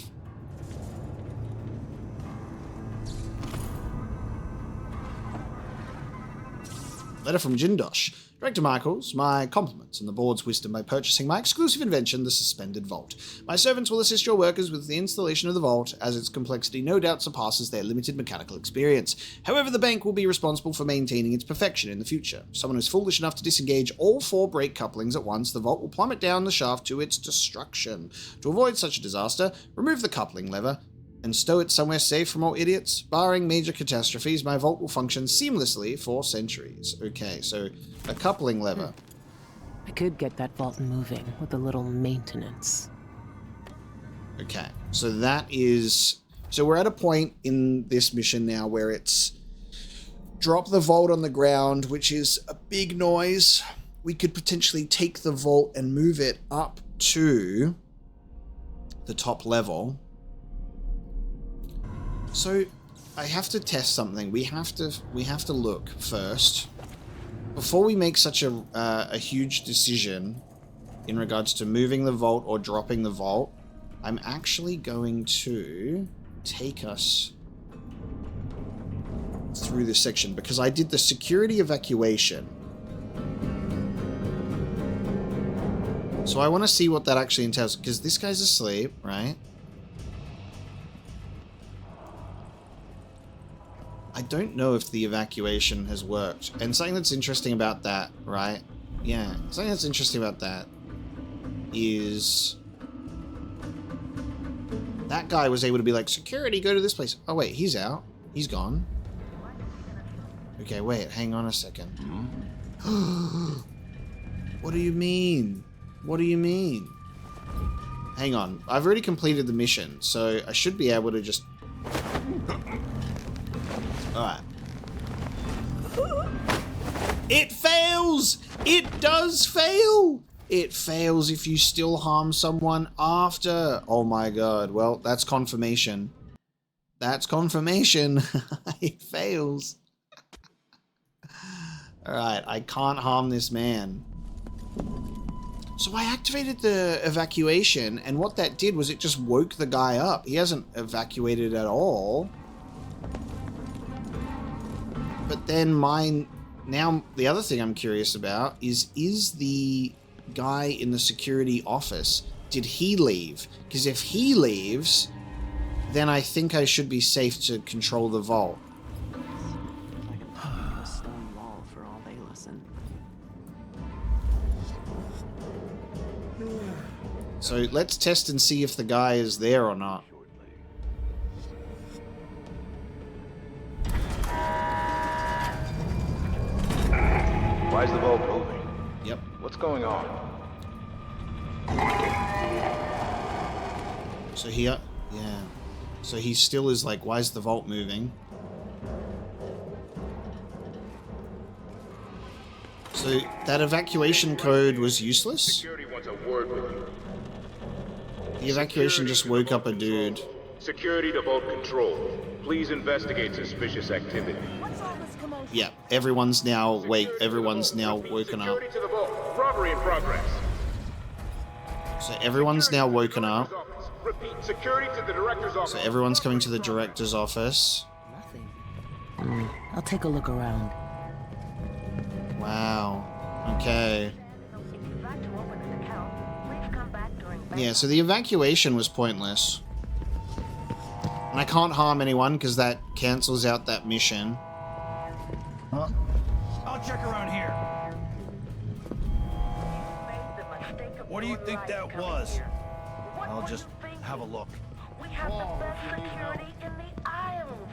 Letter from Jindosh. Director Michaels, my compliments on the board's wisdom by purchasing my exclusive invention, the Suspended Vault. My servants will assist your workers with the installation of the vault, as its complexity no doubt surpasses their limited mechanical experience. However, the bank will be responsible for maintaining its perfection in the future. If someone is foolish enough to disengage all 4 brake couplings at once, the vault will plummet down the shaft to its destruction. To avoid such a disaster, remove the coupling lever, and stow it somewhere safe from all idiots. Barring major catastrophes, my vault will function seamlessly for centuries. Okay, so a coupling lever. I could get that vault moving with a little maintenance. Okay, so that is... So we're at a point in this mission now where it's drop the vault on the ground, which is a big noise. We could potentially take the vault and move it up to the top level. So I have to test something. We have to look first before we make such a huge decision in regards to moving the vault or dropping the vault. I'm actually going to take us through this section because I did the security evacuation. So I want to see what that actually entails because this guy's asleep, right? I don't know if the evacuation has worked. And something that's interesting about that, right? Yeah, something that's interesting about that is that guy was able to be like, security, go to this place. Oh, wait, he's out. He's gone. Okay, wait, hang on a second. What do you mean? What do you mean? Hang on. I've already completed the mission, so I should be able to just... Alright. It fails! It does fail! It fails if you still harm someone after. Oh my god. Well, that's confirmation. That's confirmation. It fails. Alright, I can't harm this man. So I activated the evacuation, and what that did was it just woke the guy up. He hasn't evacuated at all. But then now the other thing I'm curious about is the guy in the security office, did he leave? Because if he leaves, then I think I should be safe to control the vault. A stone wall for all they listen. So let's test and see if the guy is there or not. Why is the vault moving? Yep. What's going on? So yeah. So he still is like, why is the vault moving? So that evacuation code was useless? Security wants a word with you. The evacuation just woke up a dude. Security to vault control. Please investigate suspicious activity. Yeah, everyone's now woken up. Security to the vault. Robbery in progress. So everyone's now woken up. Repeat, security to the director's office. So everyone's coming to the director's office. Nothing. I'll take a look around. Wow. Okay. Yeah, so the evacuation was pointless. And I can't harm anyone because that cancels out that mission. Huh? I'll check around here. What do you think that was? I'll just have a look. We have the best security in the Isles.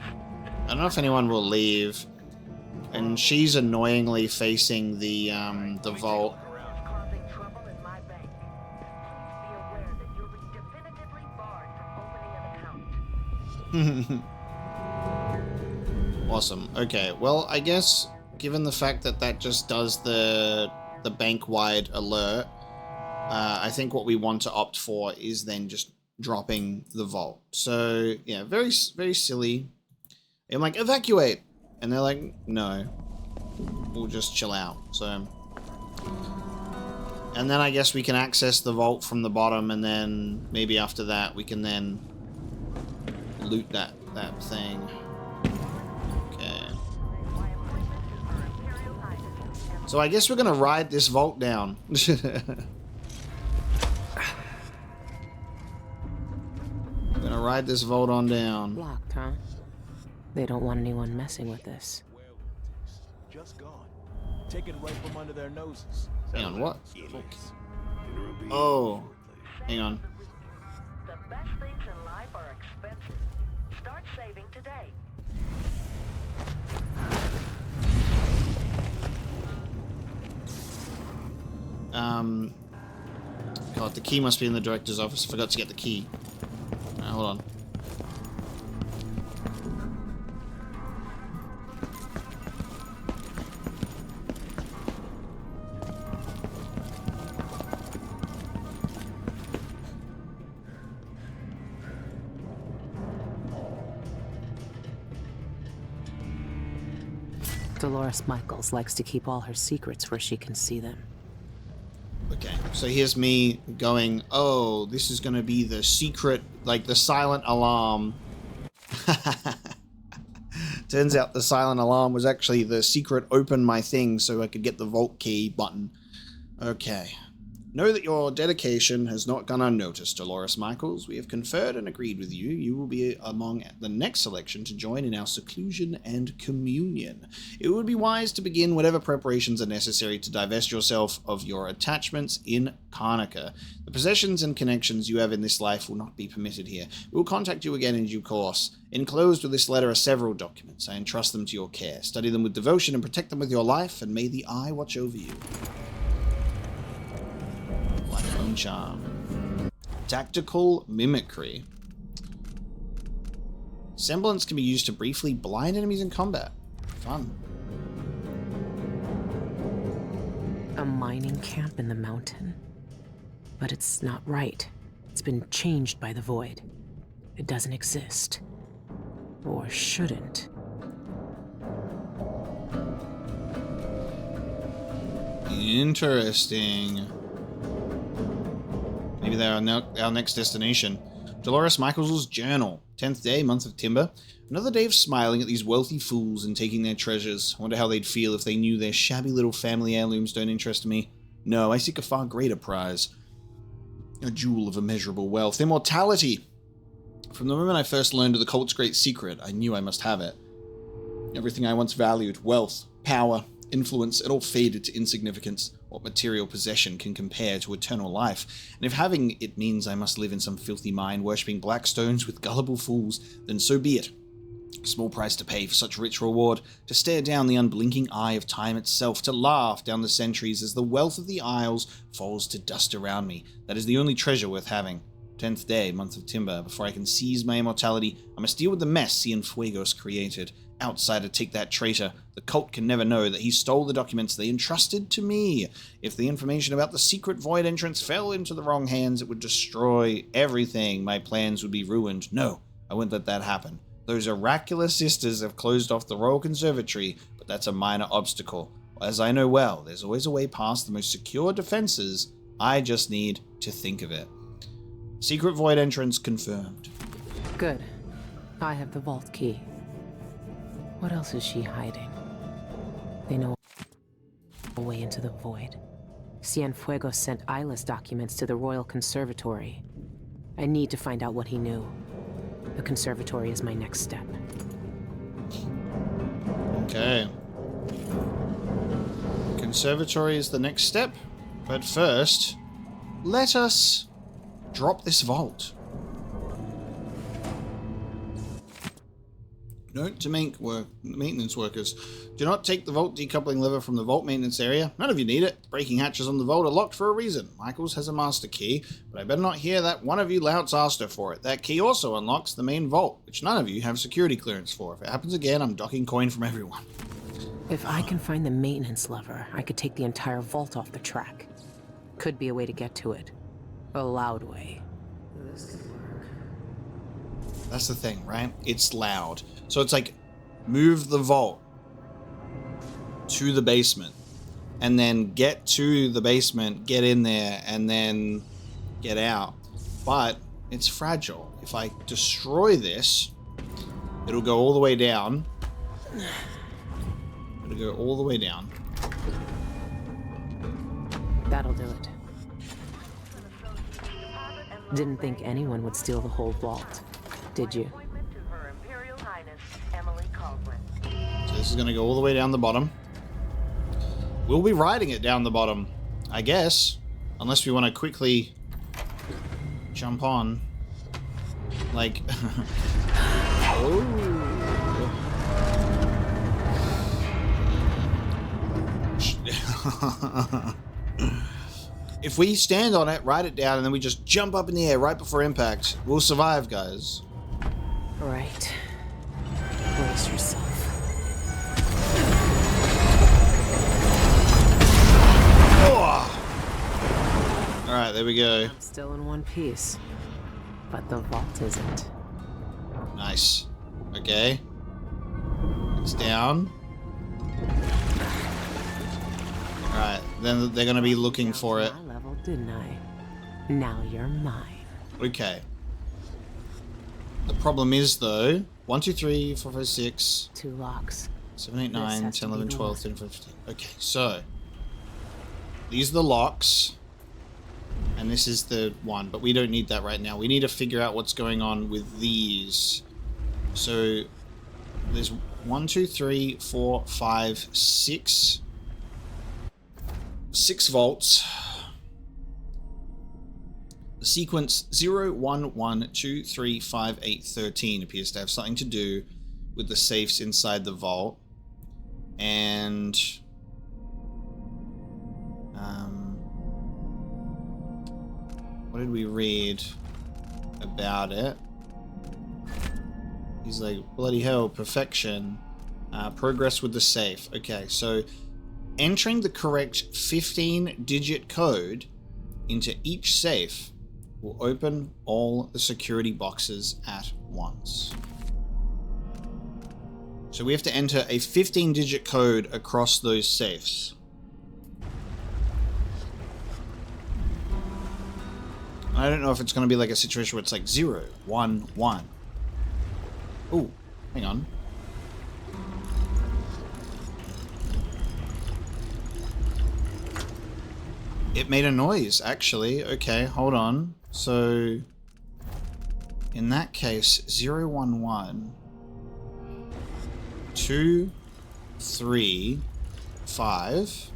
I don't know if anyone will leave. And she's annoyingly facing the vault. Awesome. Okay, well, I guess given the fact that that just does the bank-wide alert, I think what we want to opt for is then just dropping the vault. So, yeah, very, very silly. I'm like, evacuate! And they're like, no. We'll just chill out. So, and then I guess we can access the vault from the bottom, and then maybe after that we can then loot that thing. Okay. So I guess we're gonna ride this vault down. We're gonna ride this vault on down. Locked, huh? They don't want anyone messing with this. Just gone. Taken right from under their noses. Hang on, what? Oh. Hang on. The best things in life are expensive. Start saving today. God, the key must be in the director's office. I forgot to get the key. Hold on. Dolores Michaels likes to keep all her secrets where she can see them. Okay, so here's me going, oh, this is going to be the secret, like the silent alarm. Turns out the silent alarm was actually the secret open my thing so I could get the vault key button. Okay. Know that your dedication has not gone unnoticed, Dolores Michaels. We have conferred and agreed with you. You will be among the next selection to join in our seclusion and communion. It would be wise to begin whatever preparations are necessary to divest yourself of your attachments in Karnaca. The possessions and connections you have in this life will not be permitted here. We will contact you again in due course. Enclosed with this letter are several documents. I entrust them to your care. Study them with devotion and protect them with your life, and may the Eye watch over you. Lifelong charm. Tactical mimicry. Semblance can be used to briefly blind enemies in combat. Fun. A mining camp in the mountain? But it's not right. It's been changed by the void. It doesn't exist. Or shouldn't. Interesting. Maybe they're our next destination. Dolores Michaels' journal. 10th day, month of Timber. Another day of smiling at these wealthy fools and taking their treasures. I wonder how they'd feel if they knew their shabby little family heirlooms don't interest me. No, I seek a far greater prize. A jewel of immeasurable wealth. Immortality! From the moment I first learned of the cult's great secret, I knew I must have it. Everything I once valued, wealth, power, influence, it all faded to insignificance. What material possession can compare to eternal life? And if having it means I must live in some filthy mine, worshipping black stones with gullible fools, then so be it. Small price to pay for such rich reward, to stare down the unblinking eye of time itself, to laugh down the centuries as the wealth of the Isles falls to dust around me. That is the only treasure worth having. 10th day, month of Timber. Before I can seize my immortality, I must deal with the mess Cienfuegos created. Outsider take that traitor. The cult can never know that he stole the documents they entrusted to me. If the information about the secret void entrance fell into the wrong hands, it would destroy everything. My plans would be ruined. No, I wouldn't let that happen. Those oracular sisters have closed off the Royal Conservatory, but that's a minor obstacle. As I know well, there's always a way past the most secure defenses. I just need to think of it. Secret void entrance confirmed. Good. I have the vault key. What else is she hiding? They know a way into the void. Cienfuegos sent Isla's documents to the Royal Conservatory. I need to find out what he knew. The conservatory is my next step. Okay. Conservatory is the next step. But first, let us drop this vault. Note to maintenance workers. Do not take the vault decoupling lever from the vault maintenance area. None of you need it. Breaking hatches on the vault are locked for a reason. Michaels has a master key, but I better not hear that one of you louts asked her for it. That key also unlocks the main vault, which none of you have security clearance for. If it happens again, I'm docking coin from everyone. If I can find the maintenance lever, I could take the entire vault off the track. Could be a way to get to it. A loud way. That's the thing, right? It's loud. So it's like, move the vault to the basement, and then get to the basement, get in there, and then get out. But it's fragile. If I destroy this, it'll go all the way down. It'll go all the way down. That'll do it. Didn't think anyone would steal the whole vault, did you? So this is going to go all the way down the bottom. We'll be riding it down the bottom, I guess. Unless we want to quickly jump on. Like... oh. If we stand on it, ride it down, and then we just jump up in the air right before impact, we'll survive, guys. Right. Brace yourself. Oh! Alright, there we go. I'm still in one piece, but the vault isn't. Nice. Okay. It's down. Alright, then they're gonna be looking for it. My level, didn't I? Now you're mine. Okay. The problem is, though, 1, 2, 3, 4, 5, 6. 2 locks. 7, 8, 9, 10, 11, 12, 13, 14, 15. Okay, so these are the locks, and this is the one, but we don't need that right now. We need to figure out what's going on with these. So there's 1, 2, 3, 4, 5, 6. 6 vaults. The sequence 0, 1, 1, 2, 3, 5, 8, 13 appears to have something to do with the safes inside the vault. And what did we read about it? He's like, bloody hell, perfection. Progress with the safe. Okay, so entering the correct 15-digit code into each safe will open all the security boxes at once. So we have to enter a 15-digit code across those safes. I don't know if it's going to be like a situation where it's like 0, 1, 1. Ooh, hang on. It made a noise, actually. Okay, hold on. So, in that case, 0, 1, 1, 2, 3, 5.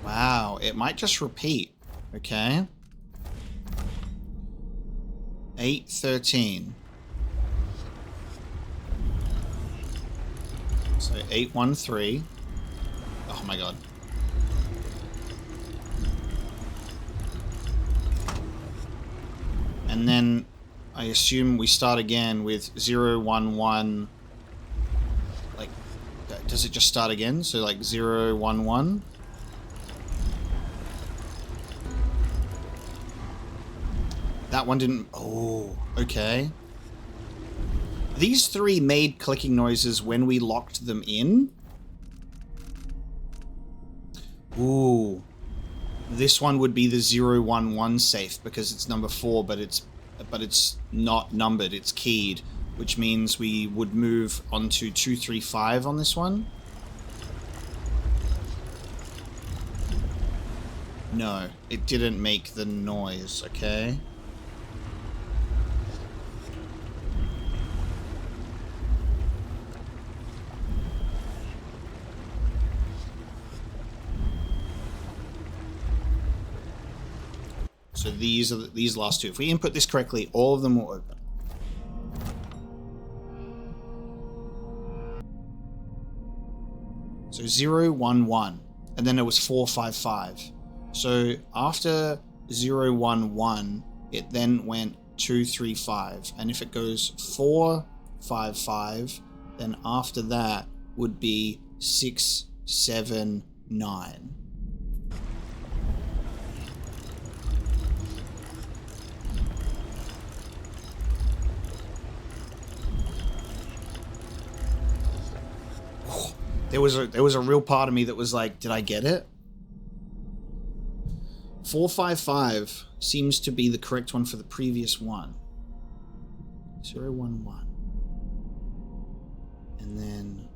Wow, it might just repeat. Okay. 8, 13. So 8, 1, 3. Oh my god. And then I assume we start again with 0, 1, 1. Like, does it just start again? So like 0, 1, 1. That one didn't... Oh, okay. These 3 made clicking noises when we locked them in. Ooh. This one would be the 0, 1, 1 safe because it's number 4, but it's not numbered, it's keyed. which means we would move on to 235 on this one. No, it didn't make the noise, okay? So these are these last two. If we input this correctly, all of them will open. So 0, 1, 1, and then it was 4, 5, 5. So after 0, 1, 1, it then went 2, 3, 5. And if it goes 4, 5, 5, then after that would be 6, 7, 9. There was a real part of me that was like, did I get it? 455 seems to be the correct one for the previous one. 0, 1, 1. And then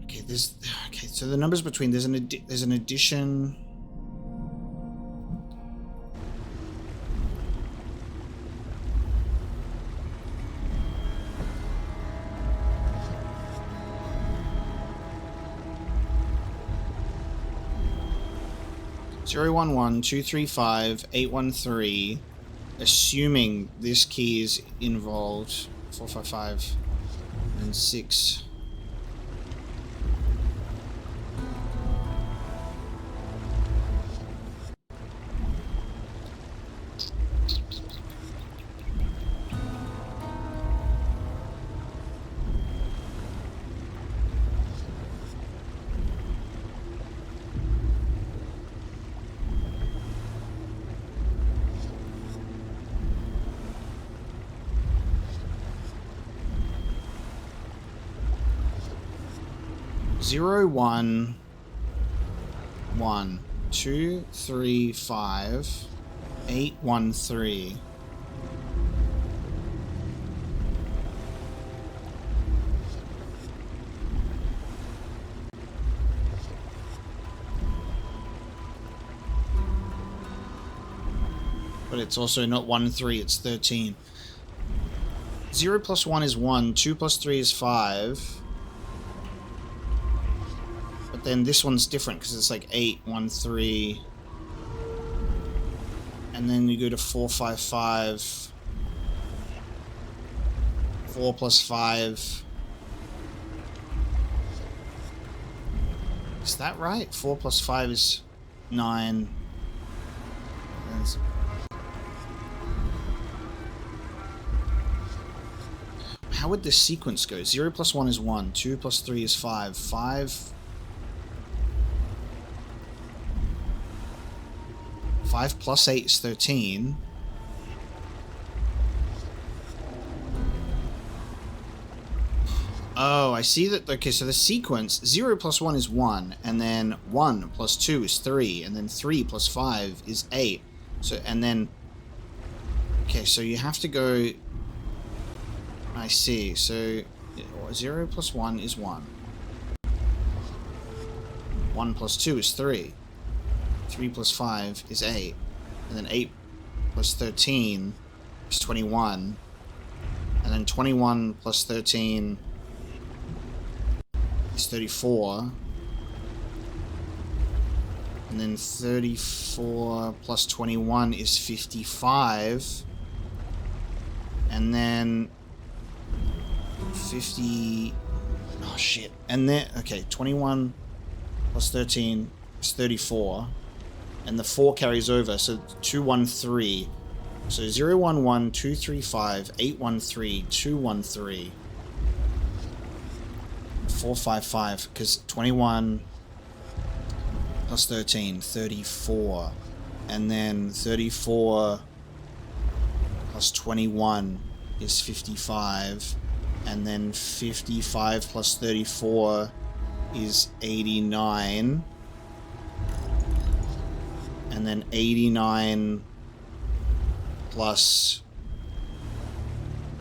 okay, so the numbers between there's an addition. Zero, 1, 1, 2, 3, 5, 8, 1, 3, assuming this key is involved, 4, 5, 5, and 6. Zero, 1, 1, 2, 3, 5, 8, 1, 3. But it's also not 1, 3, it's 13. 0 plus 1 is 1, 2 plus 3 is 5. Then this one's different because it's like 8, 1, 3. And then you go to 4, 5, 5. 4 plus 5. Is that right? 4 plus 5 is 9. How would this sequence go? 0 plus 1 is 1. 2 plus 3 is 5. 5 plus 8 is 13. Oh, I see that. Okay, so the sequence, 0 plus 1 is 1, and then 1 plus 2 is 3, and then 3 plus 5 is 8. So, and then, okay, so you have to go, I see, so 0 plus 1 is 1. 1 plus 2 is 3. 3 plus 5 is 8. And then 8 plus 13 is 21. And then 21 plus 13 is 34. And then 34 plus 21 is 55. And then 50... Oh, shit. And then... Okay, 21 plus 13 is 34. And the 4 carries over, so 2, 1, 3. So 0, 1, 1, 2, 3, 5, 8, 1, 3, 2, 1, 3. 4, 5, 5, because 21 plus 13, 34. And then 34 plus 21 is 55. And then 55 plus 34 is 89. And then 89 plus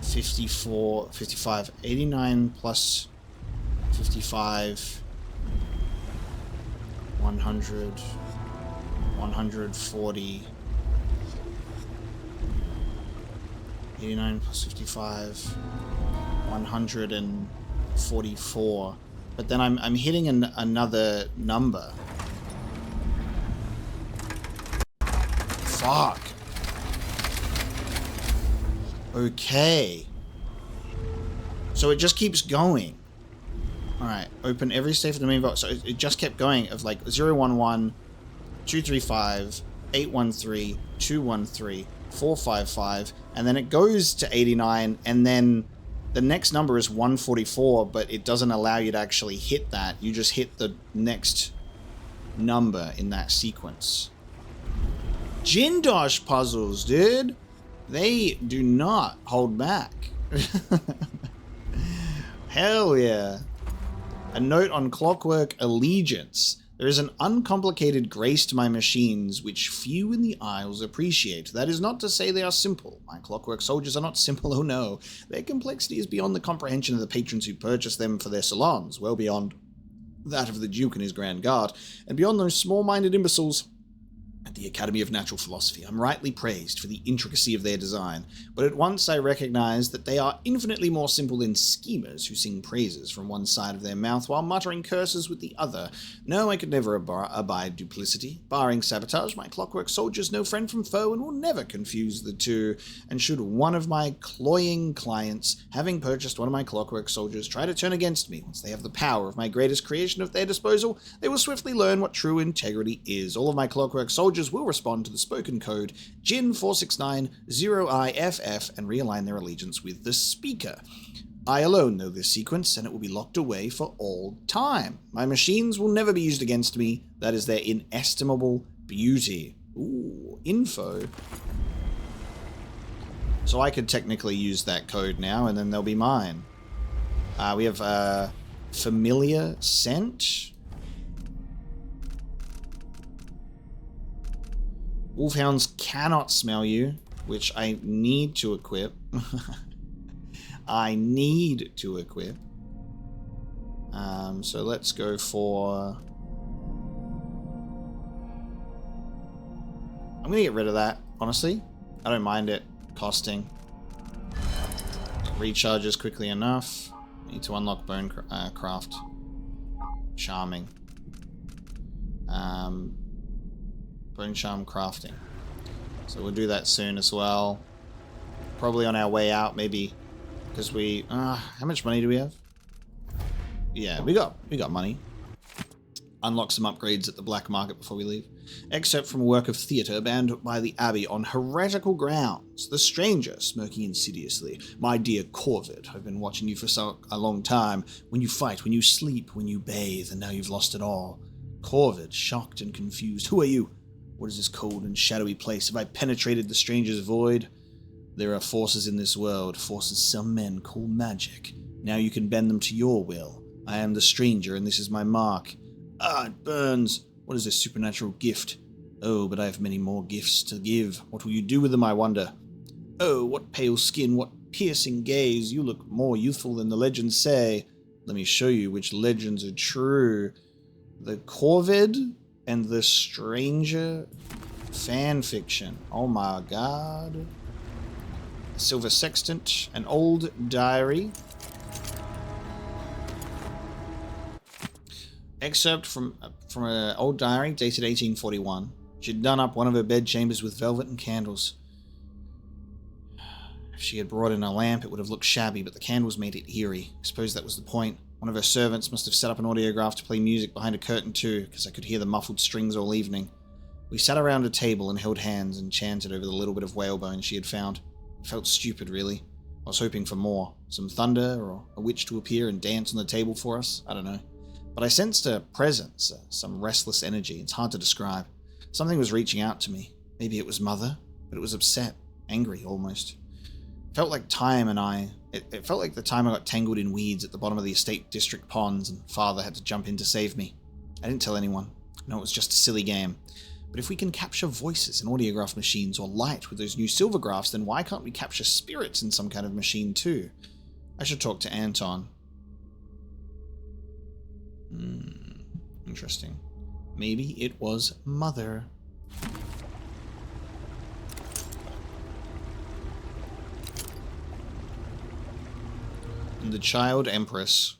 55. 89 plus 55. 100. 140. 89 plus 55. 144. But then I'm hitting another number. Fuck. Okay. So it just keeps going. Alright, open every safe in the main vault. So it just kept going of like 011, 235, 813, 213, 455, and then it goes to 89, and then the next number is 144, but it doesn't allow you to actually hit that. You just hit the next number in that sequence. Jindosh puzzles, dude. They do not hold back. Hell yeah. A note on Clockwork Allegiance. There is an uncomplicated grace to my machines which few in the Isles appreciate. That is not to say they are simple. My Clockwork soldiers are not simple, oh no. Their complexity is beyond the comprehension of the patrons who purchase them for their salons, well beyond that of the Duke and his Grand Guard, and beyond those small-minded imbeciles at the Academy of Natural Philosophy. I'm rightly praised for the intricacy of their design, but at once I recognize that they are infinitely more simple than schemers who sing praises from one side of their mouth while muttering curses with the other. No, I could never abide duplicity. Barring sabotage, my Clockwork soldiers know friend from foe and will never confuse the two. And should one of my cloying clients, having purchased one of my Clockwork soldiers, try to turn against me once they have the power of my greatest creation at their disposal, they will swiftly learn what true integrity is. All of my Clockwork soldiers will respond to the spoken code GIN4690IFF and realign their allegiance with the speaker. I alone know this sequence, and it will be locked away for all time. My machines will never be used against me. That is their inestimable beauty. Ooh, info. So I could technically use that code now, and then they'll be mine. We have familiar scent. Wolfhounds cannot smell you, which I need to equip. I need to equip. So let's go for... I'm gonna get rid of that, honestly. I don't mind it costing. Recharges quickly enough. Need to unlock Bone Craft. Charming. Bone Charm crafting. So we'll do that soon as well. Probably on our way out, maybe. Because we... how much money do we have? Yeah, we got money. Unlock some upgrades at the black market before we leave. Excerpt from a work of theatre banned by the Abbey on heretical grounds. The stranger, smirking insidiously. My dear Corvid, I've been watching you for a long time. When you fight, when you sleep, when you bathe, and now you've lost it all. Corvid, shocked and confused. Who are you? What is this cold and shadowy place? Have I penetrated the stranger's void? There are forces in this world, forces some men call magic. Now you can bend them to your will. I am the stranger, and this is my mark. Ah, it burns. What is this supernatural gift? Oh, but I have many more gifts to give. What will you do with them, I wonder? Oh, what pale skin, what piercing gaze. You look more youthful than the legends say. Let me show you which legends are true. The Corvid and the Stranger fan fiction. Oh my god. A silver sextant, an old diary. Excerpt from an old diary dated 1841. She'd done up one of her bedchambers with velvet and candles. If she had brought in a lamp, it would have looked shabby, but the candles made it eerie. I suppose that was the point. One of her servants must have set up an audiograph to play music behind a curtain too, because I could hear the muffled strings all evening. We sat around a table and held hands and chanted over the little bit of whalebone she had found. It felt stupid, really. I was hoping for more. Some thunder, or a witch to appear and dance on the table for us. I don't know. But I sensed a presence, some restless energy. It's hard to describe. Something was reaching out to me. Maybe it was Mother, but it was upset, angry almost. It felt like it felt like the time I got tangled in weeds at the bottom of the estate district ponds and Father had to jump in to save me. I didn't tell anyone. No, it was just a silly game. But if we can capture voices in audiograph machines or light with those new silvergraphs, then why can't we capture spirits in some kind of machine too? I should talk to Anton. Interesting. Maybe it was Mother. And the Child Empress.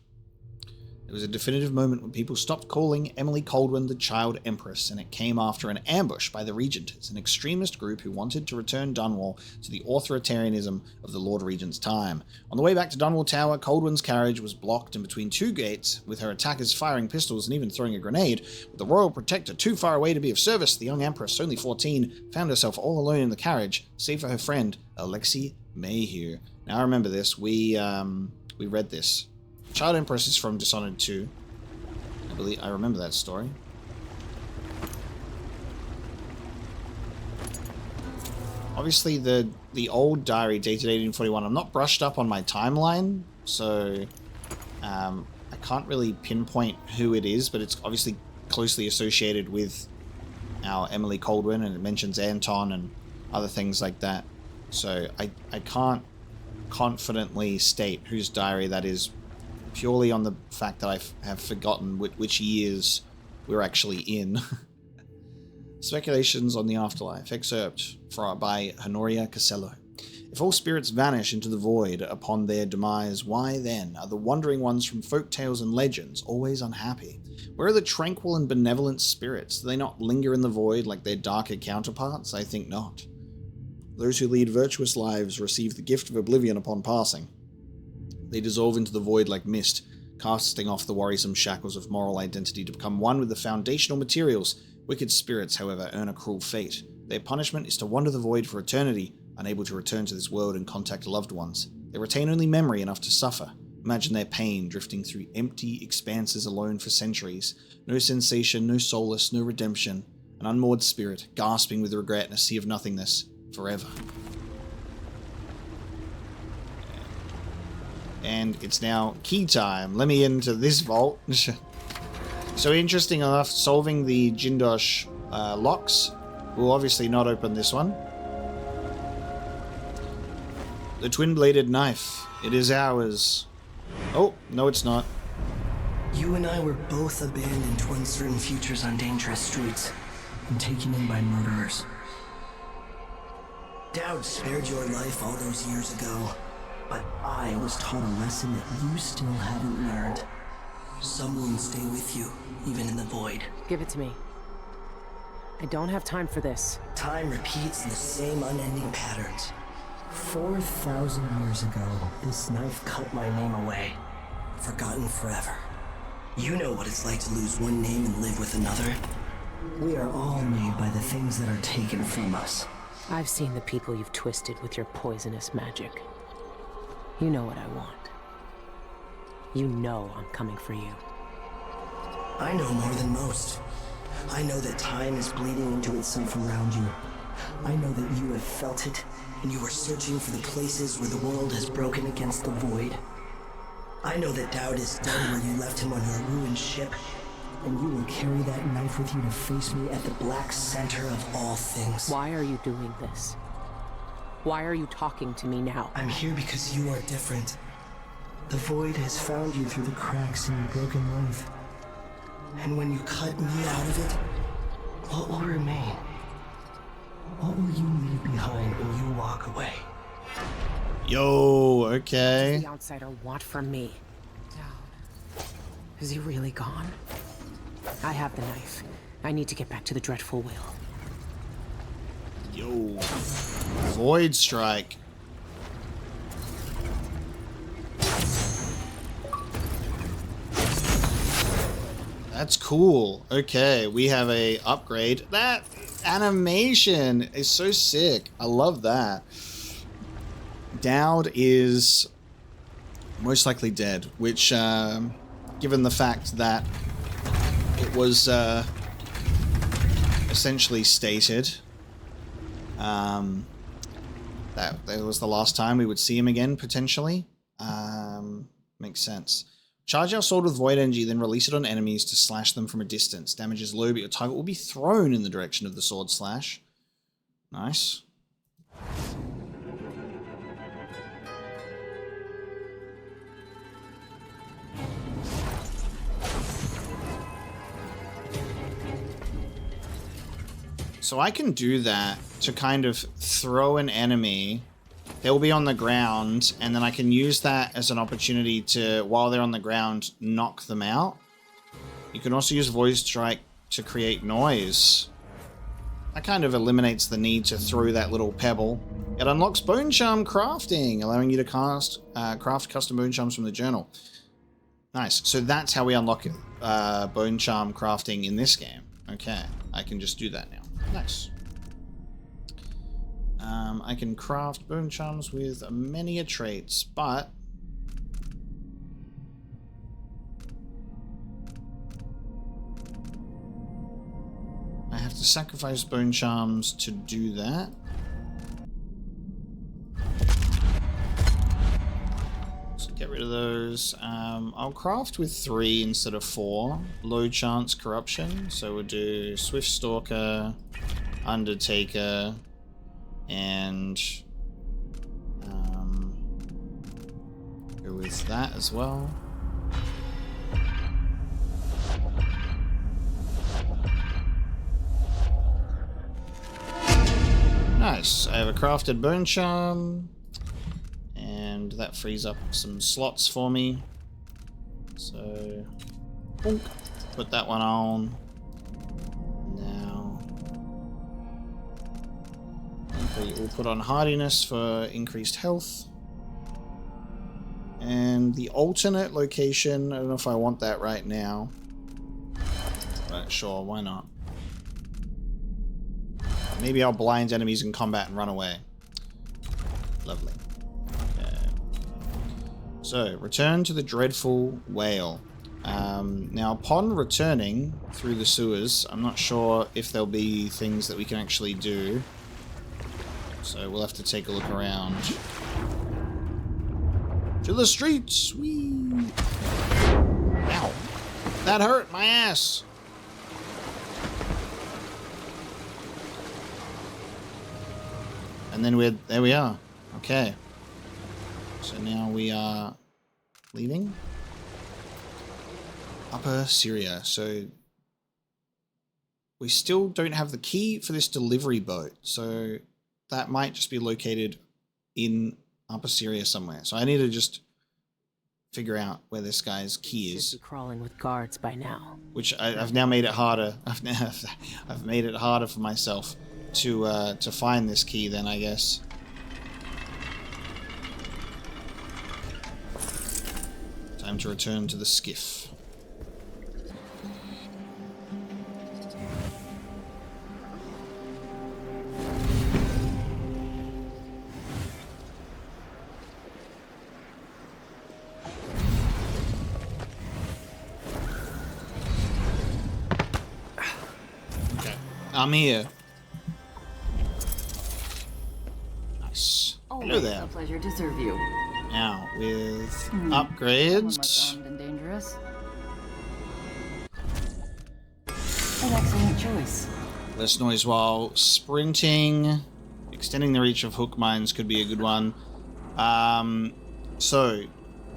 There was a definitive moment when people stopped calling Emily Kaldwin the Child Empress, and it came after an ambush by the Regenters, an extremist group who wanted to return Dunwall to the authoritarianism of the Lord Regent's time. On the way back to Dunwall Tower, Kaldwin's carriage was blocked in between two gates, with her attackers firing pistols and even throwing a grenade. With the Royal Protector too far away to be of service, the young Empress, only 14, found herself all alone in the carriage, save for her friend, Alexei Mayhew. Now I remember this. We read this. Child Empress is from Dishonored 2. I remember that story. Obviously, the old diary dated 1841. I'm not brushed up on my timeline, so I can't really pinpoint who it is, but it's obviously closely associated with our Emily Kaldwin, and it mentions Anton and other things like that. So I can't confidently state whose diary that is, purely on the fact that I have forgotten which years we're actually in. Speculations on the Afterlife, excerpt by Honoria Casello. If all spirits vanish into the void upon their demise, why then are the wandering ones from folk tales and legends always unhappy? Where are the tranquil and benevolent spirits? Do they not linger in the void like their darker counterparts? I think not. Those who lead virtuous lives receive the gift of oblivion upon passing. They dissolve into the void like mist, casting off the worrisome shackles of moral identity to become one with the foundational materials. Wicked spirits, however, earn a cruel fate. Their punishment is to wander the void for eternity, unable to return to this world and contact loved ones. They retain only memory enough to suffer. Imagine their pain drifting through empty expanses alone for centuries. No sensation, no solace, no redemption. An unmoored spirit, gasping with regret in a sea of nothingness, forever. And it's now key time. Let me into this vault. So interesting enough, solving the Jindosh locks will obviously not open this one. The twin-bladed knife. It is ours. Oh, no it's not. You and I were both abandoned to uncertain futures on dangerous streets and taken in by murderers. Dowd spared your life all those years ago, but I was taught a lesson that you still haven't learned. Some wounds stay with you, even in the void. Give it to me. I don't have time for this. Time repeats in the same unending patterns. 4,000 years ago, this knife cut my name away. Forgotten forever. You know what it's like to lose one name and live with another. We are all made by the things that are taken from us. I've seen the people you've twisted with your poisonous magic. You know what I want. You know I'm coming for you. I know more than most. I know that time is bleeding into itself around you. I know that you have felt it, and you are searching for the places where the world has broken against the void. I know that Dowd is done where you left him on your ruined ship, and you will carry that knife with you to face me at the black center of all things. Why are you doing this? Why are you talking to me now? I'm here because you are different. The void has found you through the cracks in your broken life. And when you cut me out of it, what will remain? What will you leave behind when you walk away? Yo, okay. What does the outsider want from me? Is he really gone? I have the knife. I need to get back to the dreadful wheel. Yo. Void Strike. That's cool. Okay, we have a upgrade. That animation is so sick. I love that. Dowd is most likely dead, which, given the fact that it was essentially stated that was the last time we would see him again, potentially. Makes sense. Charge our sword with void energy, then release it on enemies to slash them from a distance. Damage is low, but your target will be thrown in the direction of the sword slash. Nice. So I can do that to kind of throw an enemy. They'll be on the ground, and then I can use that as an opportunity to, while they're on the ground, knock them out. You can also use Void Strike to create noise. That kind of eliminates the need to throw that little pebble. It unlocks Bone Charm crafting, allowing you to craft custom bone charms from the journal. Nice. So that's how we unlock Bone Charm crafting in this game. Okay, I can just do that now. Nice. I can craft bone charms with many traits, but I have to sacrifice bone charms to do that. So get rid of those. I'll craft with 3 instead of 4. Low chance corruption. So we'll do Swift Stalker, Undertaker, and go with that as well. Nice. I have a crafted bone charm, and that frees up some slots for me. So, bonk, put that one on. Now, we'll put on hardiness for increased health. And the alternate location, I don't know if I want that right now. But sure, why not? Maybe I'll blind enemies in combat and run away. Lovely. Okay. So, return to the Dreadful Whale. Now, upon returning through the sewers, I'm not sure if there'll be things that we can actually do. So we'll have to take a look around. To the streets! Whee! Ow! That hurt my ass! And then there we are. Okay. So now we are leaving Upper Syria. So we still don't have the key for this delivery boat. So that might just be located in Upper Syria somewhere. So I need to just figure out where this guy's key is. Should be crawling with guards by now. Which I've now made it harder. I've made it harder for myself to find this key. Then I guess. Time to return to the skiff. I'm here. Nice. Hello there. A pleasure to serve you. Now, with upgrades. And dangerous. An excellent choice. Less noise while sprinting. Extending the reach of hook mines could be a good one. So,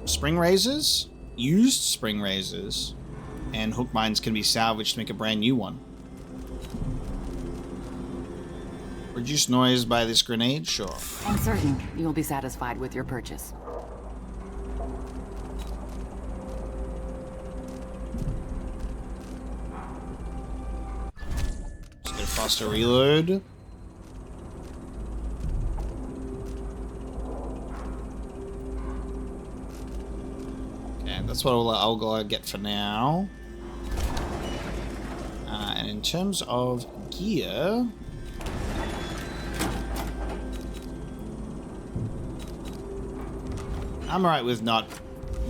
spring razors, used spring razors, and hook mines can be salvaged to make a brand new one. Reduce noise by this grenade? Sure. I'm certain you'll be satisfied with your purchase. Let's get a faster reload. Okay, that's what I'll get for now. And in terms of gear... I'm alright with not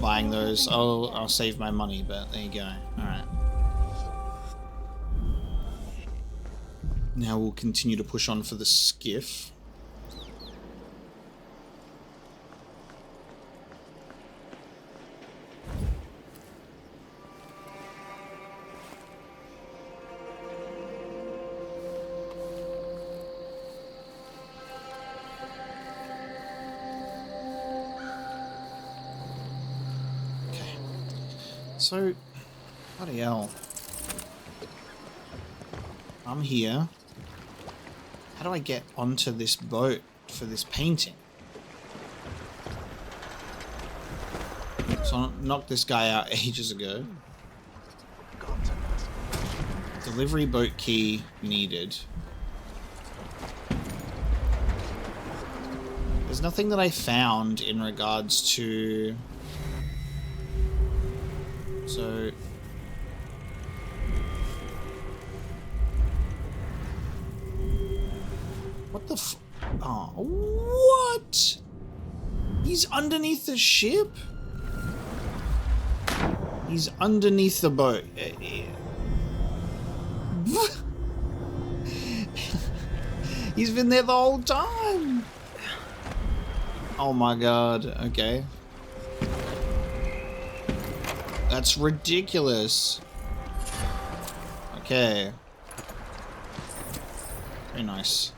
buying those. I'll save my money, but there you go. Alright. Now we'll continue to push on for the skiff. So, bloody hell. I'm here. How do I get onto this boat for this painting? So I knocked this guy out ages ago. Delivery boat key needed. There's nothing that I found in regards to... So... What the f... Oh, what? He's underneath the ship? He's underneath the boat. He's been there the whole time. Oh my god, okay. That's ridiculous. Okay. Very nice.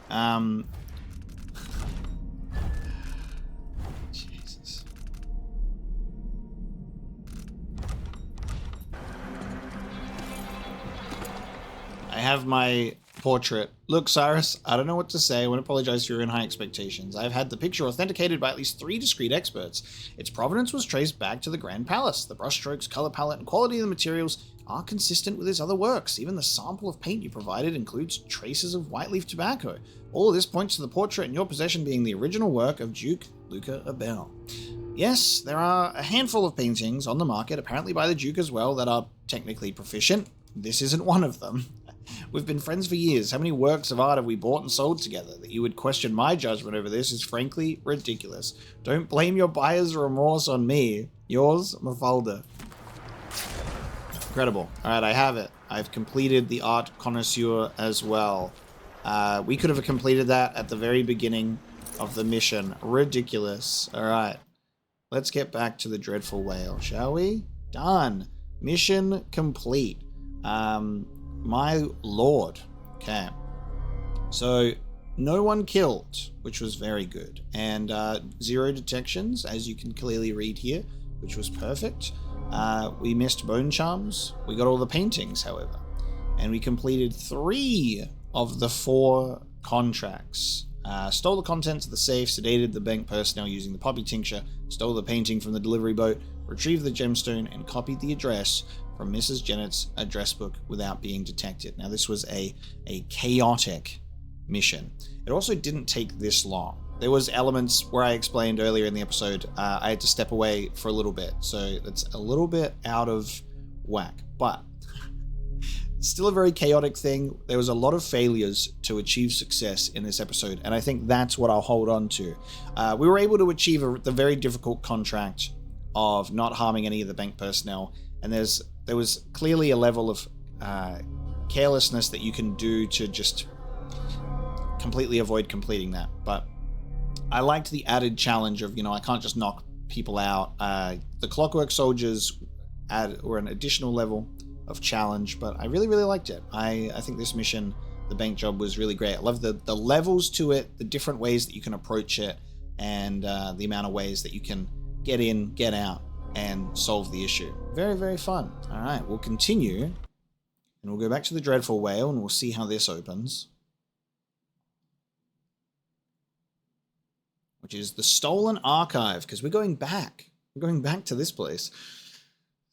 Jesus. I have my portrait. Look, Cyrus, I don't know what to say. I want to apologize for your in high expectations. I've had the picture authenticated by at least 3 discrete experts. Its provenance was traced back to the Grand Palace. The brushstrokes, color palette, and quality of the materials are consistent with his other works. Even the sample of paint you provided includes traces of white leaf tobacco. All of this points to the portrait in your possession being the original work of Duke Luca Abel. Yes, there are a handful of paintings on the market, apparently by the Duke as well, that are technically proficient. This isn't one of them. We've been friends for years. How many works of art have we bought and sold together? That you would question my judgment over this is frankly ridiculous. Don't blame your buyer's remorse on me. Yours, Mafalda. Incredible. Alright, I have it. I've completed the art connoisseur as well. We could have completed that at the very beginning of the mission. Ridiculous. Alright. Let's get back to the Dreadful Whale, shall we? Done. Mission complete. My lord. Okay. So, no one killed, which was very good. And 0 detections, as you can clearly read here, which was perfect. We missed bone charms. We got all the paintings, however. And we completed 3 of the 4 contracts. Stole the contents of the safe, sedated the bank personnel using the poppy tincture, stole the painting from the delivery boat, retrieved the gemstone, and copied the address from Mrs. Jennett's address book without being detected. Now, this was a chaotic mission. It also didn't take this long. There was elements where I explained earlier in the episode, I had to step away for a little bit, so it's a little bit out of whack, but still a very chaotic thing. There was a lot of failures to achieve success in this episode, and I think that's what I'll hold on to. We were able to achieve the very difficult contract of not harming any of the bank personnel, and there was clearly a level of carelessness that you can do to just completely avoid completing that, but I liked the added challenge of, I can't just knock people out. The Clockwork Soldiers were an additional level of challenge, but I really, really liked it. I think this mission, the bank job, was really great. I love the levels to it, the different ways that you can approach it, and the amount of ways that you can get in, get out, and solve the issue. Very, very fun. All right, we'll continue, and we'll go back to the Dreadful Whale, and we'll see how this opens. Which is the Stolen Archive, because we're going back. We're going back to this place.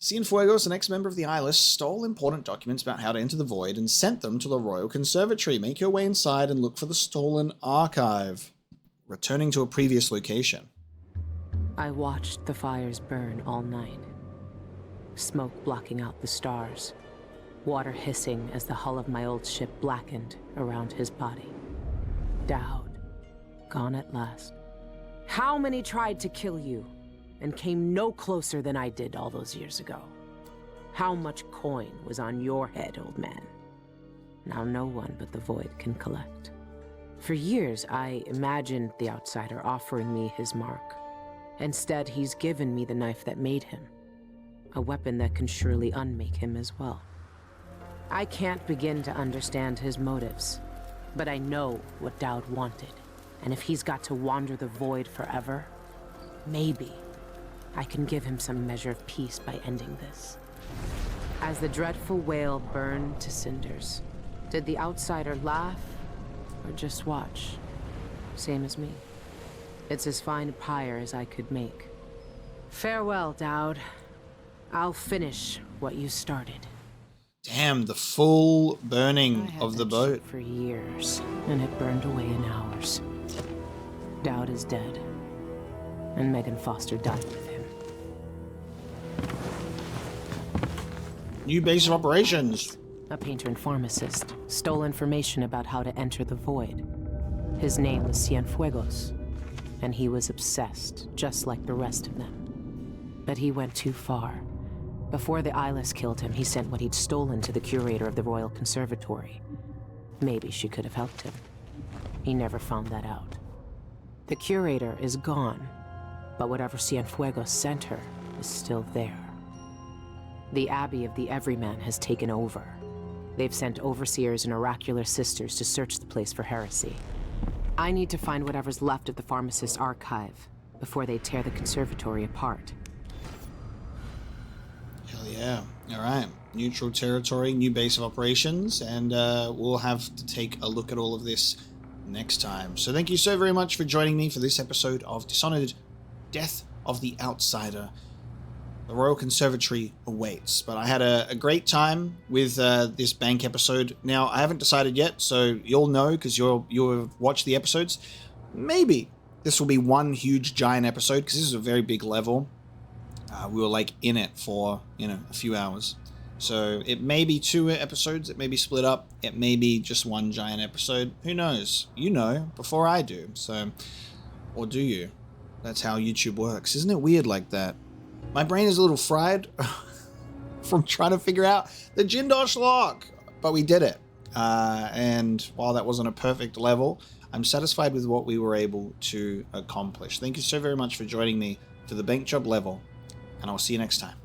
Cienfuegos, an ex-member of the Eyeless, stole important documents about how to enter the Void and sent them to the Royal Conservatory. Make your way inside and look for the Stolen Archive. Returning to a previous location. I watched the fires burn all night. Smoke blocking out the stars. Water hissing as the hull of my old ship blackened around his body. Dowd. Gone at last. How many tried to kill you and came no closer than I did all those years ago? How much coin was on your head, old man? Now no one but the Void can collect. For years, I imagined the outsider offering me his mark. Instead, he's given me the knife that made him. A weapon that can surely unmake him as well. I can't begin to understand his motives, but I know what Dowd wanted. And if he's got to wander the Void forever, maybe I can give him some measure of peace by ending this. As the dreadful whale burned to cinders, did the outsider laugh or just watch? Same as me. It's as fine a pyre as I could make. Farewell, Dowd. I'll finish what you started. Damn, the full burning I of the had that boat. ship for years, and it burned away in hours. Dowd is dead, and Megan Foster died with him. New base of operations. A painter and pharmacist stole information about how to enter the void. His name was Cienfuegos, and he was obsessed, just like the rest of them. But he went too far. Before the eyeless killed him, he sent what he'd stolen to the curator of the Royal Conservatory. Maybe she could have helped him. He never found that out. The curator is gone, but whatever Cienfuegos sent her is still there. The Abbey of the Everyman has taken over. They've sent overseers and oracular sisters to search the place for heresy. I need to find whatever's left of the pharmacist's archive before they tear the conservatory apart. Hell yeah. Alright. Neutral territory, new base of operations, and we'll have to take a look at all of this next time. So thank you so very much for joining me for this episode of Dishonored, Death of the Outsider. The Royal Conservatory awaits. But I had a great time with this bank episode. Now, I haven't decided yet, so you'll know because you'll watch the episodes. Maybe this will be one huge giant episode because this is a very big level. We were like in it for, a few hours. So it may be 2 episodes, it may be split up, it may be just one giant episode. Who knows? You know before I do. So, or do you? That's how YouTube works. Isn't it weird like that? My brain is a little fried from trying to figure out the Jindosh lock, but we did it. And while that wasn't a perfect level, I'm satisfied with what we were able to accomplish. Thank you so very much for joining me for the bank job level, and I'll see you next time.